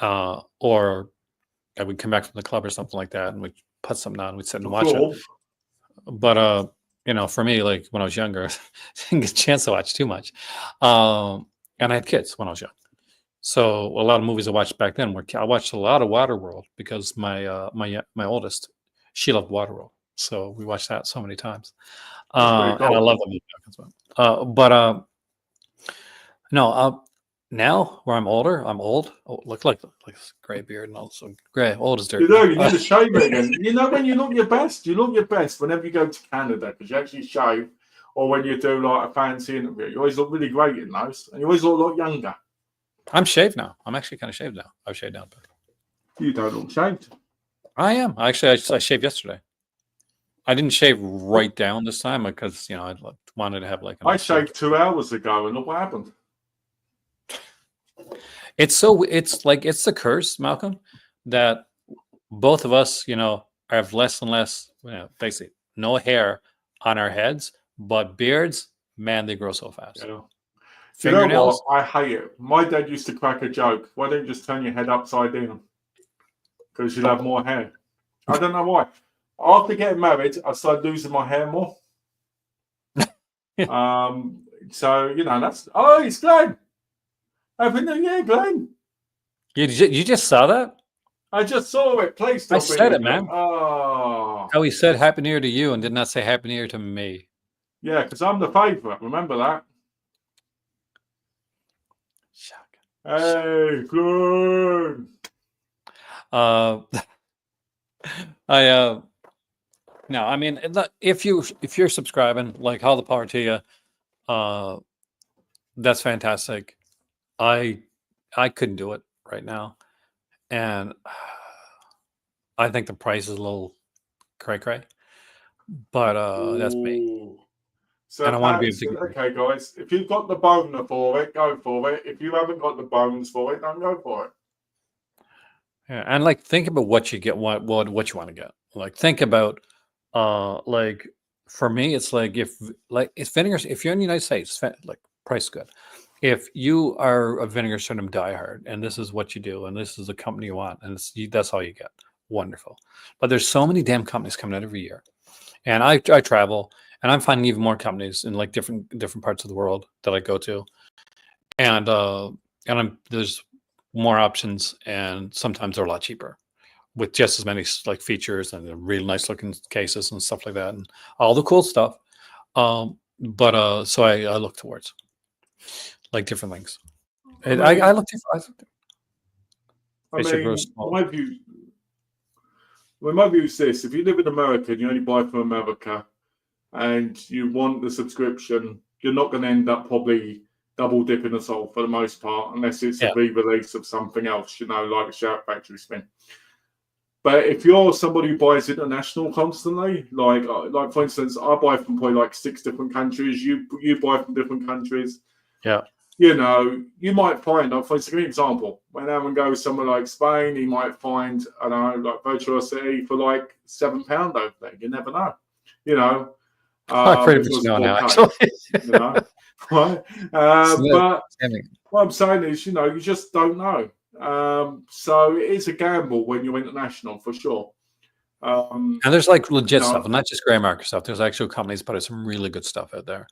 or I would come back from the club or something like that, and we'd put something on, we'd sit and watch it. But you know, for me, like when I was younger, I didn't get a chance to watch too much. And I had kids when I was young, so a lot of movies I watched back then were I watched a lot of Waterworld because my oldest, she loved Waterworld, so we watched that so many times. And I love the movie as well. No, now where I'm older, I'm old. Oh, look like gray beard and also gray, old as dirt. You know, you need to shave again. You know, when you look your best whenever you go to Canada because you actually shave, or when you do like a fancy interview. You always look really great in those, and you always look a lot younger. I'm shaved now. I'm actually kind of shaved now. I've shaved down. You don't look shaved. I am. Actually, I shaved yesterday. I didn't shave right down this time because, you know, I wanted to have like I shaved 2 hours ago, and look what happened. It's like it's the curse, Malcolm, that both of us, you know, have less and less, you know, basically no hair on our heads, but beards, man, they grow so fast. Yeah. Fingernails. You know what? I hate it. My dad used to crack a joke. Why don't you just turn your head upside down? Because you'll have more hair. I don't know why. After getting married, I started losing my hair more. So, you know, that's... Oh, it's Glenn. Happy New Year, Glenn. You just saw that? I just saw it. Please stop. I said it, man. Oh. How he said Happy New Year to you and did not say Happy New Year to me. Yeah, because I'm the favourite. Remember that? Shock. Hey, Glenn. No, I mean, if you're subscribing, like all the power to you. That's fantastic. I couldn't do it right now, and I think the price is a little cray, but that's me. So and I want to be able to. Okay, guys, if you've got the boner for it, go for it. If you haven't got the bones for it, don't go for it. Yeah, and like think about what you get, what you want to get. Like think about, like for me, it's like if vinegar. If you're in the United States, like price is good. If you are a Vinegar Syndrome diehard, and this is what you do, and this is the company you want, and that's all you get, wonderful. But there's so many damn companies coming out every year, and I travel, and I'm finding even more companies in like different parts of the world that I go to, and there's more options, and sometimes they're a lot cheaper, with just as many like features and really nice looking cases and stuff like that, and all the cool stuff. But so I look towards like different things. I look I mean, my view is this: if you live in America and you only buy from America, and you want the subscription, you're not going to end up probably double dipping us all for the most part, unless it's a re-release of something else, you know, like a Shout Factory spin. But if you're somebody who buys international constantly, like for instance, I buy from probably like 6 different countries. You buy from different countries. Yeah. You know, you might find, for instance, an example, when Aaron goes somewhere like Spain, he might find, I don't know, like Virtuosity for like £7 over there. You never know. You know. I pretty much know now, actually. You know, right? But what I'm saying is, you know, you just don't know. So it is a gamble when you're international, for sure. And there's like legit stuff, and not just gray market stuff. There's actual companies putting some really good stuff out there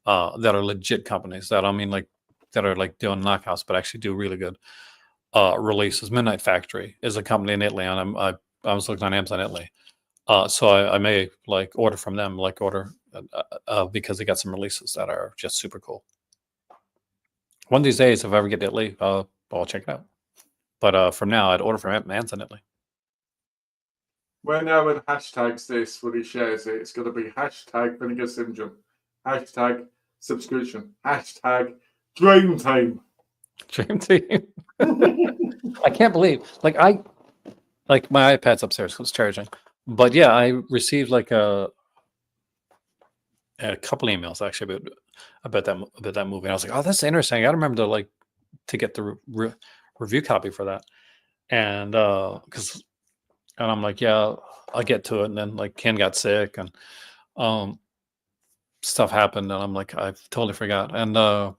that are legit companies that, I mean, like, that are like doing knockouts, but actually do really good releases. Midnight Factory is a company in Italy, and I was looking on Amazon Italy. So I may like order from them, because they got some releases that are just super cool. One of these days, if I ever get to Italy, I'll check it out. But from now, I'd order from Anton Italy. When Aaron hashtags this when he shares it, it's going to be hashtag Vinegar Syndrome, hashtag subscription, hashtag Dream Team. Dream team. I can't believe, like my iPad's upstairs was charging, but yeah, I received like a couple emails actually about that movie. And I was like, oh, that's interesting. I remember to get the review copy for that, and and I'm like, yeah, I'll get to it. And then like Ken got sick and stuff happened, and I'm like, I totally forgot. And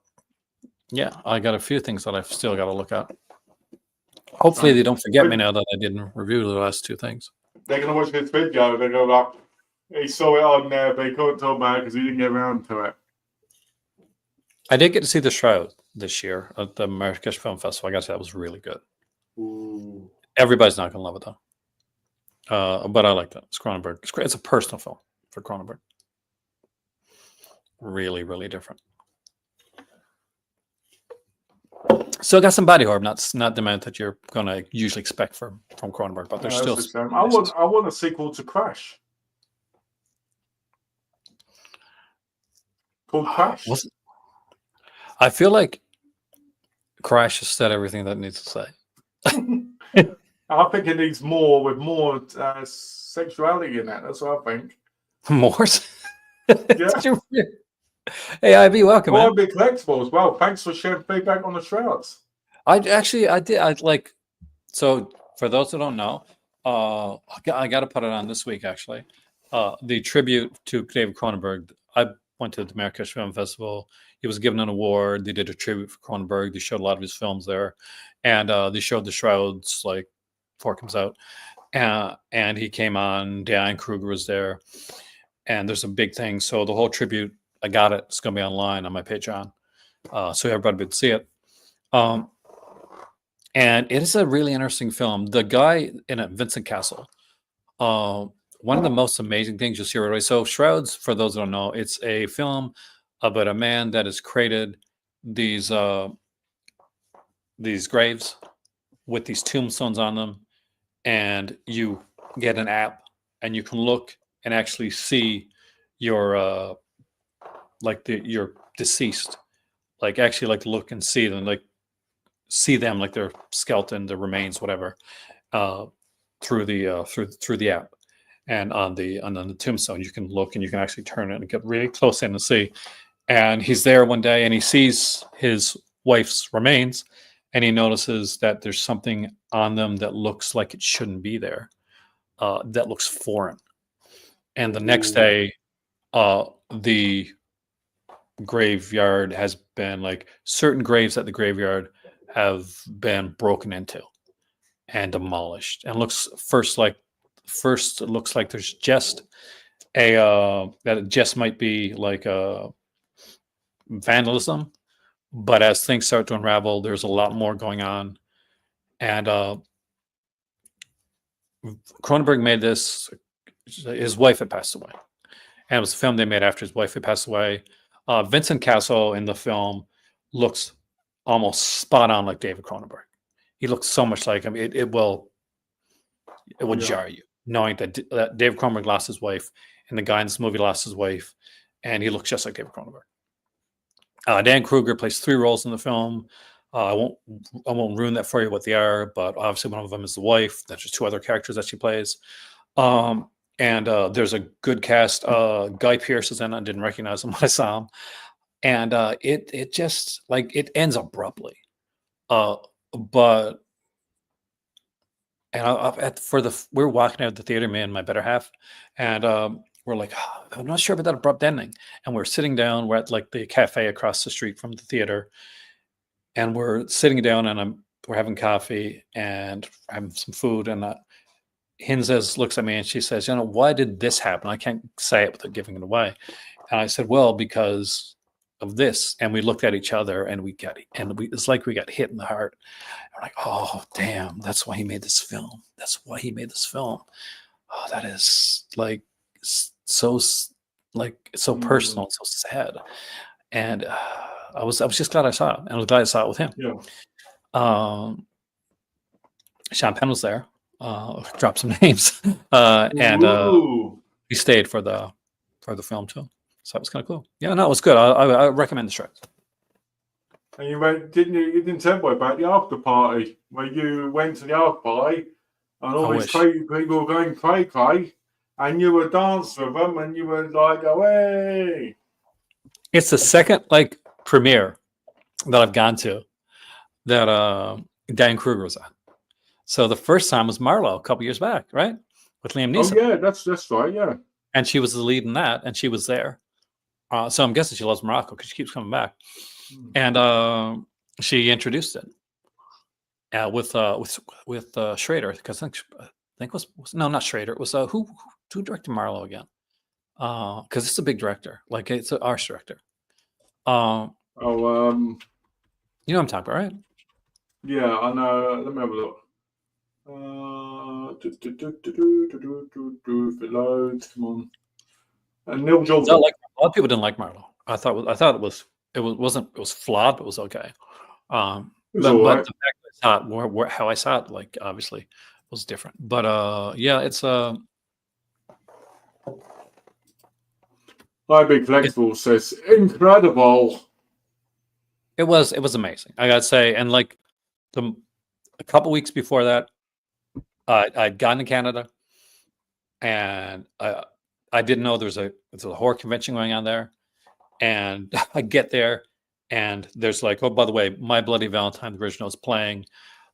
yeah, I got a few things that I've still got to look at. Hopefully, they don't forget me now that I didn't review the last two things. They're going to watch this video. They're going to like, he saw it on there, but he couldn't talk about it because he didn't get around to it. I did get to see The Shroud this year at the Marrakesh Film Festival. I got to say that was really good. Ooh. Everybody's not going to love it though, but I like that. It's Cronenberg. It's great. It's a personal film for Cronenberg. Really, really different. So I got some body horror. Not the amount that you're going to usually expect from Cronenberg, but there's still. I want a sequel to Crash. Called Crash. I feel like Crash has said everything that it needs to say. I think it needs more with more sexuality in that. That's what I think. More? Yeah. Hey, IB, welcome, man. Big collectibles. Well, thanks for sharing feedback on the Shrouds. I did. So for those that don't know, I got to put it on this week, actually. The tribute to David Cronenberg. I went to the Marrakesh Film Festival. He was given an award. They did a tribute for Cronenberg. They showed a lot of his films there. And they showed the Shrouds, like, before it comes out. And he came on. Diane Kruger was there. And there's a big thing. So the whole tribute, I got it. It's going to be online on my Patreon. So everybody will see it. And it is a really interesting film. The guy in it, Vincent Cassel, one of the most amazing things you'll see right away. So Shrouds, for those who don't know, it's a film about a man that has created these graves with these tombstones on them. And you get an app and you can look and actually see your your deceased, like actually like look and see them, like their skeleton, their remains, whatever, through the app. And on the tombstone, you can look and you can actually turn it and get really close in and see. And he's there one day and he sees his wife's remains and he notices that there's something on them that looks like it shouldn't be there, that looks foreign. And the next day, the graveyard has been, like, certain graves at the graveyard have been broken into and demolished, and first it looks like there's just that it just might be like vandalism, but as things start to unravel, there's a lot more going on. And Cronenberg made this. His wife had passed away, and it was a film they made after his wife had passed away. Vincent Cassel in the film looks almost spot on like David Cronenberg. He looks so much like him. It will jar you, knowing that David Cronenberg lost his wife, and the guy in this movie lost his wife, and he looks just like David Cronenberg. Dan Kruger plays 3 roles in the film. I won't ruin that for you what they are, but obviously one of them is the wife. There's just 2 other characters that she plays. And there's a good cast. Guy Pearce is in it. I didn't recognize him when I saw him. And it just, like, it ends abruptly. But we're walking out of the theater, me and my better half, and we're like, oh, I'm not sure about that abrupt ending. And we're sitting down. We're at like the cafe across the street from the theater, and we're sitting down, and we're having coffee and having some food, and Hinzes looks at me and she says, why did this happen? I can't say it without giving it away. And I said, well, because of this. And we looked at each other and it's like we got hit in the heart. We're like, oh, damn, that's why he made this film. That's why he made this film. Oh, that is like so personal, so sad. And I was just glad I saw it. And I was glad I saw it with him. Yeah. Sean Penn was there. Dropped some names, and Ooh. he stayed for the film too. So that was kind of cool. Yeah, no, it was good. I recommend the Shrek. And you went, didn't you? You didn't tell me about the after party where you went to the after party and all I these wish. crazy people were going cray, and you were dancing with them, and you were like, "Away!" It's the second like premiere that I've gone to that Dan Kruger was on. So the first time was Marlo a couple years back, right? With Liam Oh Neeson. yeah, that's right. Yeah. And she was the lead in that, and she was there. So I'm guessing she loves Morocco because she keeps coming back. And she introduced it with Schrader, because I think was no, not Schrader. It was who directed Marlowe again? Because it's a big director, like it's an arts director. You know what I'm talking about, right? Yeah, I know. Let me have a look. If it loads, come on. And Neil Jordan. A lot of people didn't like Marlowe. I thought it was flawed, but it was okay. But the fact that I saw it, how I saw it, like obviously was different. But yeah, it's Big Flexible says incredible. It was amazing, I gotta say. And like a couple weeks before that, I'd gotten to Canada, and I didn't know there's a horror convention going on there. And I get there, and there's like, oh, by the way, My Bloody Valentine, the original, is playing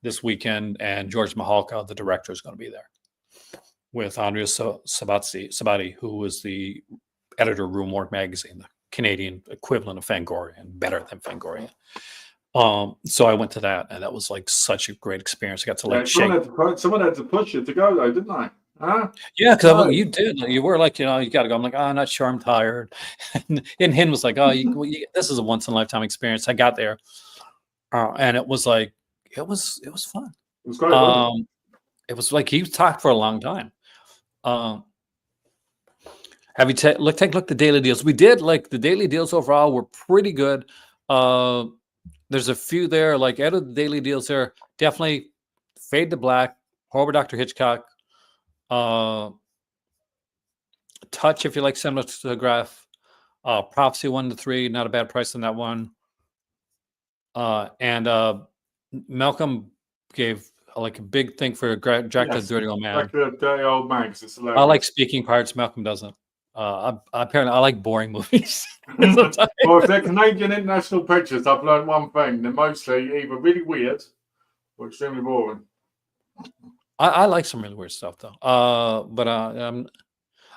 this weekend, and George Mahalka, the director, is going to be there with Andrea Sabati, who was the editor of Rue Morgue magazine, the Canadian equivalent of Fangoria, and better than Fangoria. So I went to that, and that was like such a great experience. I got to like someone had to push you to go though, didn't I? Huh? Yeah, because you did. You were like, you got to go. I'm like, I'm not sure. I'm tired. And Hin was like, this is a once in a lifetime experience. I got there, and it was like, it was fun. It was great. It was like he talked for a long time. Have you take a look at the daily deals? We did. Like the daily deals overall were pretty good. There's a few there, like out of the daily deals there, definitely Fade to Black, Horror Dr. Hitchcock, Touch, if you like cinematograph, Prophecy 1 to 3, not a bad price on that one. And Malcolm gave like a big thing for Dracula, Dirty Old Man. Dracula, Dirty Old Man, 'cause it's hilarious. I like speaking parts. Malcolm doesn't. Apparently, I like boring movies. Well, if they're Canadian international pictures, I've learned one thing: they're mostly either really weird or extremely boring. I like some really weird stuff though. But I'm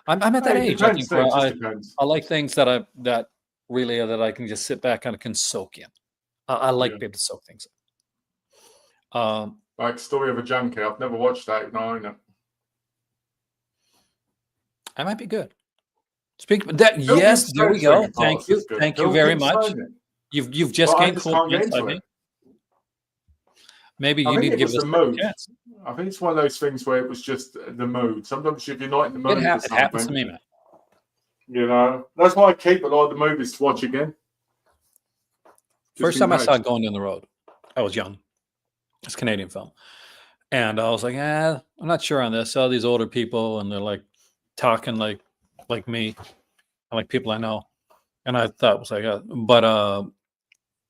at that age. I think I like things that I can just sit back and can soak in. I like being able to soak things in. Like Story of a Junkie. I've never watched that. No, I know. That might be good. Speaking of that, yes, there we go. Thank you very much. You've just gained cool insight. Maybe you need to give this a chance. I think it's one of those things where it was just the mood. Sometimes if you're not in the mood, it happens to me, man. You know, that's why I keep a lot of the movies to watch again. First time I saw it, Going Down the Road, I was young. It's a Canadian film, and I was like, I'm not sure on this. All these older people, and they're like talking like me, like people I know, and I thought it was like, but a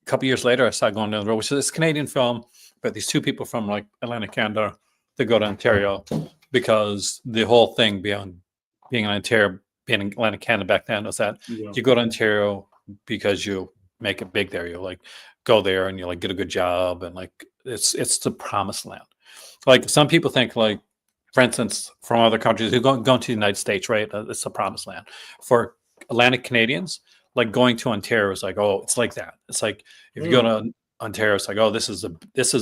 couple years later, I saw Going Down the Road, which is this Canadian film, but these two people from like Atlantic Canada, they go to Ontario because the whole thing beyond being in Ontario, being in Atlantic Canada back then was that you go to Ontario because you make it big there. You like go there and you like get a good job, and like it's the promised land. Like some people think, like for instance, from other countries who go to the United States, right? It's the promised land. For Atlantic Canadians, like going to Ontario is like, oh, it's like that. It's like if you go to Ontario, it's like, oh, this is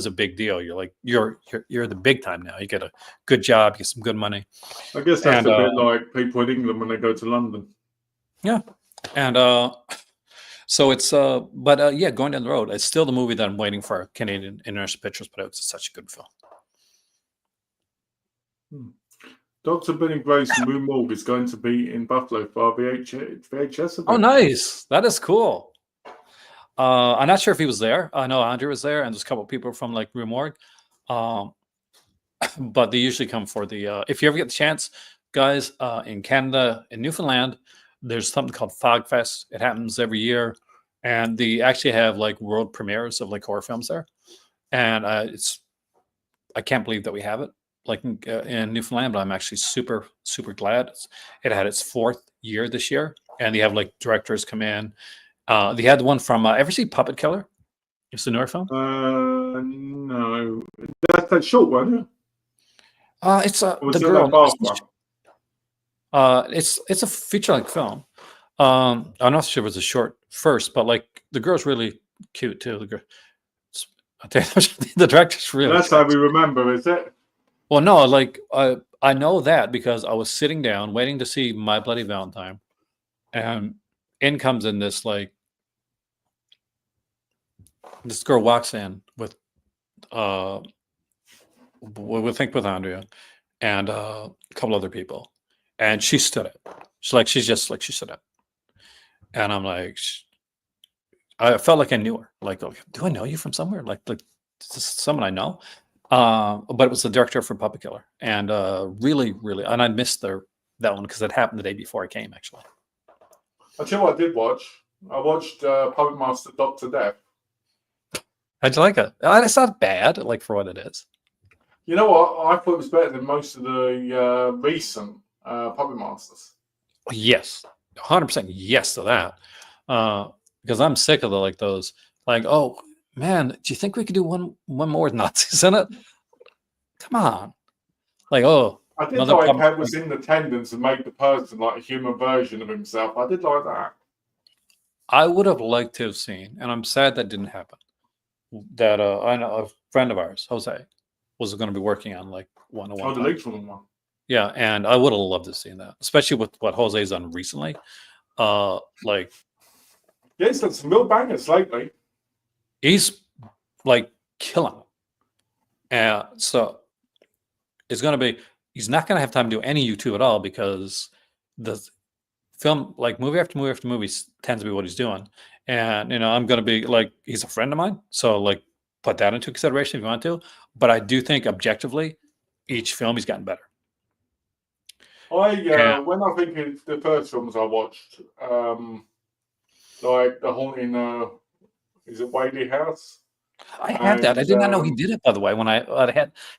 a big deal. You're like you're the big time now. You get a good job, you get some good money. I guess that's a bit like people in England when they go to London. Yeah, and so it's but yeah, Going Down the Road. It's still the movie that I'm waiting for Canadian International Pictures, but it's such a good film. Dr. Benny Grace from Rue Morgue is going to be in Buffalo for VHS. Oh, nice! That is cool. I'm not sure if he was there. I know Andrew was there, and there's a couple of people from like Rue Morgue. but they usually come for the. If you ever get the chance, guys, in Canada, in Newfoundland, there's something called Fog Fest. It happens every year, and they actually have like world premieres of like horror films there, and it's I can't believe that we have it like in Newfoundland, but I'm actually super, super glad. It had its 4th year this year, and they have like directors come in. They had the one from, ever see Puppet Killer? It's a newer film. No, that's that short one. It's Or was the it girl. that fast one? It's a feature length film. I'm not sure it was a short first, but like the girl's really cute too. The girl, I tell you, the director's really. That's how we remember, is it? Well, no, like I know that because I was sitting down waiting to see My Bloody Valentine, and in comes in this like this girl walks in with we think with Andrea and a couple other people, and she stood up. She's just like she stood up, and I'm like, I felt like I knew her. Like, okay, do I know you from somewhere? Like is this someone I know? But it was the director for Puppet Killer, and really, really, and I missed that one because it happened the day before I came. Actually, I'll tell you what I did watch. I watched Puppet Master Doctor Death. how'd you like it? It's not bad, like for what it is. You know what? I thought it was better than most of the recent Puppet Masters. Yes, 100% yes to that. Because I'm sick of those. Like, oh man, do you think we could do one more with Nazis in it? Come on, like, oh, I did another like pub- how it was in attendance and made the person like a human version of himself. I did like that. I would have liked to have seen, and I'm sad that didn't happen. That I know a friend of ours, Jose, was going to be working on like one Oh, the League from one. Yeah, and I would have loved to see that, especially with what Jose's done recently. Like Yeah, he's done some real bangers lately. he's like killing it. And so it's going to be, he's not going to have time to do any YouTube at all because the film, like movie after movie after movie, tends to be what he's doing. And, I'm going to be like, he's a friend of mine. So, like, put that into consideration if you want to. But I do think objectively, each film he's gotten better. When I think of the first films I watched, like The Haunting, is it Whaley House? I had that. I did not know he did it, by the way, when I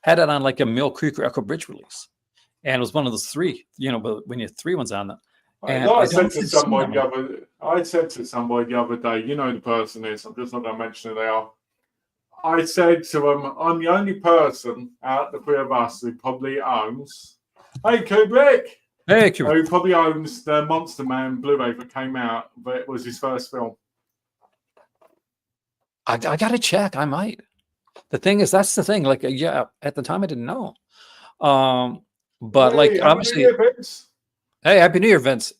had it on like a Mill Creek or Echo Bridge release. And it was one of those 3, but when you have 3 ones on that. And I said to somebody the other day, you know the person is, I'm just not going to mention who they are. I said to him, I'm the only person out the 3 of us who probably owns, hey Kubrick! Hey, Kubrick. Who probably owns the Monster Man Blu-ray that came out, but it was his first film. I got to check. I might. The thing is, that's the thing. Like, yeah, at the time I didn't know. But like, obviously, hey, Happy New Year, Vince.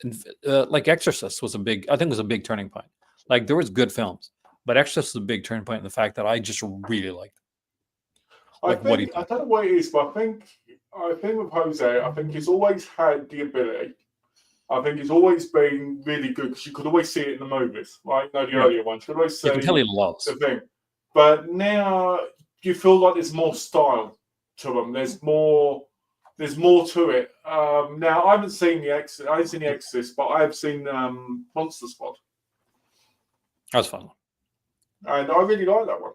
Like, Exorcist was I think was a big turning point. Like, there was good films, but Exorcist was a big turning point in the fact that I just really liked it. Like, I don't know what it is, but I think with Jose, I think he's always had the ability. I think he's always been really good because you could always see it in the movies, right? No, the earlier ones. You could always see you can tell he loves the thing. But now you feel like there's more style to them. There's more to it. Now I haven't seen the Exorcist, but I have seen Monster Squad. That was fun. And I really like that one.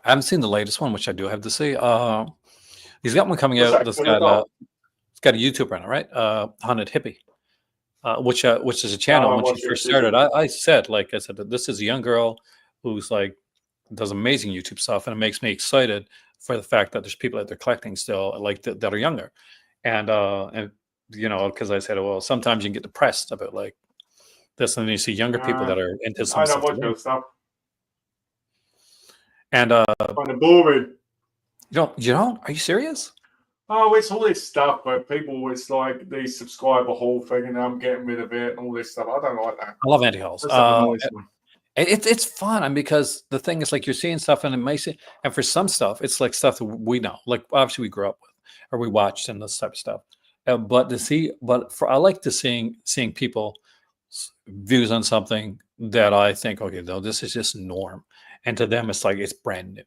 I haven't seen the latest one, which I do have to see. He's got one coming out. It's got a YouTuber on it, right? Haunted Hippie, which is a channel. When she first started, I said that this is a young girl who's like does amazing YouTube stuff, and it makes me excited for the fact that there's people that they're collecting still, like that are younger, and because I said, well, sometimes you can get depressed about like this, and then you see younger people that are into some stuff. I don't watch that stuff. And kind of boring. You don't? Are you serious? Oh, it's all this stuff where people, it's like they subscribe a whole thing and I'm getting rid of it and all this stuff. I don't like that. I love anti-hauls. It's fun because the thing is like you're seeing stuff and it makes it, and for some stuff, it's like stuff that we know, like obviously we grew up with or we watched and this type of stuff. I like to seeing people views on something that I think, okay, though this is just norm. And to them, it's like, it's brand new.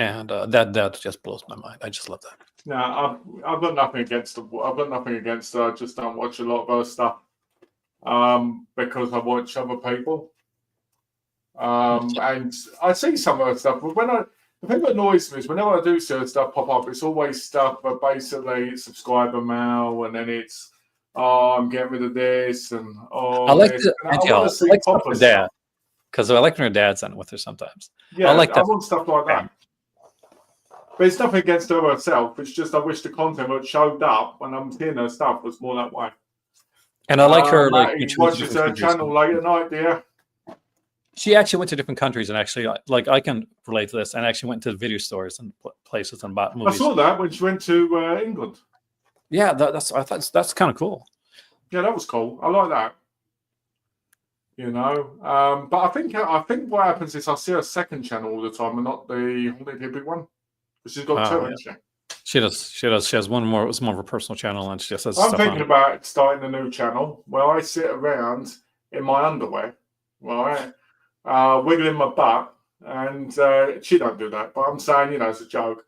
and that just blows my mind. I just love that. No, I've got nothing against her. I've got nothing against her. I just don't watch a lot of her stuff because I watch other people. And I see some of her stuff, but the thing that annoys me is whenever I do see her stuff pop up, it's always stuff, but basically it's subscriber mail, and then it's I'm getting rid of this, and I like this. the And I want to see like proper stuff stuff. because I like when her dad's on it with her sometimes. Yeah, I like that. I want stuff like that. But it's nothing against her herself. It's just I wish the content that showed up when I'm seeing her stuff was more that way. And I like her like Matty watches her channel late at night, dear. She actually went to different countries and actually, like, I can relate to this, and actually went to video stores and places and bought movies. I saw that when she went to England. Yeah, that's kind of cool. Yeah, that was cool. I like that. You know, but I think what happens is I see her second channel all the time, and not the Holiday Big one. She's got two, hasn't she? She does. She has one more. It's more of a personal channel, and she just has. I'm thinking about starting a new channel where I sit around in my underwear, right, wiggling my butt, and she don't do that, but I'm saying, you know, it's a joke,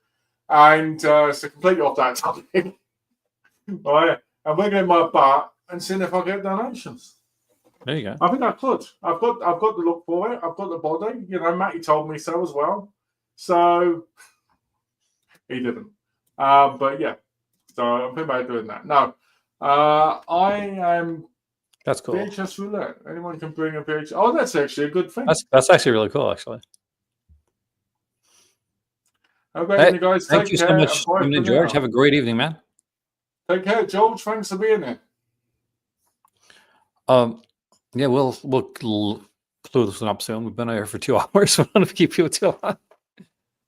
and so completely off that topic, right, and wiggling my butt and seeing if I get donations. There you go. I think I could. I've got the look for it. I've got the body. You know, Matty told me so as well. So he didn't. But yeah. So I'm thinking about doing that. No. I am. That's cool. VHS roulette. Anyone can bring a VHS. Oh, that's actually a good thing. That's actually really cool, actually. How about you guys? Thank you so much, George. Have a great evening, man. Take care, George. Thanks for being here. Yeah, we'll clue this one up soon. We've been here for 2 hours. We don't want to keep you too long.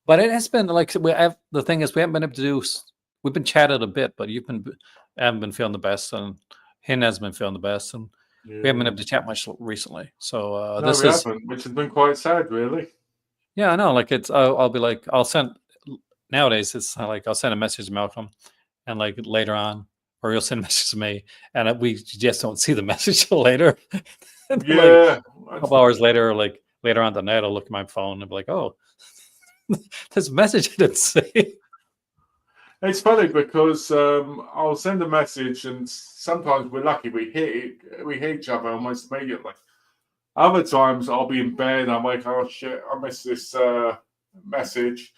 But it has been like the thing is we haven't been able to do. We've been chatted a bit, but haven't been feeling the best, and Hin has been feeling the best, and we haven't been able to chat much recently. So no, we haven't, which has been quite sad, really. Yeah, I know. Like I'll be like I'll send nowadays. It's like I'll send a message to Malcolm, and like later on. Or you'll send a message to me, and we just don't see the message till later. Yeah, like a couple hours later, or like later on the night, I'll look at my phone and be like, "Oh, this message I didn't see." It's funny because I'll send a message, and sometimes we're lucky we hit each other almost immediately. Other times I'll be in bed, I'm like, "Oh shit, I missed this message,"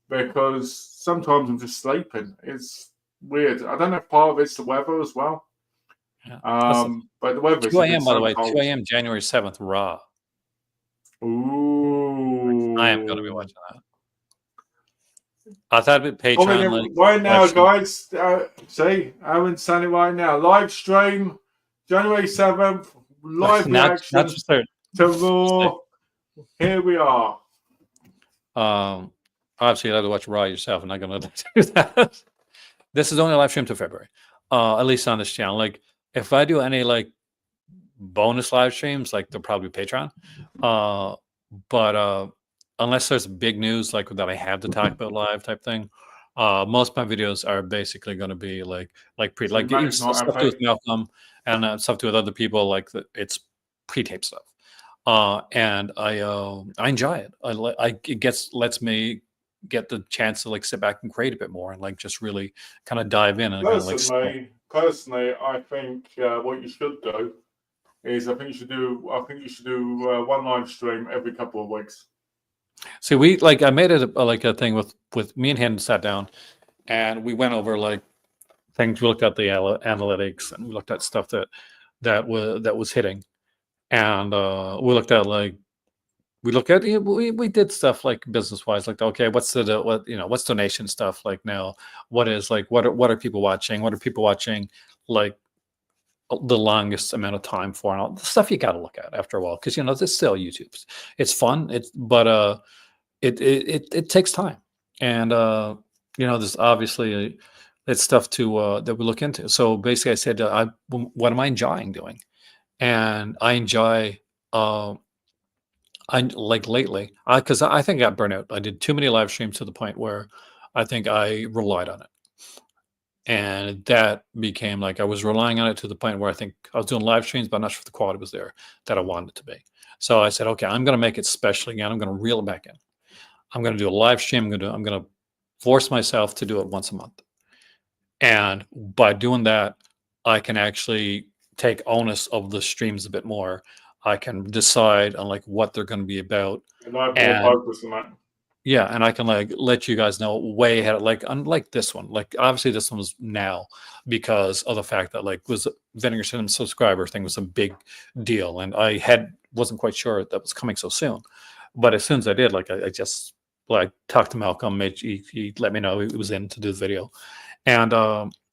because sometimes I'm just sleeping. It's weird. I don't know if part of it's the weather as well. Yeah. But the weather is 2 a.m. by the way, 2 a.m. January 7th, Raw. Ooh. I am going to be watching that. I thought it'd be Patreon. Right now, guys, see, I haven't seen it right now. Live stream, January 7th, live reaction to Raw. Here we are. Obviously, you have to watch Raw yourself. I'm not going to do that. This is only a live stream to February, at least on this channel. Like, if I do any like bonus live streams, like they'll probably be Patreon. But unless there's big news like that I have to talk about live type thing, most of my videos are basically going to be like stuff to do with Malcolm and stuff to do with other people. Like it's pre-tape stuff, and I enjoy it. It lets me get the chance to like sit back and create a bit more and like just really kind of dive in and personally, I think what you should do is I think you should do one live stream every couple of weeks. See, I made it a thing with me and him sat down and we went over like things. We looked at the analytics and we looked at stuff that was hitting, and we looked at we did stuff like business wise, like, okay, what's donation stuff like now? What are people watching? What are people watching like the longest amount of time for? And all the stuff you got to look at after a while, because it's still YouTube. It's fun. But it takes time, and there's obviously it's stuff to that we look into. So basically, I said, what am I enjoying doing? And I enjoy. I like lately, because I think I got burnt out. I did too many live streams to the point where I think I relied on it. And that became like I was relying on it to the point where I think I was doing live streams, but I'm not sure if the quality was there that I wanted it to be. So I said, okay, I'm going to make it special again. I'm going to reel it back in. I'm going to do a live stream. I'm going to force myself to do it once a month. And by doing that, I can actually take onus of the streams a bit more. I can decide on like what they're going to be about. And I have more And focus on that. yeah, and I can like let you guys know way ahead. Like unlike this one, like obviously this one was now because of the fact that like was Vinegar Cinema subscriber thing was a big deal, and I wasn't quite sure that was coming so soon. But as soon as I did, like I just like talked to Malcolm, he let me know he was in to do the video, and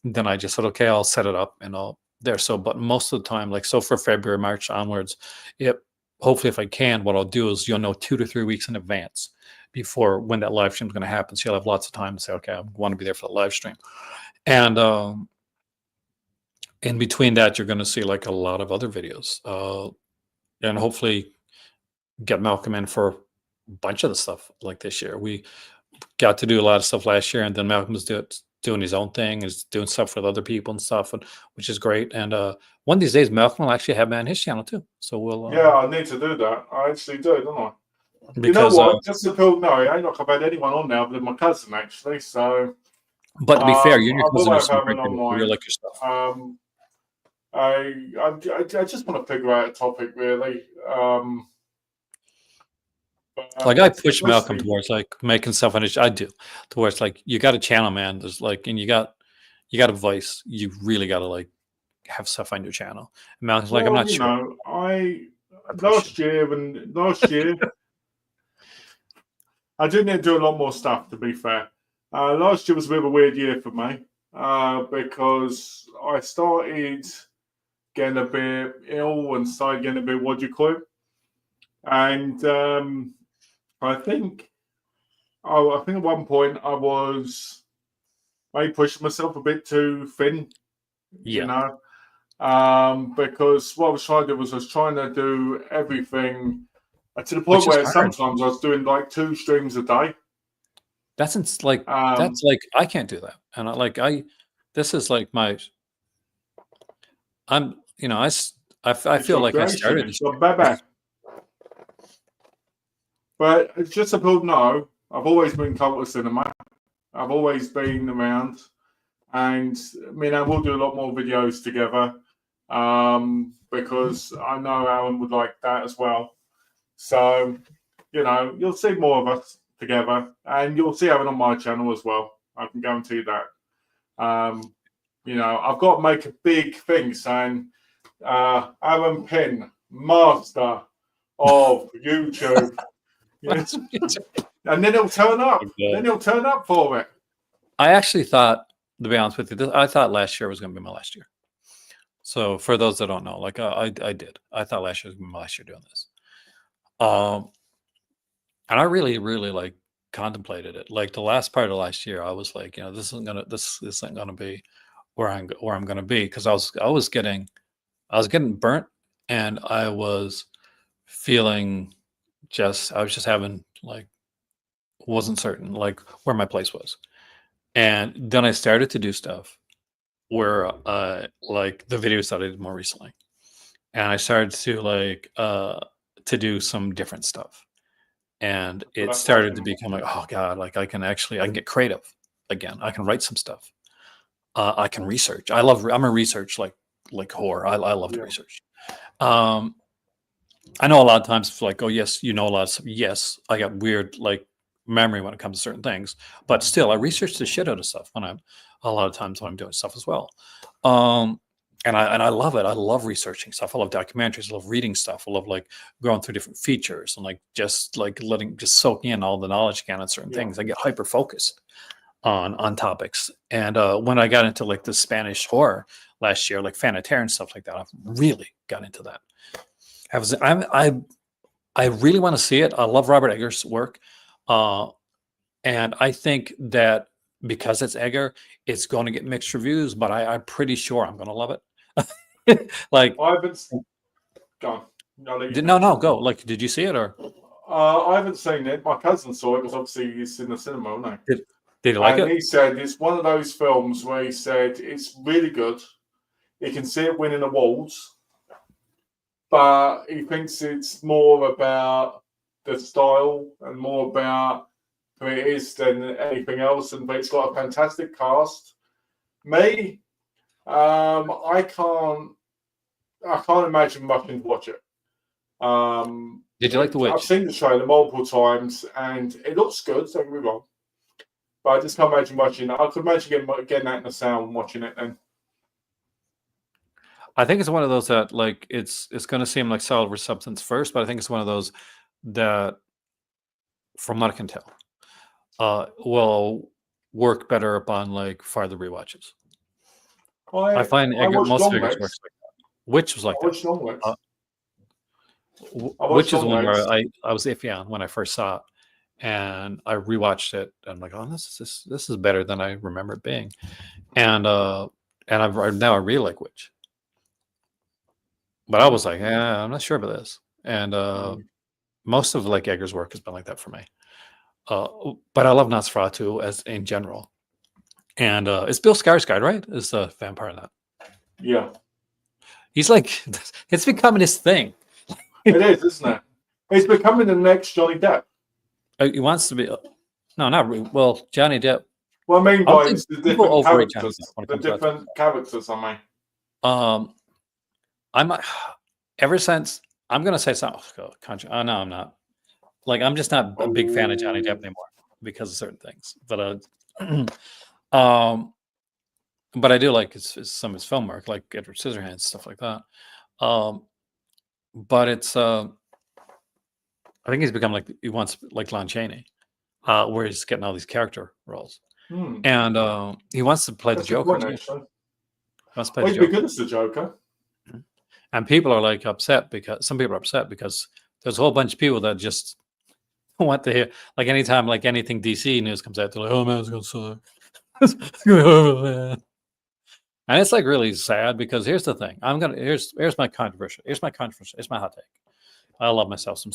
then I just said, okay, I'll set it up and I'll there. So, but most of the time, like so for February, March onwards, it hopefully if I can, what I'll do is you'll know 2 to 3 weeks in advance before when that live stream is going to happen. So you'll have lots of time to say, okay, I want to be there for the live stream. And in between that, you're going to see like a lot of other videos. And hopefully get Malcolm in for a bunch of the stuff like this year. We got to do a lot of stuff last year, and then Malcolm's doing his own thing, is doing stuff with other people and stuff, which is great. And one of these days, Malcolm will actually have me on his channel too. So we'll. Yeah, I need to do that. I actually do, don't I? Because, you know what? Just to people know, I ain't like I've had anyone on now but my cousin actually. So, but to be fair, you and your I will cousin are have some him great people. online. We really like your stuff. I just want to figure out a topic really. Like I push Malcolm towards like making stuff on his. I do towards like you got a channel, man. There's like, and you got a voice. You really got to like have stuff on your channel. And Malcolm's like, I'm not sure. Know, last year I did need to do a lot more stuff. To be fair, last year was a bit of a weird year for me because I started getting a bit ill and started getting a bit what do you call it, and I think at one point I was maybe pushing myself a bit too thin, Yeah. you know, because what I was trying to do was I was trying to do everything to the point where sometimes I was doing like 2 streams a day. That's like I can't do that, and this is like my I feel like I started this. But it's just so people know, I've always been cult of cinema. I've always been around, and I mean I will do a lot more videos together because I know Alan would like that as well. So, you'll see more of us together, and you'll see Alan on my channel as well. I can guarantee that. I've got to make a big thing saying Alan Penn, master of YouTube. And then he'll turn up. Then he'll turn up for it. I actually thought, to be honest with you, I thought last year was going to be my last year. So for those that don't know, like I did. I thought last year was going to be my last year doing this. And I really, really like contemplated it. Like the last part of last year, I was like, this isn't gonna be where I'm gonna be, because I was getting burnt, and I was feeling I was just having like wasn't certain like where my place was. And then I started to do stuff where like the videos that I did more recently. And I started to like to do some different stuff. And it started to become like, oh God, like I can get creative again. I can write some stuff. I can research. I'm a research like whore. I love to research. I know a lot of times it's like, oh yes, a lot of stuff. Yes, I got weird like memory when it comes to certain things, but still I research the shit out of stuff a lot of times when I'm doing stuff as well. And I love it. I love researching stuff. I love documentaries. I love reading stuff. I love like going through different features and like just soaking in all the knowledge you can on certain things. I get hyper focused on topics. And when I got into like the Spanish horror last year, like Fanatare and stuff like that, I've really got into that. I really want to see it. I love Robert Eggers' work, and I think that because it's Egger, it's going to get mixed reviews. But I'm pretty sure I'm going to love it. Like I haven't gone. No, go. Like, did you see it or? I haven't seen it. My cousin saw it because obviously he's in the cinema, isn't he? Did he like it? And he said it's one of those films where he said it's really good. He can see it winning awards, but he thinks it's more about the style and more about who it is than anything else, and it's got a fantastic cast. Me, I can't imagine rushing to watch it. Did you like The Witch? I've seen the trailer multiple times, and it looks good. Don't get me wrong, but I just can't imagine watching it. I could imagine getting that in the sound and watching it then. I think it's one of those that like it's going to seem like solid for substance first, but I think it's one of those that, from what I can tell, will work better upon like farther rewatches. I find most figures works like that. Witch was like I watched Long Legs. Which is one where I was iffy on when I first saw it, and I rewatched it. And I'm like, oh, this is better than I remember it being, and now I really like Witch. But I was like, yeah, I'm not sure about this. And most of like Egger's work has been like that for me. But I love Nosferatu as in general. And it's Bill Skarsgård, right? Is the vampire in that? Yeah. He's like, it's becoming his thing. It is, isn't it? He's becoming the next Johnny Depp. He wants to be. No, not really. Well, Johnny Depp. Well, I mean, by the different characters. The different characters, I mean. I'm ever since I'm gonna say something. No, I'm not. Like, I'm just not a big fan of Johnny Depp anymore because of certain things. But but I do like some of his film work, like Edward Scissorhands, stuff like that. But it's I think he's become like he wants like Lon Chaney, where he's getting all these character roles, and he wants to play the Joker. He wants to play the Joker. He'd be good as the Joker. And people are like upset because some people are upset because there's a whole bunch of people that just want to hear, like, anytime like anything DC news comes out, they're like, oh man, it's gonna suck. And it's like really sad because here's the thing. Here's my controversial. Here's my hot take. I love myself some,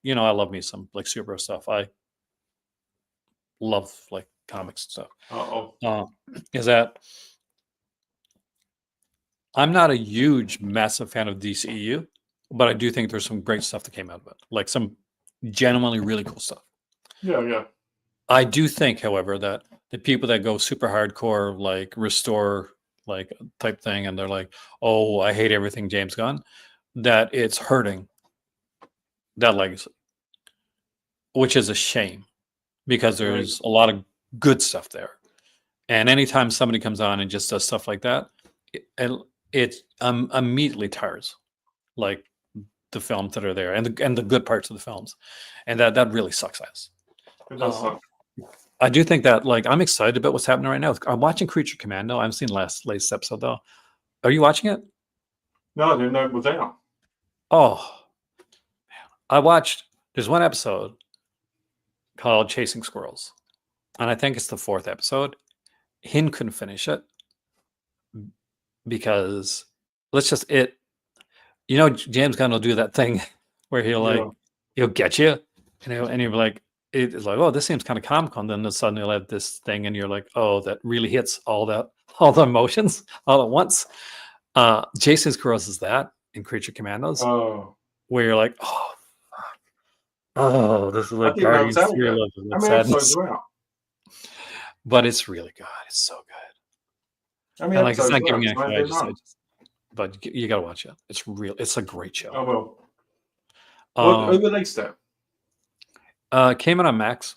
I love me some like superhero stuff. I love like comics and stuff. Is that I'm not a huge, massive fan of DCEU, but I do think there's some great stuff that came out of it, like some genuinely really cool stuff. Yeah. I do think, however, that the people that go super hardcore, like restore, like type thing, and they're like, "Oh, I hate everything James Gunn," that it's hurting that legacy, which is a shame because there's a lot of good stuff there. And anytime somebody comes on and just does stuff like that, it immediately tires like the films that are there and the good parts of the films, and that really sucks ass. It does suck. I do think that like I'm excited about what's happening right now. I'm watching Creature Commando. I haven't seen the latest episode though. Are you watching it? No, I didn't know it was out. Oh, man. There's one episode called Chasing Squirrels, and I think it's the 4th episode. Hin couldn't finish it because James Gunn will do that thing where he'll get you, and you'll be like, it's like, oh, this seems kind of comical, and then suddenly you'll have this thing, and you're like, oh, that really hits all the emotions all at once. Chasing Squirrels is that in Creature Commandos, where you're like, oh, this is like Guardians 3 level of sadness. But it's really good. It's so good. And like, it's not giving me anything. But you gotta watch it. It's a great show. I will. What released it? Came out on Max,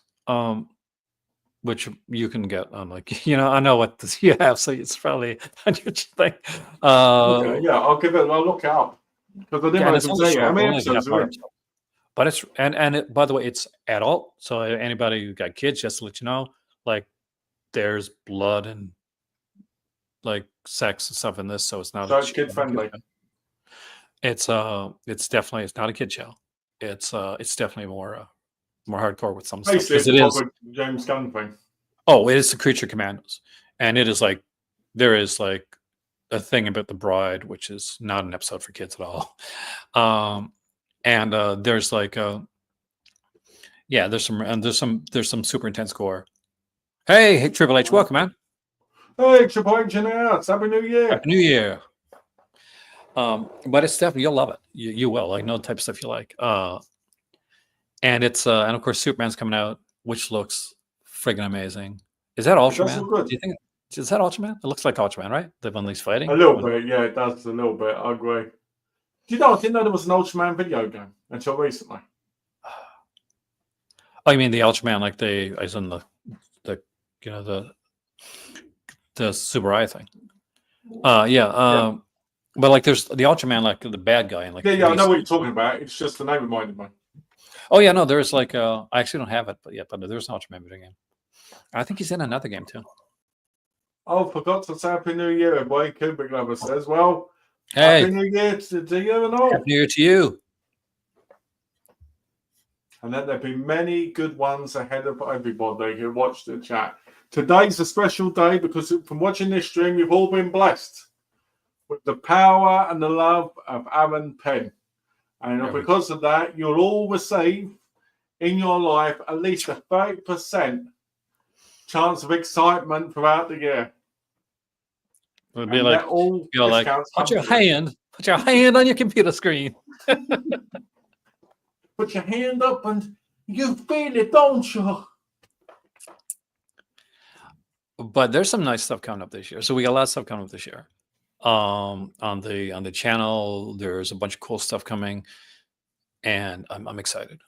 which you can get on like I know what you have, so it's probably on your thing. Okay, yeah, I'll look it up because I didn't know it. How many episodes are in? But it's by the way, it's adult. So anybody who got kids, just to let you know, like there's blood and like sex and stuff in this, so it's not. So it's kid friendly. It's definitely, it's not a kid show. It's definitely more hardcore with some stuff. Basically, it is James Gunn thing. Oh, it is the Creature Commandos, and it is like there is like a thing about the bride, which is not an episode for kids at all. And there's like there's some super intense gore. Hey, Triple H, welcome, man. Hey, Triple H in the house. Happy New Year. Happy New Year. But it's definitely, you'll love it. You will, like, no type of stuff you like. And it's and of course Superman's coming out, which looks friggin' amazing. Is that It does Ultraman? look good. Do you think is that Ultraman? It looks like Ultraman, right? The one he's fighting. A little bit, yeah, it does a little bit. I agree. Do you know? I didn't know there was an Ultraman video game until recently. Oh, you mean the Ultraman, like as in the you know the Super Eye thing? Yeah. But like there's the Ultraman, like the bad guy, and like Yeah, I know what you're talking about. It's just the name reminded me. Oh yeah, no, there's like I actually don't have it, but there's an Ultraman video game. I think he's in another game too. Oh, forgot to say Happy New Year, everybody. Kubrick Lover says, well, Hey, Happy New Year to you and all. Happy New Year to you. And then there'll be many good ones ahead of everybody who watched the chat. Today's a special day because from watching this stream, you've all been blessed with the power and the love of Aaron Penn. And because of that, you'll all receive in your life at least a 30% chance of excitement throughout the year. It'd be like, all like put your hand on your computer screen. Put your hand up and you feel it, don't you? But there's some nice stuff coming up this year. So we got a lot of stuff coming up this year. On the channel, there's a bunch of cool stuff coming, and I'm excited.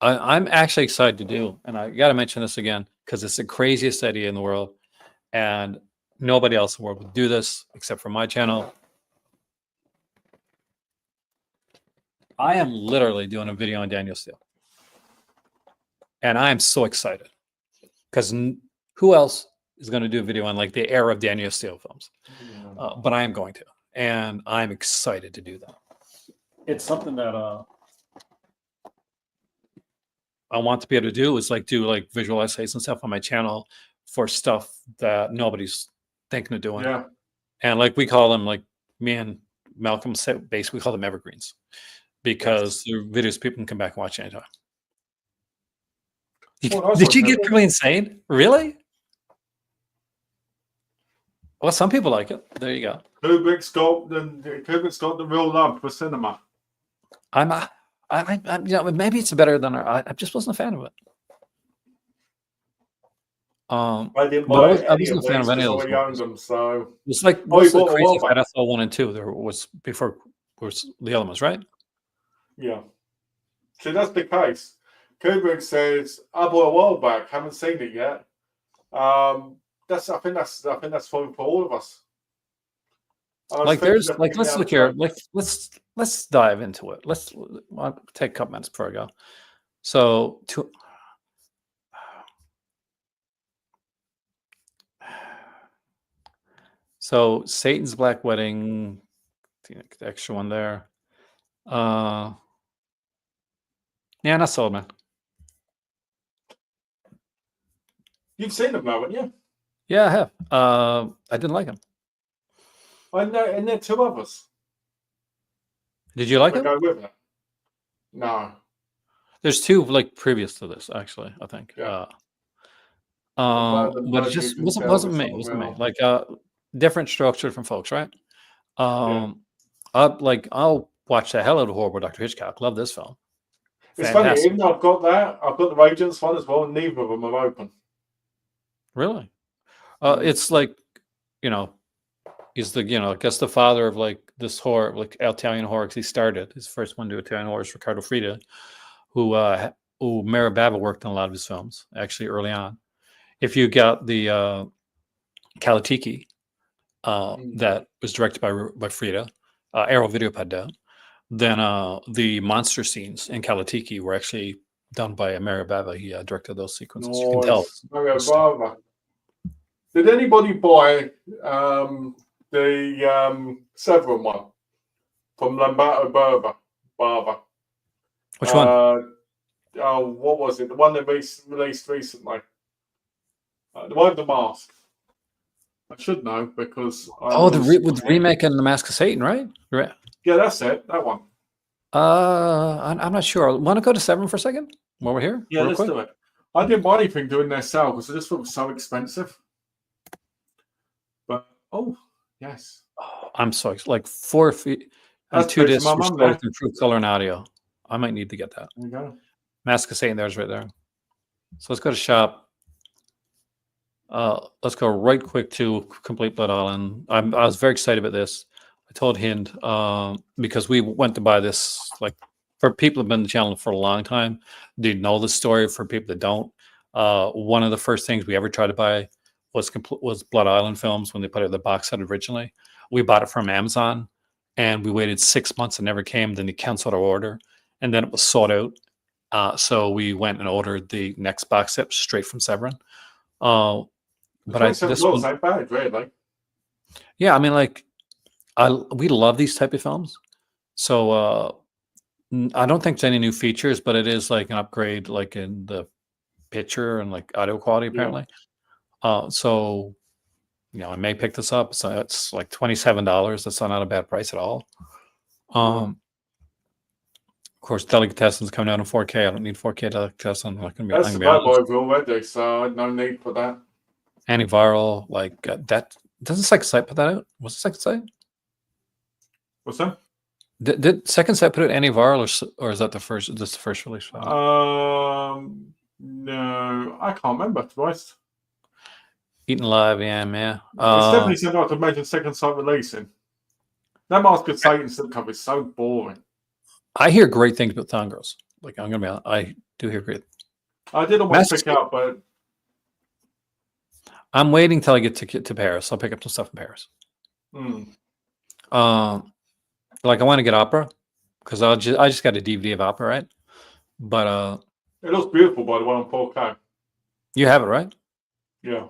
I'm actually excited to do, and I got to mention this again because it's the craziest idea in the world, and nobody else in the world would do this except for my channel. I am literally doing a video on Daniel Steele, and I am so excited because who else is going to do a video on like the era of Daniel Steele films? But I am going to, and I'm excited to do that. It's something that I want to be able to do is like do like visual essays and stuff on my channel for stuff that nobody's thinking of doing. Yeah. And like we call them, like me and Malcolm said, basically we call them evergreens because they're videos people can come back and watch anytime. Did you get really insane? Really? Well, some people like it. There you go. Kubrick's got the real love for cinema. I'm you know, maybe it's better than I just wasn't a fan of it. I wasn't a fan of any of those. Them, so it's like what's the crazy NFL 1 and 2? There was before was the other ones, right? Yeah. See, that's the case. Kubrick says, "I bought a while back, haven't seen it yet." I think that's fine for all of us. Like there's like let's look here. Like let's dive into it. I'll take a couple minutes before I go. So So Satan's Black Wedding, the extra one there. Yeah, not sold, man. You've seen them, haven't you? Yeah, I have. I didn't like them. I know, and there are two others. Did you like them? Go with it. No. There's two like previous to this, actually. I think. Yeah. But it just wasn't me. It wasn't me. Like different strokes, different folks, right? I'll watch the hell out of Horrible Dr. Hitchcock. Love this film. It's funny, even though I've got that, I've got the Radiance one as well, and neither of them are open. Really? It's like, you know, he's the, you know, I guess the father of like this horror, like Italian horror, because he started his first one to Italian horror is Riccardo Frida, who Mara Bava worked on a lot of his films actually early on. If you got the Kalatiki, that was directed by Frida, Arrow Video Padda, then the monster scenes in Kalatiki were actually done by Mara Bava. He directed those sequences. Nice. You can tell. Mario Bava. Did anybody buy the Severin one from Lamberto Bava? Which one? What was it? The one that released recently. The one with the mask. I should know because with the remake and the Mask of Satan, right? Yeah, that's it. That one. I'm not sure. Want to go to Severin for a second while we're here? Yeah, let's do it. I didn't buy anything during their sale because I just thought it was so expensive. But yes. Oh, I'm so excited. Like 4 feet and 2 discs with improved color and audio. I might need to get that. There you go. Mask of Satan, there's right there. So let's go to shop. let's go right quick to Complete Blood Island. I was very excited about this. I told Hind because we went to buy this. Like for people who've been on the channel for a long time, they know the story. For people that don't, one of the first things we ever tried to buy was Blood Island films when they put out the box set originally. We bought it from Amazon, and we waited 6 months and never came. Then they canceled our order, and then it was sold out. So we went and ordered the next box set straight from Severin. But this one, ain't bad, really. yeah, I mean, like, we love these type of films. So I don't think it's any new features, but it is like an upgrade, like in the picture and like audio quality, apparently. So I may pick this up. So it's like $27. That's not a bad price at all. Of course, Delicatessen's coming out in 4K. I don't need 4K Delicatessen. That's the bad boy already, so no need for that. Antiviral, like that. Doesn't Second Sight put that out? Was it Second Sight? What's that? Did Second Sight put out Antiviral, or is that the first? This the first release? No, I can't remember. To be honest. Eaten Live, yeah. It's definitely something I could imagine Second Sight releasing. That Mask of Satan slip cover is so boring. I hear great things about Thangros. Like, I'm gonna be honest, I do hear great. I did almost pick up, but I'm waiting till I get to Paris. I'll pick up some stuff in Paris. Like I want to get Opera because I just got a DVD of Opera, right? But it looks beautiful, by the way, on 4K. You have it, right? Yeah.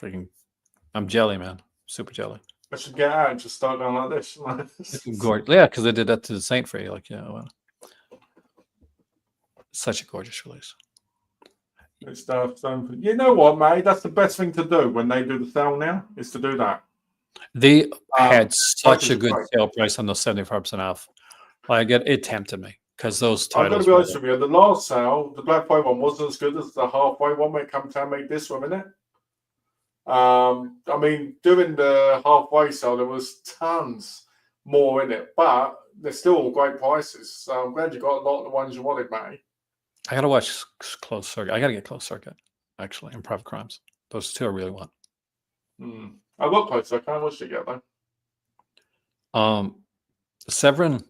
Freaking, I'm jelly, man. Super jelly. I should get out and just start going like this. Gorgeous. Yeah, because they did that to the Saint for you. Like, well, such a gorgeous release. It's you know what, mate? That's the best thing to do when they do the sale now, is to do that. They had such a good sale price on those 75% off. Like, it tempted me because those titles. I'm going to be honest with you. The last sale, the Black Friday one, wasn't as good as the halfway one when it comes to make this one, innit? I mean, during the halfway sale, there was tons more in it, but they're still all great prices. So I'm glad you got a lot of the ones you wanted, mate. I gotta watch Closed Circuit. I gotta get Closed Circuit, actually, and Private Crimes. Those two I really want. I got Closed Circuit. I watched it yet, though. Severin,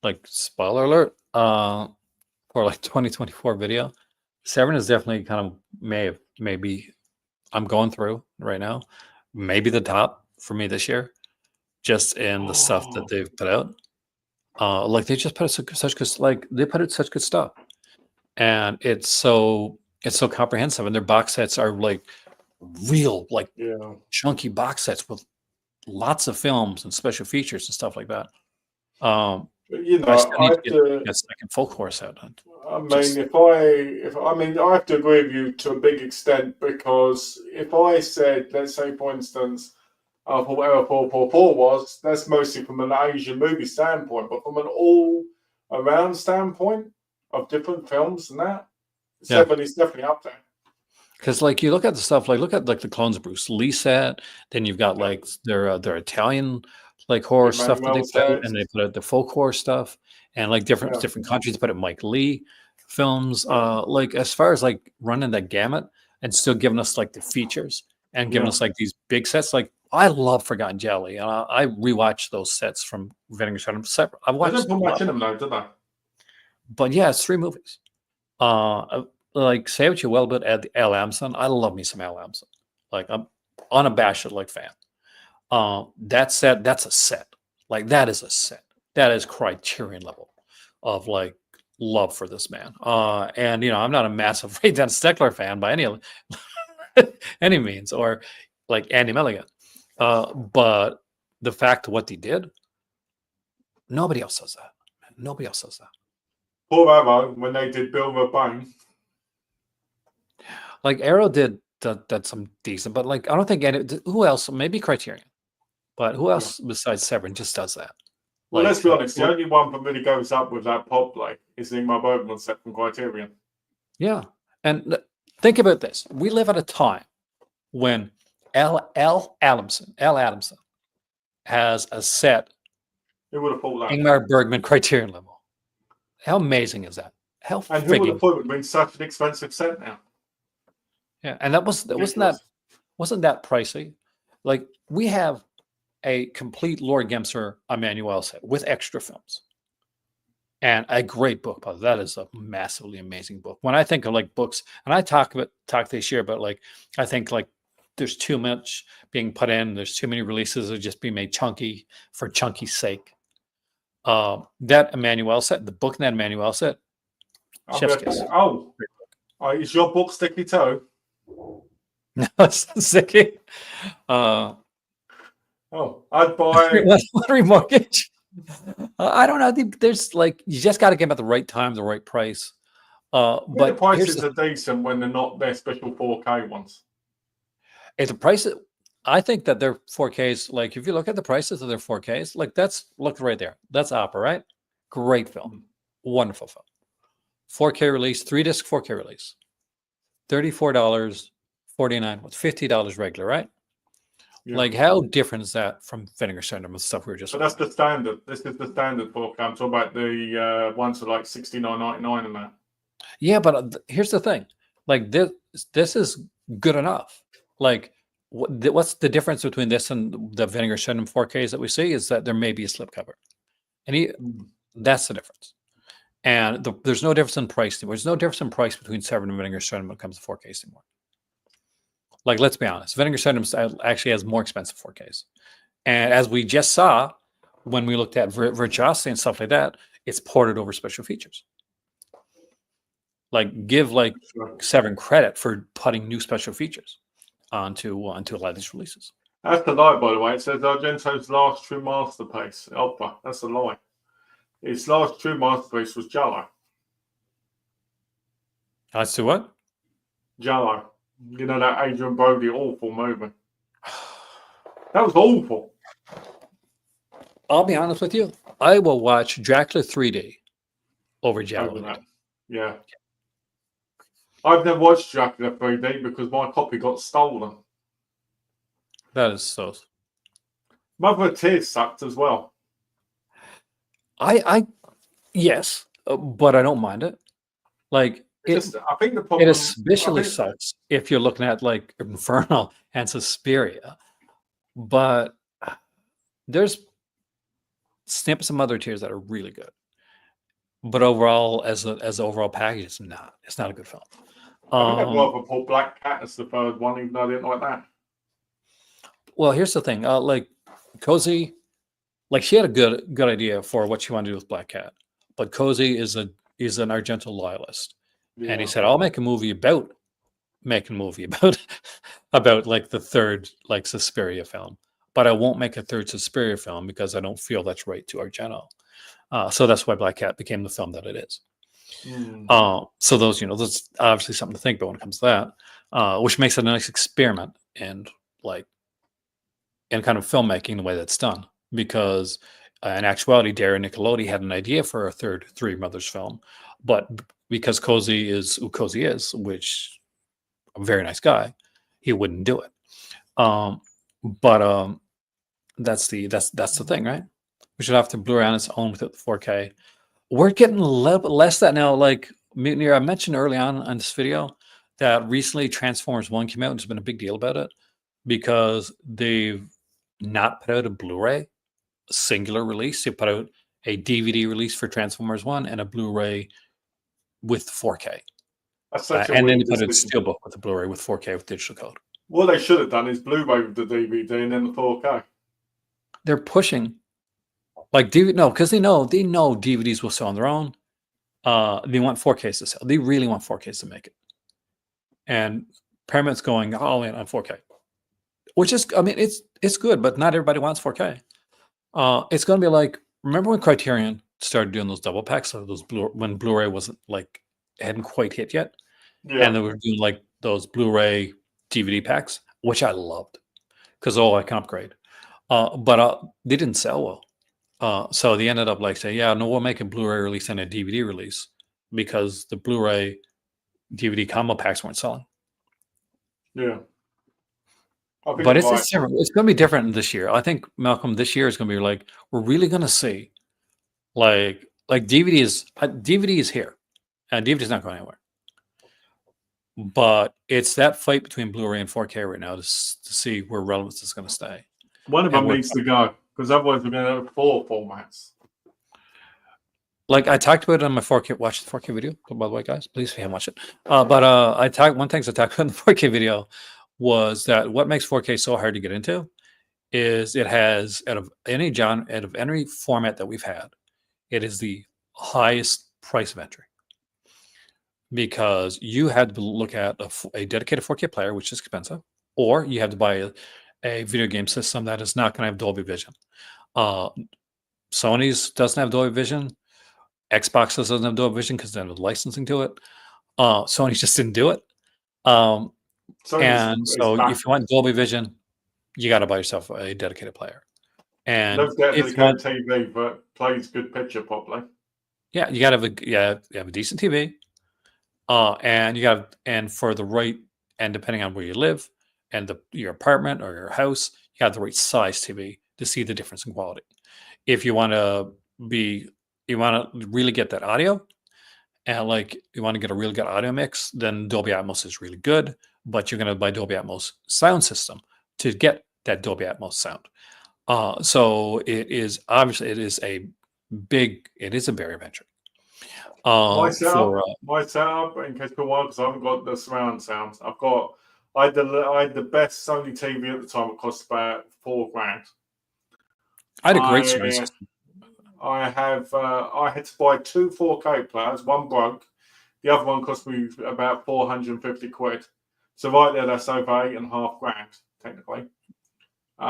like, spoiler alert, for like 2024 video, Severin is definitely kind of maybe I'm going through right now, maybe the top for me this year, just in the stuff that they've put out. Like they just put out such good, like they put out such good stuff, and it's so comprehensive, and their box sets are like real, like chunky box sets with lots of films and special features and stuff like that. You know, I still need to get a second full course out. I mean, I have to agree with you to a big extent, because if I said, let's say, for instance, for whatever 444 was, that's mostly from an Asian movie standpoint, but from an all-around standpoint of different films and that, Seven is definitely up there. Because, like, you look at the stuff, look at the clones of Bruce Lee set, then you've got like their Italian like horror stuff that they put out, and they put out the folk horror stuff, and like different countries put out Mike Lee films. Like as far as like running that gamut and still giving us like the features and giving us like these big sets. Like I love Forgotten Jelly, and I rewatched those sets from Vinegar separate. I've watched. I didn't put much in them though, did I? But yeah, it's 3 movies. Like say what you will about Al Amson. I love me some Al Amson. Like I'm unabashed like fan. That set, that's a set. Like that is a set. That is Criterion level of like love for this man. And I'm not a massive Ray Dan Steckler fan by any means, or like Andy Milligan. But the fact of what he did, nobody else does that. Nobody else does that. Poor Arrow, when they did Bill Bane. Like Arrow did some decent, but like I don't think who else? Maybe Criterion, but who else besides Severin just does that? Well, let's be honest. The only one that really goes up with that pop like is the Ingmar Bergman set from Criterion. Yeah, and think about this: we live at a time when L. Adamson has a set. Who would have thought that? Ingmar Bergman Criterion level. How amazing is that? And who would have thought it would have been such an expensive set now? Yeah, and that Ridiculous. wasn't that pricey. Like we have a complete Lord Gemser Emmanuel set with extra films and a great book. By the way. That is a massively amazing book. When I think of like books, and I talk this year, but like I think like there's too much being put in. There's too many releases that just be made chunky for chunky's sake. That Emmanuel set, the book in that Emmanuel set, I'll be chef's like, kiss. oh, is your book sticky too? No, it's sticky. Oh, I'd buy. Remortgage. I don't know. There's like you just got to get them at the right time, the right price. The But here's prices are decent when they're not their special 4K ones. the price. I think that their 4Ks, like if you look at the prices of their 4Ks, like look right there. That's Opera, right? Great film, wonderful film. 4K release, 3-disc 4K release, $34.49 with $50 regular, right? Yeah. Like how different is that from Vinegar Syndrome and stuff we were just? But that's the standard. This is the standard 4K. I'm talking about the ones that are like $69.99 and that. Yeah, but here's the thing. Like this is good enough. Like what's the difference between this and the Vinegar Syndrome 4Ks that we see is that there may be a slipcover. And that's the difference. And there's no difference in price. There's no difference in price between Severn and Vinegar Syndrome when it comes to 4Ks anymore. Like, let's be honest, Vinegar Syndrome actually has more expensive 4Ks. And as we just saw when we looked at Virtuosity and stuff like that, it's ported over special features. Like, give like Severn credit for putting new special features onto a lot of these releases. That's the lie, by the way. It says Argento's last true masterpiece, Opera. That's a lie. His last true masterpiece was Giallo. As to what? Giallo. You know that Adrian Brody awful movie. That was awful. I'll be honest with you. I will watch Dracula 3D over Giallo. Yeah. I've never watched Dracula 3D because my copy got stolen. That is so. Mother of Tears sucked as well. Yes, but I don't mind it. Like I think the problem. It especially sucks if you're looking at like Infernal and Suspiria, but there's snippets of Mother of Tears that are really good. But overall, as an overall package, it's not a good film. I think I'd rather put Black Cat as the third one, even though I didn't like that. Well, here's the thing. Like Cozy, like she had a good idea for what she wanted to do with Black Cat, but Cozy is an Argento loyalist, and he said, "I'll make a movie about about like the third like Suspiria film, but I won't make a third Suspiria film because I don't feel that's right to Argento." So that's why Black Cat became the film that it is. So those obviously something to think about when it comes to that, which makes it a nice experiment in kind of filmmaking the way that's done. Because in actuality, Darren Nicolodi had an idea for a third Three Mothers film, but because Cozy is who Cozy is, which a very nice guy, he wouldn't do it. But that's the thing, right? We should have to Blu-ray on its own without the 4K. We're getting a little bit less that now. Like Mutineer, I mentioned early on this video that recently Transformers 1 came out, and there's been a big deal about it because they've not put out a Blu-ray singular release. They put out a DVD release for Transformers 1 and a Blu-ray with 4K. And then they put out Steelbook with a Blu-ray with 4K with digital code. What they should have done is Blu-ray with the DVD and then the 4K. They're pushing like DVD, no, because they know DVDs will sell on their own. They want 4Ks to sell. They really want 4Ks to make it. And Paramount's going all in on 4K, which is, I mean, it's good, but not everybody wants 4K. It's going to be like, remember when Criterion started doing those double packs of those when Blu-ray wasn't like hadn't quite hit yet, and they were doing like those Blu-ray DVD packs, which I loved because I can upgrade. But they didn't sell well. So they ended up like saying, yeah, no, we'll make a Blu-ray release and a DVD release because the Blu-ray DVD combo packs weren't selling. Yeah. But it's different. It's going to be different this year. I think, Malcolm, this year is going to be like, we're really going to see like DVD is here and DVD is not going anywhere. but it's that fight between Blu-ray and 4K right now to see where relevance is going to stay. One of And them we're- needs to go because otherwise we're going to have 4 formats. Like I talked about it on my 4K, watch the 4K video, by the way, guys. Please, if you haven't watched it. But one thing I talked about in the 4K video was that what makes 4K so hard to get into is it has out of any format that we've had, it is the highest price of entry because you had to look at a dedicated 4K player, which is expensive, or you have to buy a video game system that is not going to have Dolby Vision. Sony's doesn't have Dolby Vision. Xbox doesn't have Dolby Vision because they have licensing to it. Sony just didn't do it. So if you want Dolby Vision, you got to buy yourself a dedicated player. And don't get a dedicated TV, but plays good picture properly. Yeah, you got to have a decent TV, and for the right, and depending on where you live and your apartment or your house, you got the right size TV to see the difference in quality. If you want to really get that audio, and like you want to get a really good audio mix, then Dolby Atmos is really good, but you're going to buy Dolby Atmos sound system to get that Dolby Atmos sound. So it is a barrier of entry. My setup, in case people want, because I haven't got the surround sounds. I had the best Sony TV at the time. It cost about $4,000. I had a great surround system. I had to buy 2 4K players. One broke. The other one cost me about 450 quid. So right there, that's over $8,500 technically. That's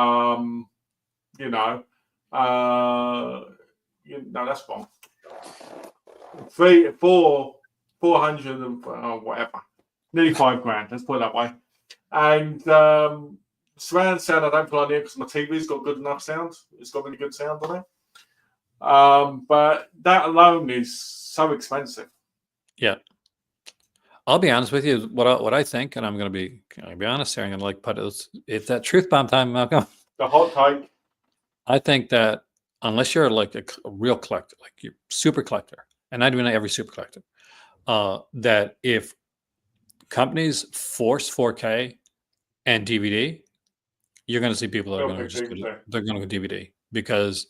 wrong. 400 and whatever, nearly $5,000. Let's put it that way. And surround sound, I don't put on here because my TV's got good enough sound. It's got really good sound on it. But that alone is so expensive. Yeah. I'll be honest with you. What I think, and I'm going to be honest here. I'm going to put it. It's that truth bomb time, Malcolm. The hot take. I think that unless you're like a real collector, like you're super collector, and I do not every super collector, that if companies force 4K and DVD, you're going to see people that are going to they're going to go DVD because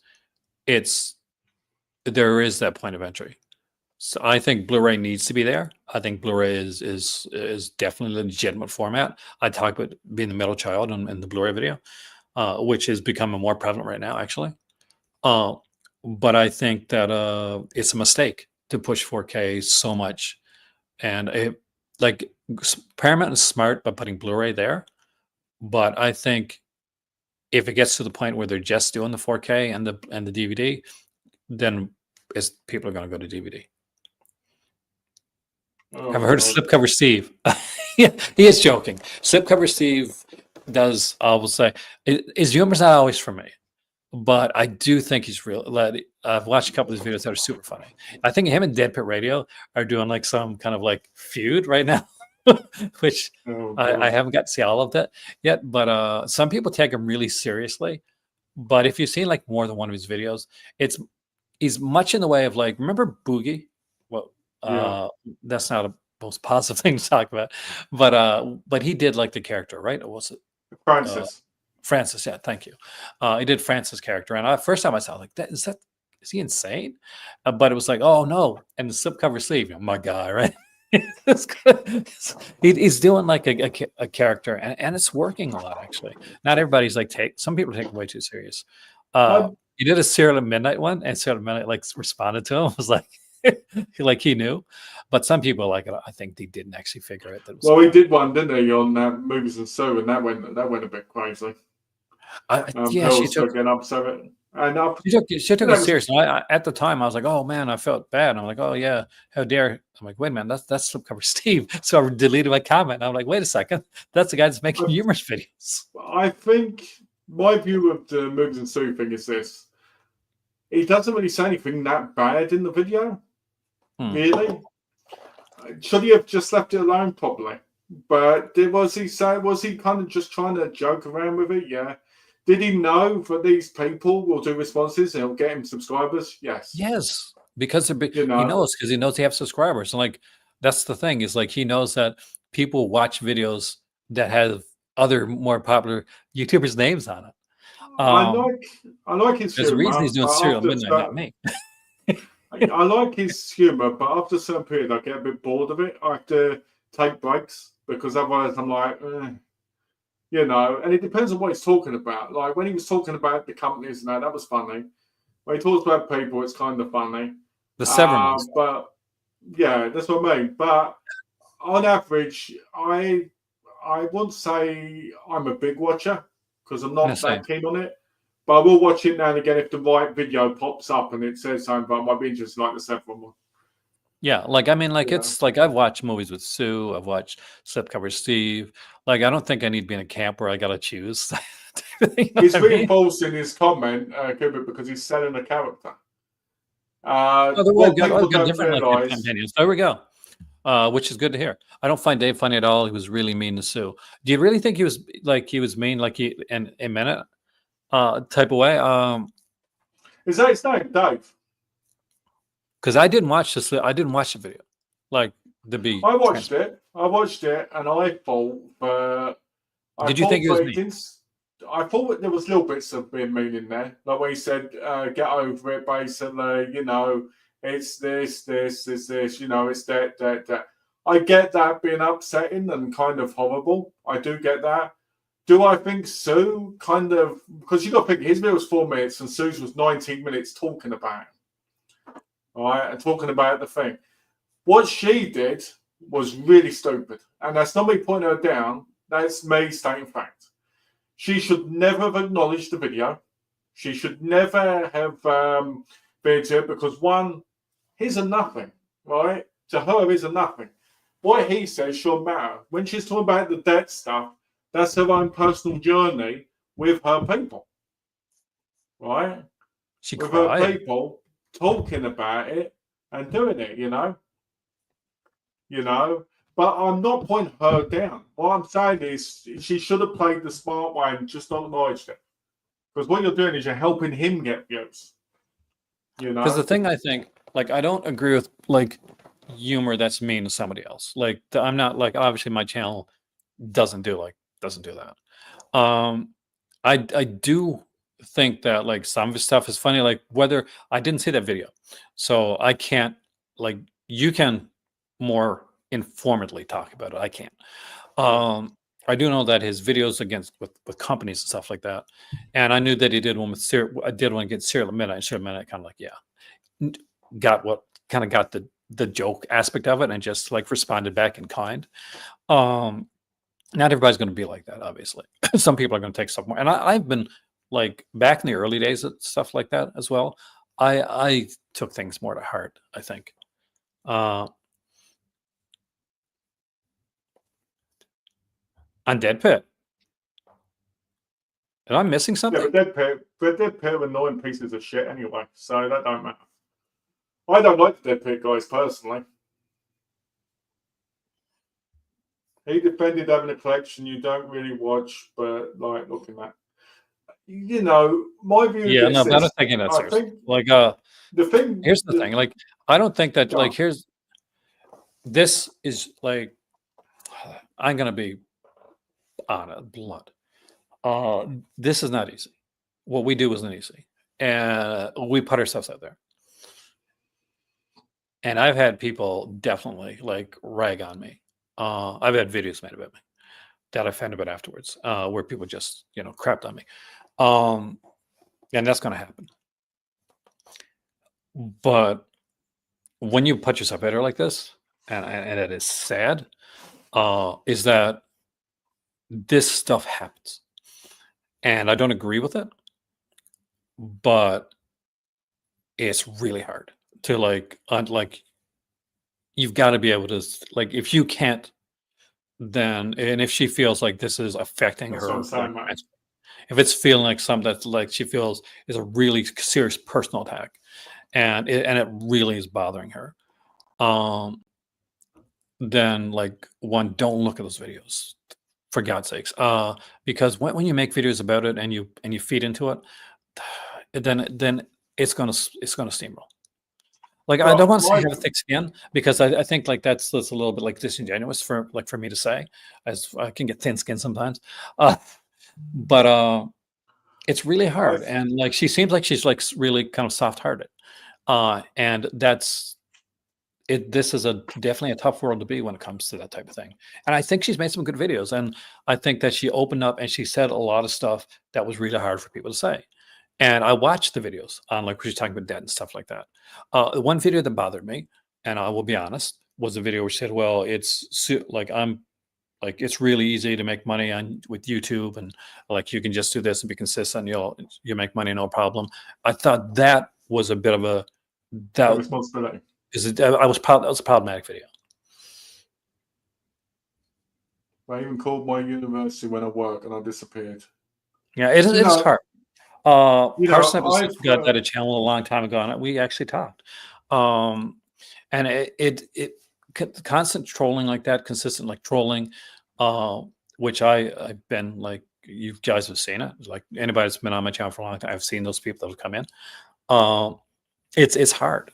there is that point of entry. So I think Blu-ray needs to be there. I think Blu-ray is definitely a legitimate format. I talked about being the middle child in the Blu-ray video, which is becoming more prevalent right now, actually. But I think that it's a mistake to push 4K so much, and Paramount is smart by putting Blu-ray there. But I think if it gets to the point where they're just doing the 4K and the DVD, then people are going to go to DVD. Have I heard of Slipcover Steve? Yeah, he is joking. Slipcover Steve does, I will say, his humor's not always for me, but I do think he's real. I've watched a couple of his videos that are super funny. I think him and Dead Pit Radio are doing like some kind of like feud right now, which I haven't got to see all of that yet. But some people take him really seriously. But if you've seen like more than one of his videos, he's much in the way of like, remember Boogie? Well, that's not a most positive thing to talk about, but he did like the character, right? Or was it Francis? Yeah, thank you. He did Francis' character, and first time I saw like is he insane? But it was like, oh no, and the slipcover sleeve, my guy, right? He's doing like a character, and it's working a lot actually. Not everybody's like some people take it way too serious. He did a Serial at Midnight one, and Serial at Midnight like responded to him. It was like like he knew, but some people like it. I think they didn't actually figure it. He did one, didn't he, on Movies and So, and that went a bit crazy. She took it serious. At the time, I was like, "Oh man," I felt bad. I'm like, "Oh yeah, how dare!" I'm like, "Wait a minute, that's Slipcover Steve." So I deleted my comment. And I'm like, "Wait a second, that's the guy that's making humorous videos." I think my view of the Movies and So thing is this: he doesn't really say anything that bad in the video. Really, should he have just left it alone? Probably. But was he kind of just trying to joke around with it? Yeah. Did he know that these people will do responses and it'll get him subscribers? Yes. Yes, because he knows they have subscribers. And like that's the thing is like he knows that people watch videos that have other more popular YouTubers' names on it. I like his There's a reason humor, he's doing but Serial after Midnight, not me. I like his humor, but after a certain period, I get a bit bored of it. I have to take breaks because otherwise I'm like, you know. And it depends on what he's talking about. Like when he was talking about the companies and that was funny. When he talks about people, it's kind of funny. The Severance. But yeah, that's what I mean. But on average, I wouldn't say I'm a big watcher because I'm not that keen on it. But I will watch it now and again if the right video pops up and it says something. But I might be interested, like the Severin one. Yeah, like I mean, like it's like I've watched movies with Sue. I've watched Slipcover Steve. Like I don't think I need to be in a camp where I gotta choose. He's reinforcing his comment, because he's selling a character. What people don't realise. There we go. Which is good to hear. I don't find Dave funny at all. He was really mean to Sue. Do you really think he was mean, like he in a minute type of way? Is that his name, Dave? Because I didn't watch this. I didn't watch the video. Like I watched it. And I thought. Did you think it was mean? I thought there was little bits of being mean in there, like when he said, "Get over it." Basically, you know, it's this, you know, it's that. I get that being upsetting and kind of horrible. I do get that. Do I think Sue kind of, because you got to think his video was 4 minutes and Sue's was 19 minutes talking about it. All right, and talking about the thing. What she did was really stupid. And that's not me pointing her down. That's me stating fact. She should never have acknowledged the video. She should never have been to it because, one, he's a nothing, right? To her, he's a nothing. What he says should matter. When she's talking about the debt stuff, that's her own personal journey with her people, right? With her people talking about it and doing it, you know. But I'm not pointing her down. What I'm saying is she should have played the smart way and just not acknowledged it. Because what you're doing is you're helping him get views. You know? Because the thing I think, like, I don't agree with like humor that's mean to somebody else. Like, I'm not like obviously my channel doesn't do that. I do think that like some of his stuff is funny. Like whether I didn't see that video, so I can't like you can more informedly talk about it. I can't. I do know that his videos with companies and stuff like that, and I knew that he did one with I did one against Serial Midnight. And Serial Midnight kind of like got the joke aspect of it and just like responded back in kind. Not everybody's going to be like that, obviously. Some people are going to take stuff more, and I've been like back in the early days of stuff like that as well. I took things more to heart, I think. On Dead Pit. Am I missing something? Yeah, but Dead Pit are annoying pieces of shit anyway, so that don't matter. I don't like the Dead Pit guys personally. He defended having a collection you don't really watch, but like looking at, you know, my view. Yeah, no, but I don't think that seriously. Like, the thing. Here's the thing. Like, I don't think that. Like, this is like, I'm gonna be blunt. This is not easy. What we do isn't easy, and we put ourselves out there. And I've had people definitely like rag on me. I've had videos made about me that I found about afterwards, where people just crapped on me, and that's going to happen. But when you put yourself out there like this, and it is sad, is that this stuff happens, and I don't agree with it, but it's really hard to like you've got to be able to, like, if you can't, then, and if she feels like this is affecting her, if it's feeling like something that's like she feels is a really serious personal attack, and it really is bothering her, then like don't look at those videos, for God's sakes, because when you make videos about it and you feed into it, then it's gonna steamroll. Like, I But don't want to say my have a thick skin, because I think like that's a little bit like disingenuous for me to say, as I can get thin skin sometimes. Uh, but it's really I hard, and like she seems like she's like really kind of soft hearted, and that's it. This is a definitely a tough world to be when it comes to that type of thing. And I think she's made some good videos, and I think that she opened up and she said a lot of stuff that was really hard for people to say. And I watched the videos on like she's talking about debt and stuff like that. One video that bothered me, and I will be honest, was a video where she said, "Well, like I'm like it's really easy to make money on with YouTube, and like you can just do this and be consistent, you'll make money no problem." I thought that was a bit of a that responsibility. I was proud. That was a problematic video. I even called my university when I work and I disappeared. Yeah, it is. You It's know, hard. Parsnip was I've got that a channel a long time ago, and we actually talked. And constant trolling like that, consistent like trolling, which I've been like, you guys have seen it. Like anybody that's been on my channel for a long time, I've seen those people that have come in. It's hard,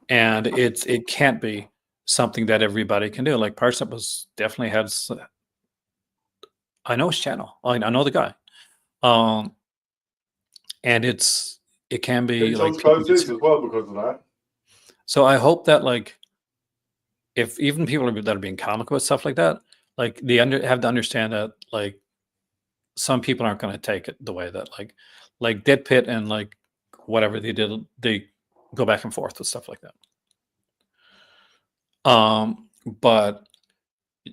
and it can't be something that everybody can do. Like Parsnip was definitely has. I know his channel. I know the guy. And it can be like John's people closed just, his as well because of that. so I hope that like if even people that are being comical with stuff like that, like they have to understand that like some people aren't going to take it the way that like Dead Pit and like whatever they did, they go back and forth with stuff like that. But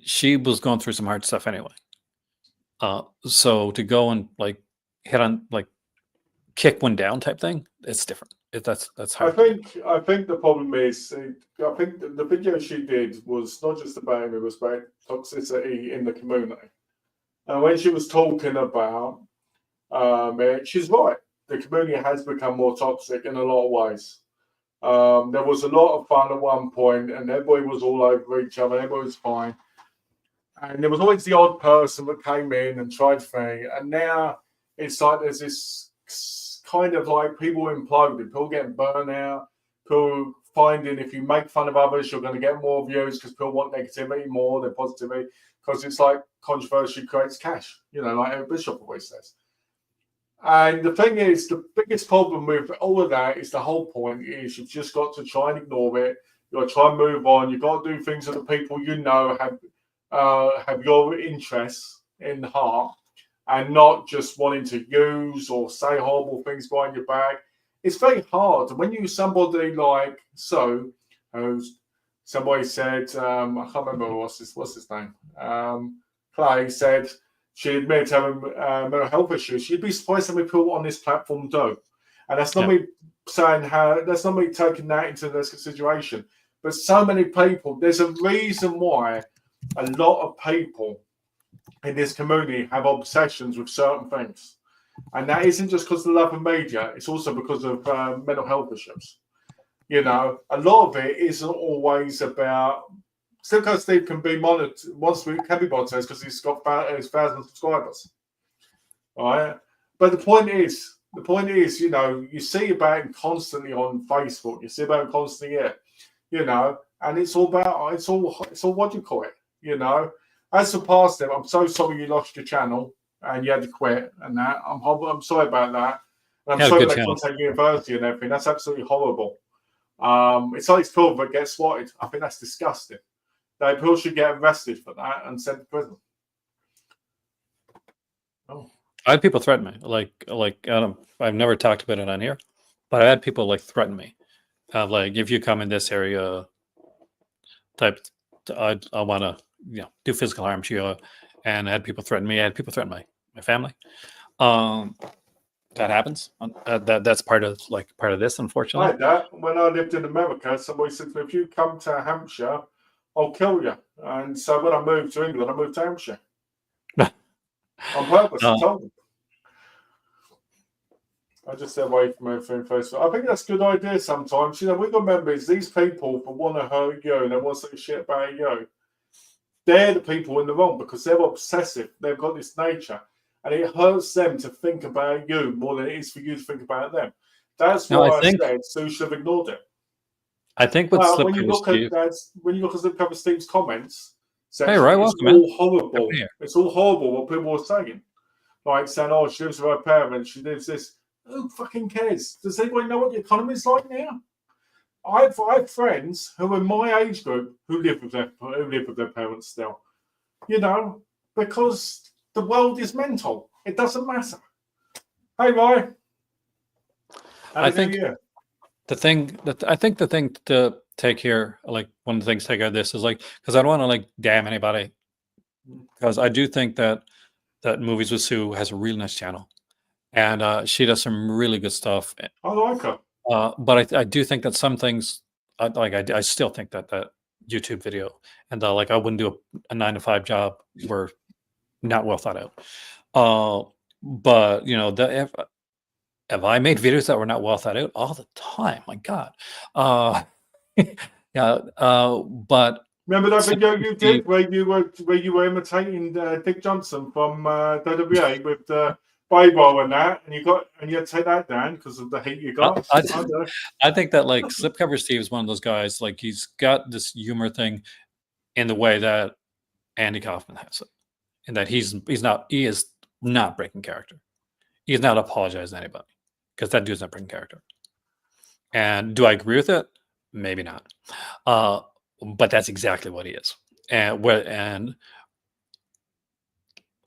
she was going through some hard stuff anyway. So to go and like hit on like kick one down type thing, it's different. That's hard. I think the problem is I think the video she did was not just about him; it was about toxicity in the community. And when she was talking about it, she's right. The community has become more toxic in a lot of ways. There was a lot of fun at one point, and everybody was all over each other. Everybody was fine, and there was always the odd person that came in and tried things. And now it's like there's this kind of like people imploding, people getting burnt out, people finding if you make fun of others, you're going to get more views because people want negativity more than positivity, because it's like controversy creates cash, like Eric Bishop always says. And the thing is, the biggest problem with all of that is the whole point is you've just got to try and ignore it. You've got to try and move on. You've got to do things that the people have your interests in heart, and not just wanting to use or say horrible things behind your back. It's very hard. When you somebody like somebody said, I can't remember what's his name. Clay said she admitted to having mental health issues. You'd be surprised how many people on this platform do. And that's not me saying that's not me taking that into this consideration. But so many people, there's a reason why a lot of people in this community have obsessions with certain things. And that isn't just because of the love of media, it's also because of mental health issues. A lot of it isn't always about. Still, because Steve can be monitored, can be monitored because he's got 1,000 subscribers. All right. But the point is, you see about him constantly on Facebook, you see about him constantly here, and it's all what do you call it, As for Parsnip, I'm so sorry you lost your channel and you had to quit and that. I'm sorry about that. And I'm sorry about Contact University and everything. That's absolutely horrible. It's like people that get swatted. I think that's disgusting. People should get arrested for that and sent to prison. Oh. I had people threaten me. Like I've never talked about it on here, but I had people like threaten me. Like if you come in this area, I want to do physical harm to you, and I had people threaten me. I had people threaten my family. That happens. That's part of this, unfortunately. I had that when I lived in America. Somebody said to me, "If you come to Hampshire, I'll kill you." And so when I moved to England, I moved to Hampshire on purpose. I told them. I just stay away from everything first. I think that's a good idea sometimes. We've got to remember is these people that want to hurt you and they want to say shit about you, they're the people in the wrong because they're obsessive. They've got this nature. And it hurts them to think about you more than it is for you to think about them. That's why I said Sue should have ignored it. I think with Well, when you Slipcover look at Steve, Slipcover Steve's comments hey, section, right, it's welcome, man. all Happy horrible. New Year. It's all horrible what people are saying. Like saying, "Oh, she lives with her parents. She lives this." Who fucking cares? Does anybody know what the economy is like now? I have friends who are in my age group who live with their parents still. You know, because the world is mental. It doesn't matter. Hey, Ryan. I think the thing to take here, like one of the things to take out of this is like, because I don't want to like damn anybody, because I do think that Movies with Sue has a really nice channel, and she does some really good stuff. I like her. But I do think that some things, I still think that YouTube video and like I wouldn't do a 9 to 5 job were not well thought out. But you know, if I made videos that were not well thought out all the time, my God. Yeah. But Remember that video Slipcover you Steve, did where you were imitating Dick Johnson from WWA with the Bible and that, and you had to take that down because of the heat you got. I think that like Slipcover Steve is one of those guys. Like he's got this humor thing in the way that Andy Kaufman has it, and that he is not breaking character. He's not apologizing to anybody because that dude's not breaking character. And do I agree with it? Maybe not. But that's exactly what he is. And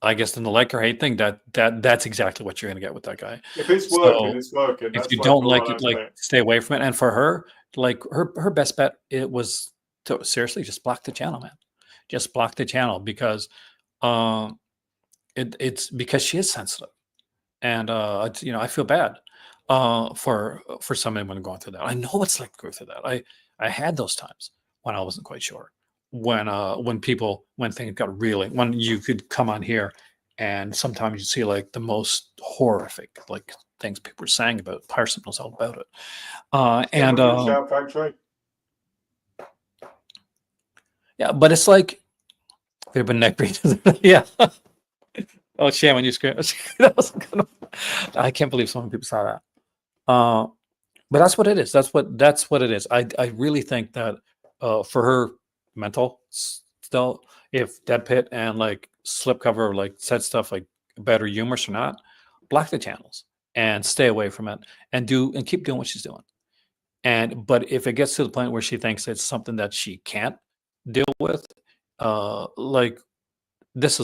I guess in the like or hate thing, that's exactly what you're going to get with that guy. If it's working, it's working. If you don't like it, like stay away from it. And for her, like her best bet, it was to seriously just block the channel, man. Just block the channel because it's because she is sensitive, and you know, I feel bad for somebody when going through that. I know it's like to go through that. I had those times when I wasn't quite sure, when things got really, when you could come on here and sometimes you see like the most horrific like things people were saying about Parson knows all about it. Yeah, but it's like they've been neck breathing. Yeah. Oh, shame when you scream. That was I can't believe so many people saw that. But that's what it is. That's what it is. I really think that for her mental still, if Dead Pit and like Slipcover like said stuff like about her humorous or not, block the channels and stay away from it and keep doing what she's doing. But if it gets to the point where she thinks it's something that she can't deal with, like this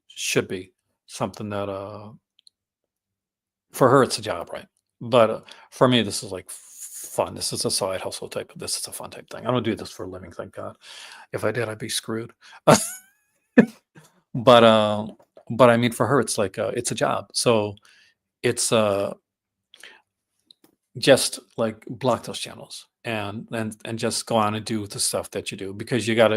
should be something that for her it's a job, right? But for me, this is like fun. This is a side hustle type. This is a fun type thing. I don't do this for a living, thank God. If I did, I'd be screwed. But I mean, for her, it's like it's a job. So it's just like block those channels and just go on and do the stuff that you do, because you gotta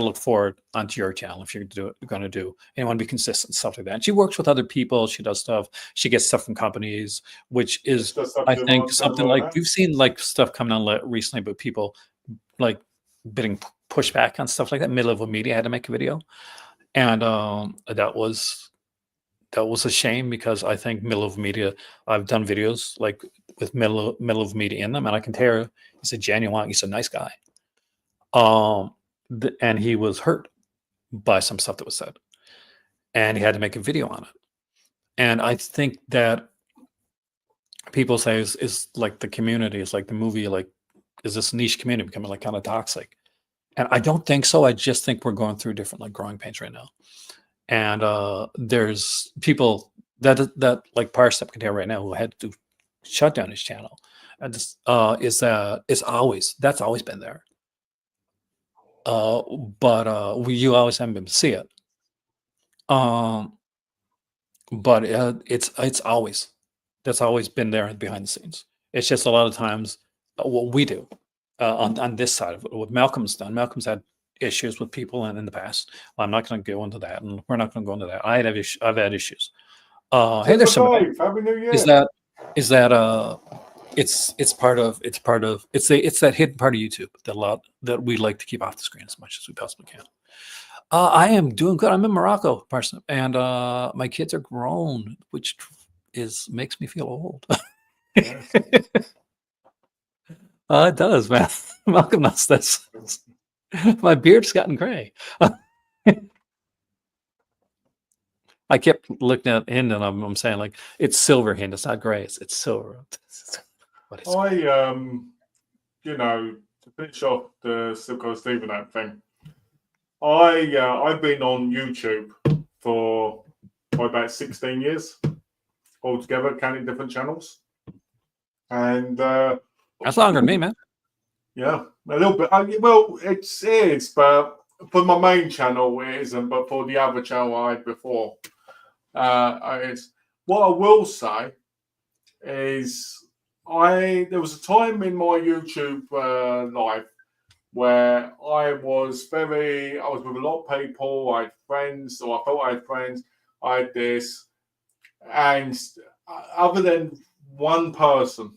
look forward onto your channel if you're going to do and you want to be consistent, stuff like that. And she works with other people, she does stuff, she gets stuff from companies, which is I think something like we've seen like stuff coming on recently about people like getting pushed back on stuff like that. Middle of a Media had to make a video, and that was a shame, because I think Middle of Media, I've done videos like with Middle of Media in them, and I can tell he's a genuine, he's a nice guy. And he was hurt by some stuff that was said, and he had to make a video on it. And I think that people say is like the community, is like the movie, like is this niche community becoming like kind of toxic? And I don't think so. I just think we're going through different like growing pains right now. And there's people that like Parsnip can tell right now who had to shut down his channel. And this that's always been there. But you always haven't been able to see it. But it's always, that's always been there behind the scenes. It's just a lot of times what we do on this side of it, what Malcolm's done. Malcolm's had issues with people in the past. Well, I'm not going to go into that, and we're not going to go into that. I've had issues. Hey, there's somebody. Happy New Year. Is that it's that hidden part of YouTube that we like to keep off the screen as much as we possibly can. I am doing good. I'm in Morocco, Parsnip, and my kids are grown, which makes me feel old. It does, man. Malcolm knows this. My beard's gotten gray. I kept looking at Hind and I'm saying like it's silver, Hind. It's not gray. It's silver. What is You know, to finish off the Silco Steven Act thing, I've been on YouTube for about 16 years altogether, counting different channels, and that's longer than me, man. yeah, a little bit. Well, it is, but for my main channel it isn't. But for the other channel I had before, it's what I will say is there was a time in my YouTube life where I was with a lot of people. I had friends, or I thought I had friends. I had this, and other than one person,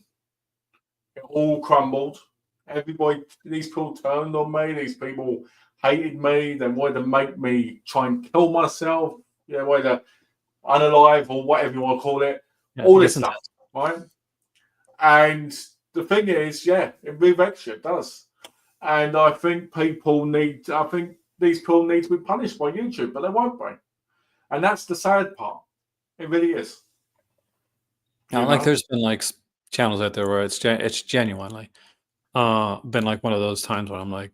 it all crumbled. Everybody, these people turned on me. These people hated me. They wanted to make me try and kill myself. You know, whether unalive or whatever you want to call it. Yeah, all this stuff, right? And the thing is, yeah, it rewrects you. It does. And I think these people need to be punished by YouTube, but they won't be. And that's the sad part. It really is. Now, like there's been like channels out there where it's genuinely been like one of those times when I'm like,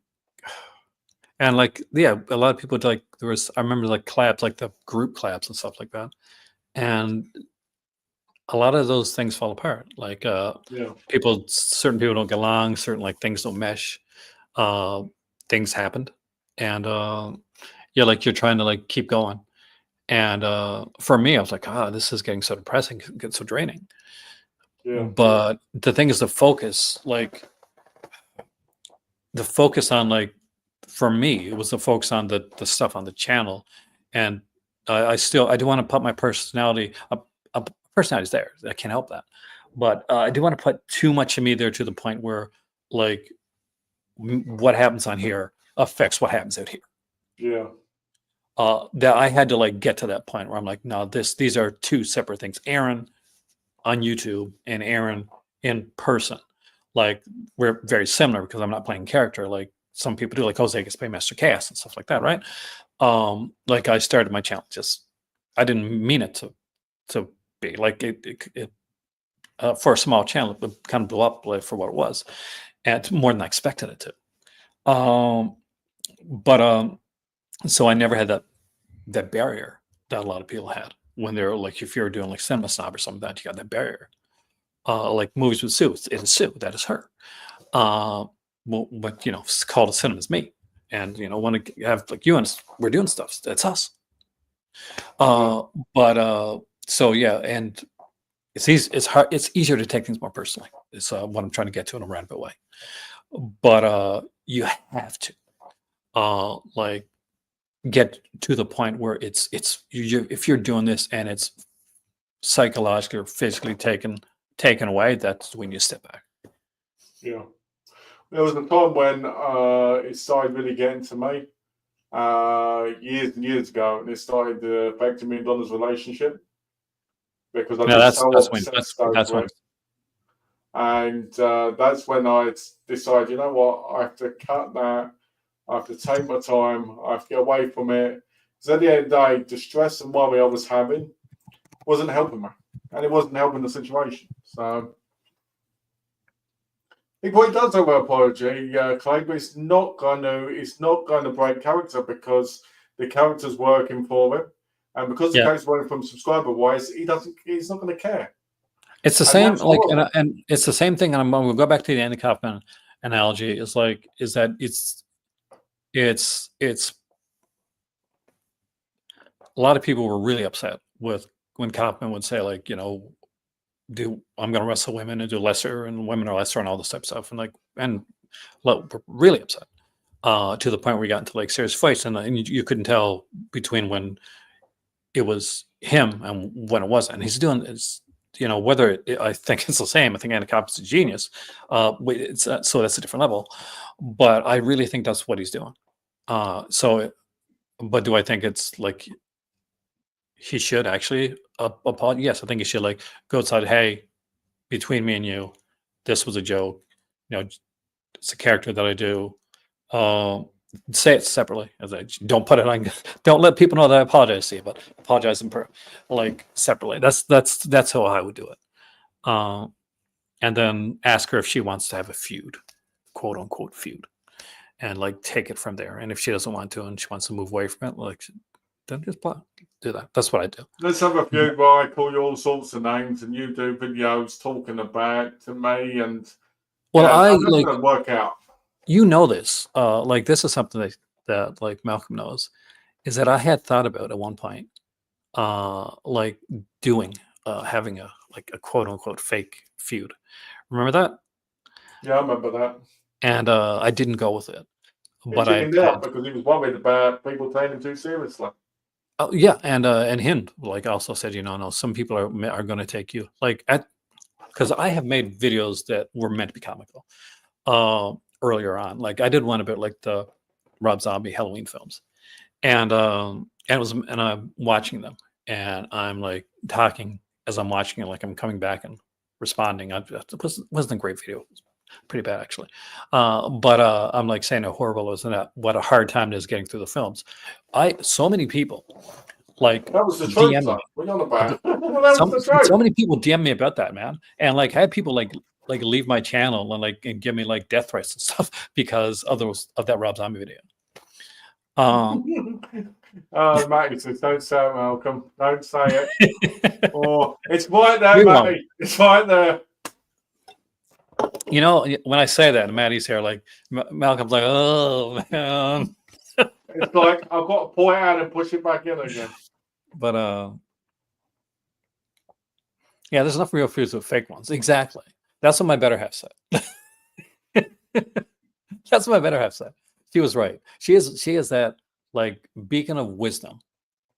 and like, yeah, a lot of people like I remember like collabs, like the group collabs and stuff like that. And a lot of those things fall apart. Like certain people don't get along, certain like things don't mesh. Things happened. And yeah, like you're trying to like keep going. And for me, I was like, this is getting so depressing, getting so draining. Yeah. But the thing is the focus on like, for me, it was the focus on the stuff on the channel. And I do want to put my personality personality's there. I can't help that. But I do want to put too much of me there to the point where like what happens on here affects what happens out here. Yeah. That I had to like get to that point where I'm like, no, these are two separate things. Aaron on YouTube and Aaron in person. Like we're very similar because I'm not playing character like some people do, like Jose gets played Master Cast and stuff like that, right? Like I started my channel, I didn't mean it to be like it for a small channel, it kind of blew up for what it was, and more than I expected it to. So I never had that barrier that a lot of people had when they're like, if you're doing like Cinema Snob or something like that, you got that barrier. Like Movies with Sue, it is Sue, that is her. But you know, Call to Cinema is me, and you know, want to have like you and we're doing stuff. That's us. So yeah, and it's hard. It's easier to take things more personally. It's what I'm trying to get to in a roundabout way. But you have to like get to the point where it's if you're doing this and it's psychologically or physically taken away, that's when you step back. Yeah. There was a time when it started really getting to me years and years ago, and it started affecting me and Donna's relationship because I that's when. And that's when I decided, you know what, I have to cut that. I have to take my time. I have to get away from it. Because at the end of the day, the stress and worry I was having wasn't helping me, and it wasn't helping the situation. So he probably does have an apology, Clay, but it's not going to break character because the character's working for him, and because the character's working from subscriber wise, he's not going to care. It's the same, like, and it's the same thing. And we'll go back to the Andy Kaufman analogy. Is that it's a lot of people were really upset with when Kaufman would say, like, you know, I'm going to wrestle women and do lesser, and women are lesser, and all this type of stuff, and we're really upset to the point where we got into like serious fights, and you couldn't tell between when it was him and when it wasn't. And he's doing it's. You know, I think it's the same. I think Andy Kaufman's a genius. So that's a different level. But I really think that's what he's doing. But do I think it's like he should actually apologize? Yes, I think he should like go outside. Hey, between me and you, this was a joke. You know, it's a character that I do. Say it separately. As I don't put it on. Don't let people know that I apologize to you, but apologize like separately. That's how I would do it. And then ask her if she wants to have a feud, quote unquote feud, and like take it from there. And if she doesn't want to and she wants to move away from it, like then just do that. That's what I do. Let's have a feud where I call you all sorts of names and you do videos talking about to me and Well, I that's like gonna work out. you know this. Like this is something that like Malcolm knows, is that I had thought about at one point, like doing having a like a quote unquote fake feud. Remember that? Yeah, I remember that. And I didn't go with it. He But I chickened out because he was worried about people taking him too seriously. oh yeah, and Hind like also said, no, some people are going to take you like because I have made videos that were meant to be comical earlier on. Like I did one about like the Rob Zombie Halloween films, and I'm watching them, and I'm like talking as I'm watching it, like I'm coming back and responding. It wasn't a great video. It was pretty bad actually, but I'm like saying how horrible it was and what a hard time it is getting through the films. So many people like That was the truth, DM son. me. We're on about. That was the truth. So many people DM me about that, man, and like I had people like leave my channel and give me like death threats and stuff because of that Rob Zombie video. Oh, Matty says, don't say it, Malcolm. Don't say it. Or it's right there, Matty. It's right there. When I say that, Maddie's here, like Malcolm's like, oh man. It's like I've got to pull it out and push it back in again. But yeah, there's enough real feuds with fake ones. Exactly. That's what my better half said. That's what my better half said. She was right. She is that like beacon of wisdom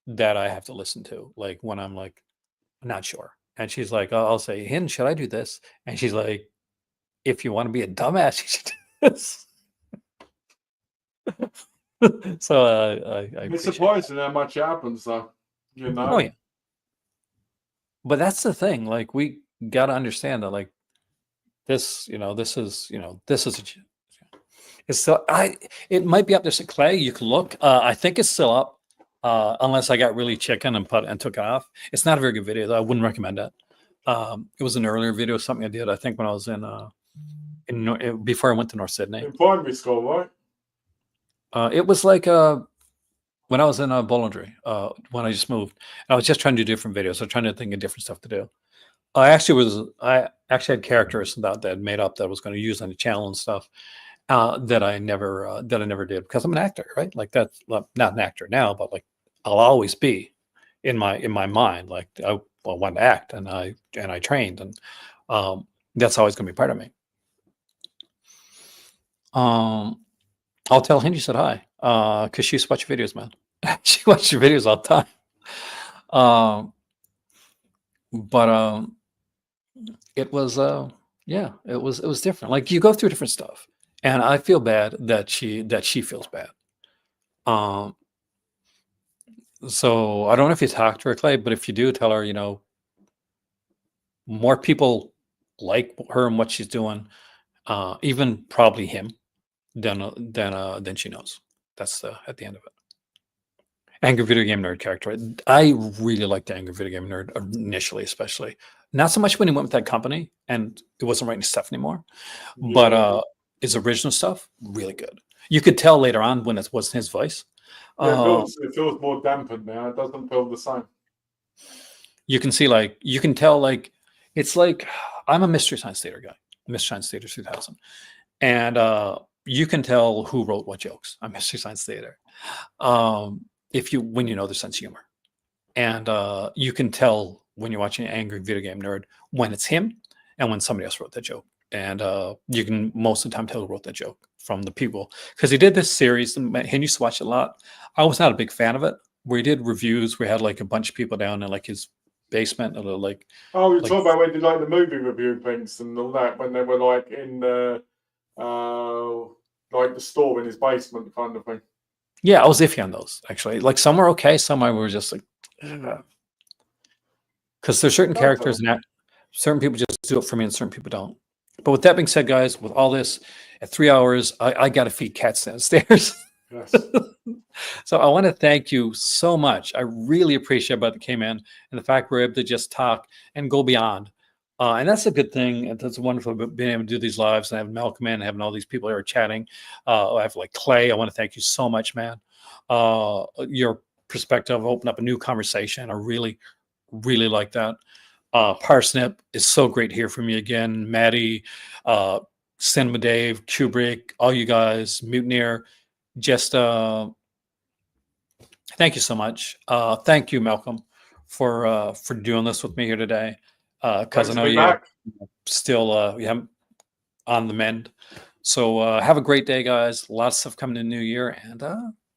that I have to listen to, like when I'm like not sure. And she's like, I'll say, Hin, should I do this? And she's like, if you want to be a dumbass, you should do this. So I it's surprising how much happens, though. Oh yeah. But that's the thing. Like we got to understand that, like this, this is it's still it might be up there. Clay, you can look. I think it's still up, unless I got really chicken and took it off. It's not a very good video, though. I wouldn't recommend it. It was an earlier video, something I did. I think when I was before I went to North Sydney. In primary school, right? It was like when I was in Bollinger, when I just moved. I was just trying to do different videos. So trying to think of different stuff to do. I actually had characters that made up that I was going to use on the channel and stuff that I never did because I'm an actor, right? Like that's not an actor now, but like I'll always be in my mind. Like I want to act, and I trained, and that's always going to be part of me. I'll tell Hindi said hi because she used to watch your videos, man. She watched your videos all the time. But it was it was different. Like you go through different stuff, and I feel bad that she feels bad. So I don't know if you talked to her, Clay, but if you do, tell her, more people like her and what she's doing, even probably him, than she knows. That's at the end of it. Angry Video Game Nerd character. I really liked the Angry Video Game Nerd initially, especially. Not so much when he went with that company and it wasn't writing stuff anymore, but his original stuff, really good. You could tell later on when it wasn't his voice. Yeah, it feels more dampened now. It doesn't feel the same. You can see, you can tell, it's like, I'm a Mystery Science Theater guy, Mystery Science Theater 2000. And you can tell who wrote what jokes on Mystery Science Theater. When you know their sense of humor, and you can tell when you're watching an Angry Video Game Nerd when it's him and when somebody else wrote that joke, and you can most of the time tell who wrote that joke from the people because he did this series and he used to watch it a lot. I was not a big fan of it. Where he did reviews, we had like a bunch of people down in like his basement, or like. Oh, you're talking about when they did like the movie review things and all that when they were like in the like the store in his basement kind of thing. Yeah, I was iffy on those, actually. Like, some were okay, some were just like, because there's certain characters and certain people just do it for me and certain people don't. But with that being said, guys, with all this, at 3 hours, I got to feed cats downstairs. Yes. So I want to thank you so much. I really appreciate everybody that came in and the fact we're able to just talk and go beyond. And that's a good thing. And that's wonderful being able to do these lives and having Malcolm in and having all these people here chatting. I have like Clay. I want to thank you so much, man. Your perspective opened up a new conversation. I really, really like that. Parsnip is so great to hear from you again. Maddie, Cinema Dave, Kubrick, all you guys, Mutineer. Just thank you so much. Thank you, Malcolm, for doing this with me here today. Because I know you're still you haven't on the mend. So have a great day, guys. Lots of stuff coming in the new year, and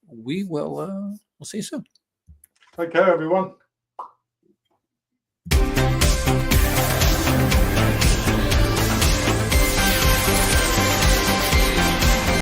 we'll see you soon. Take care, everyone.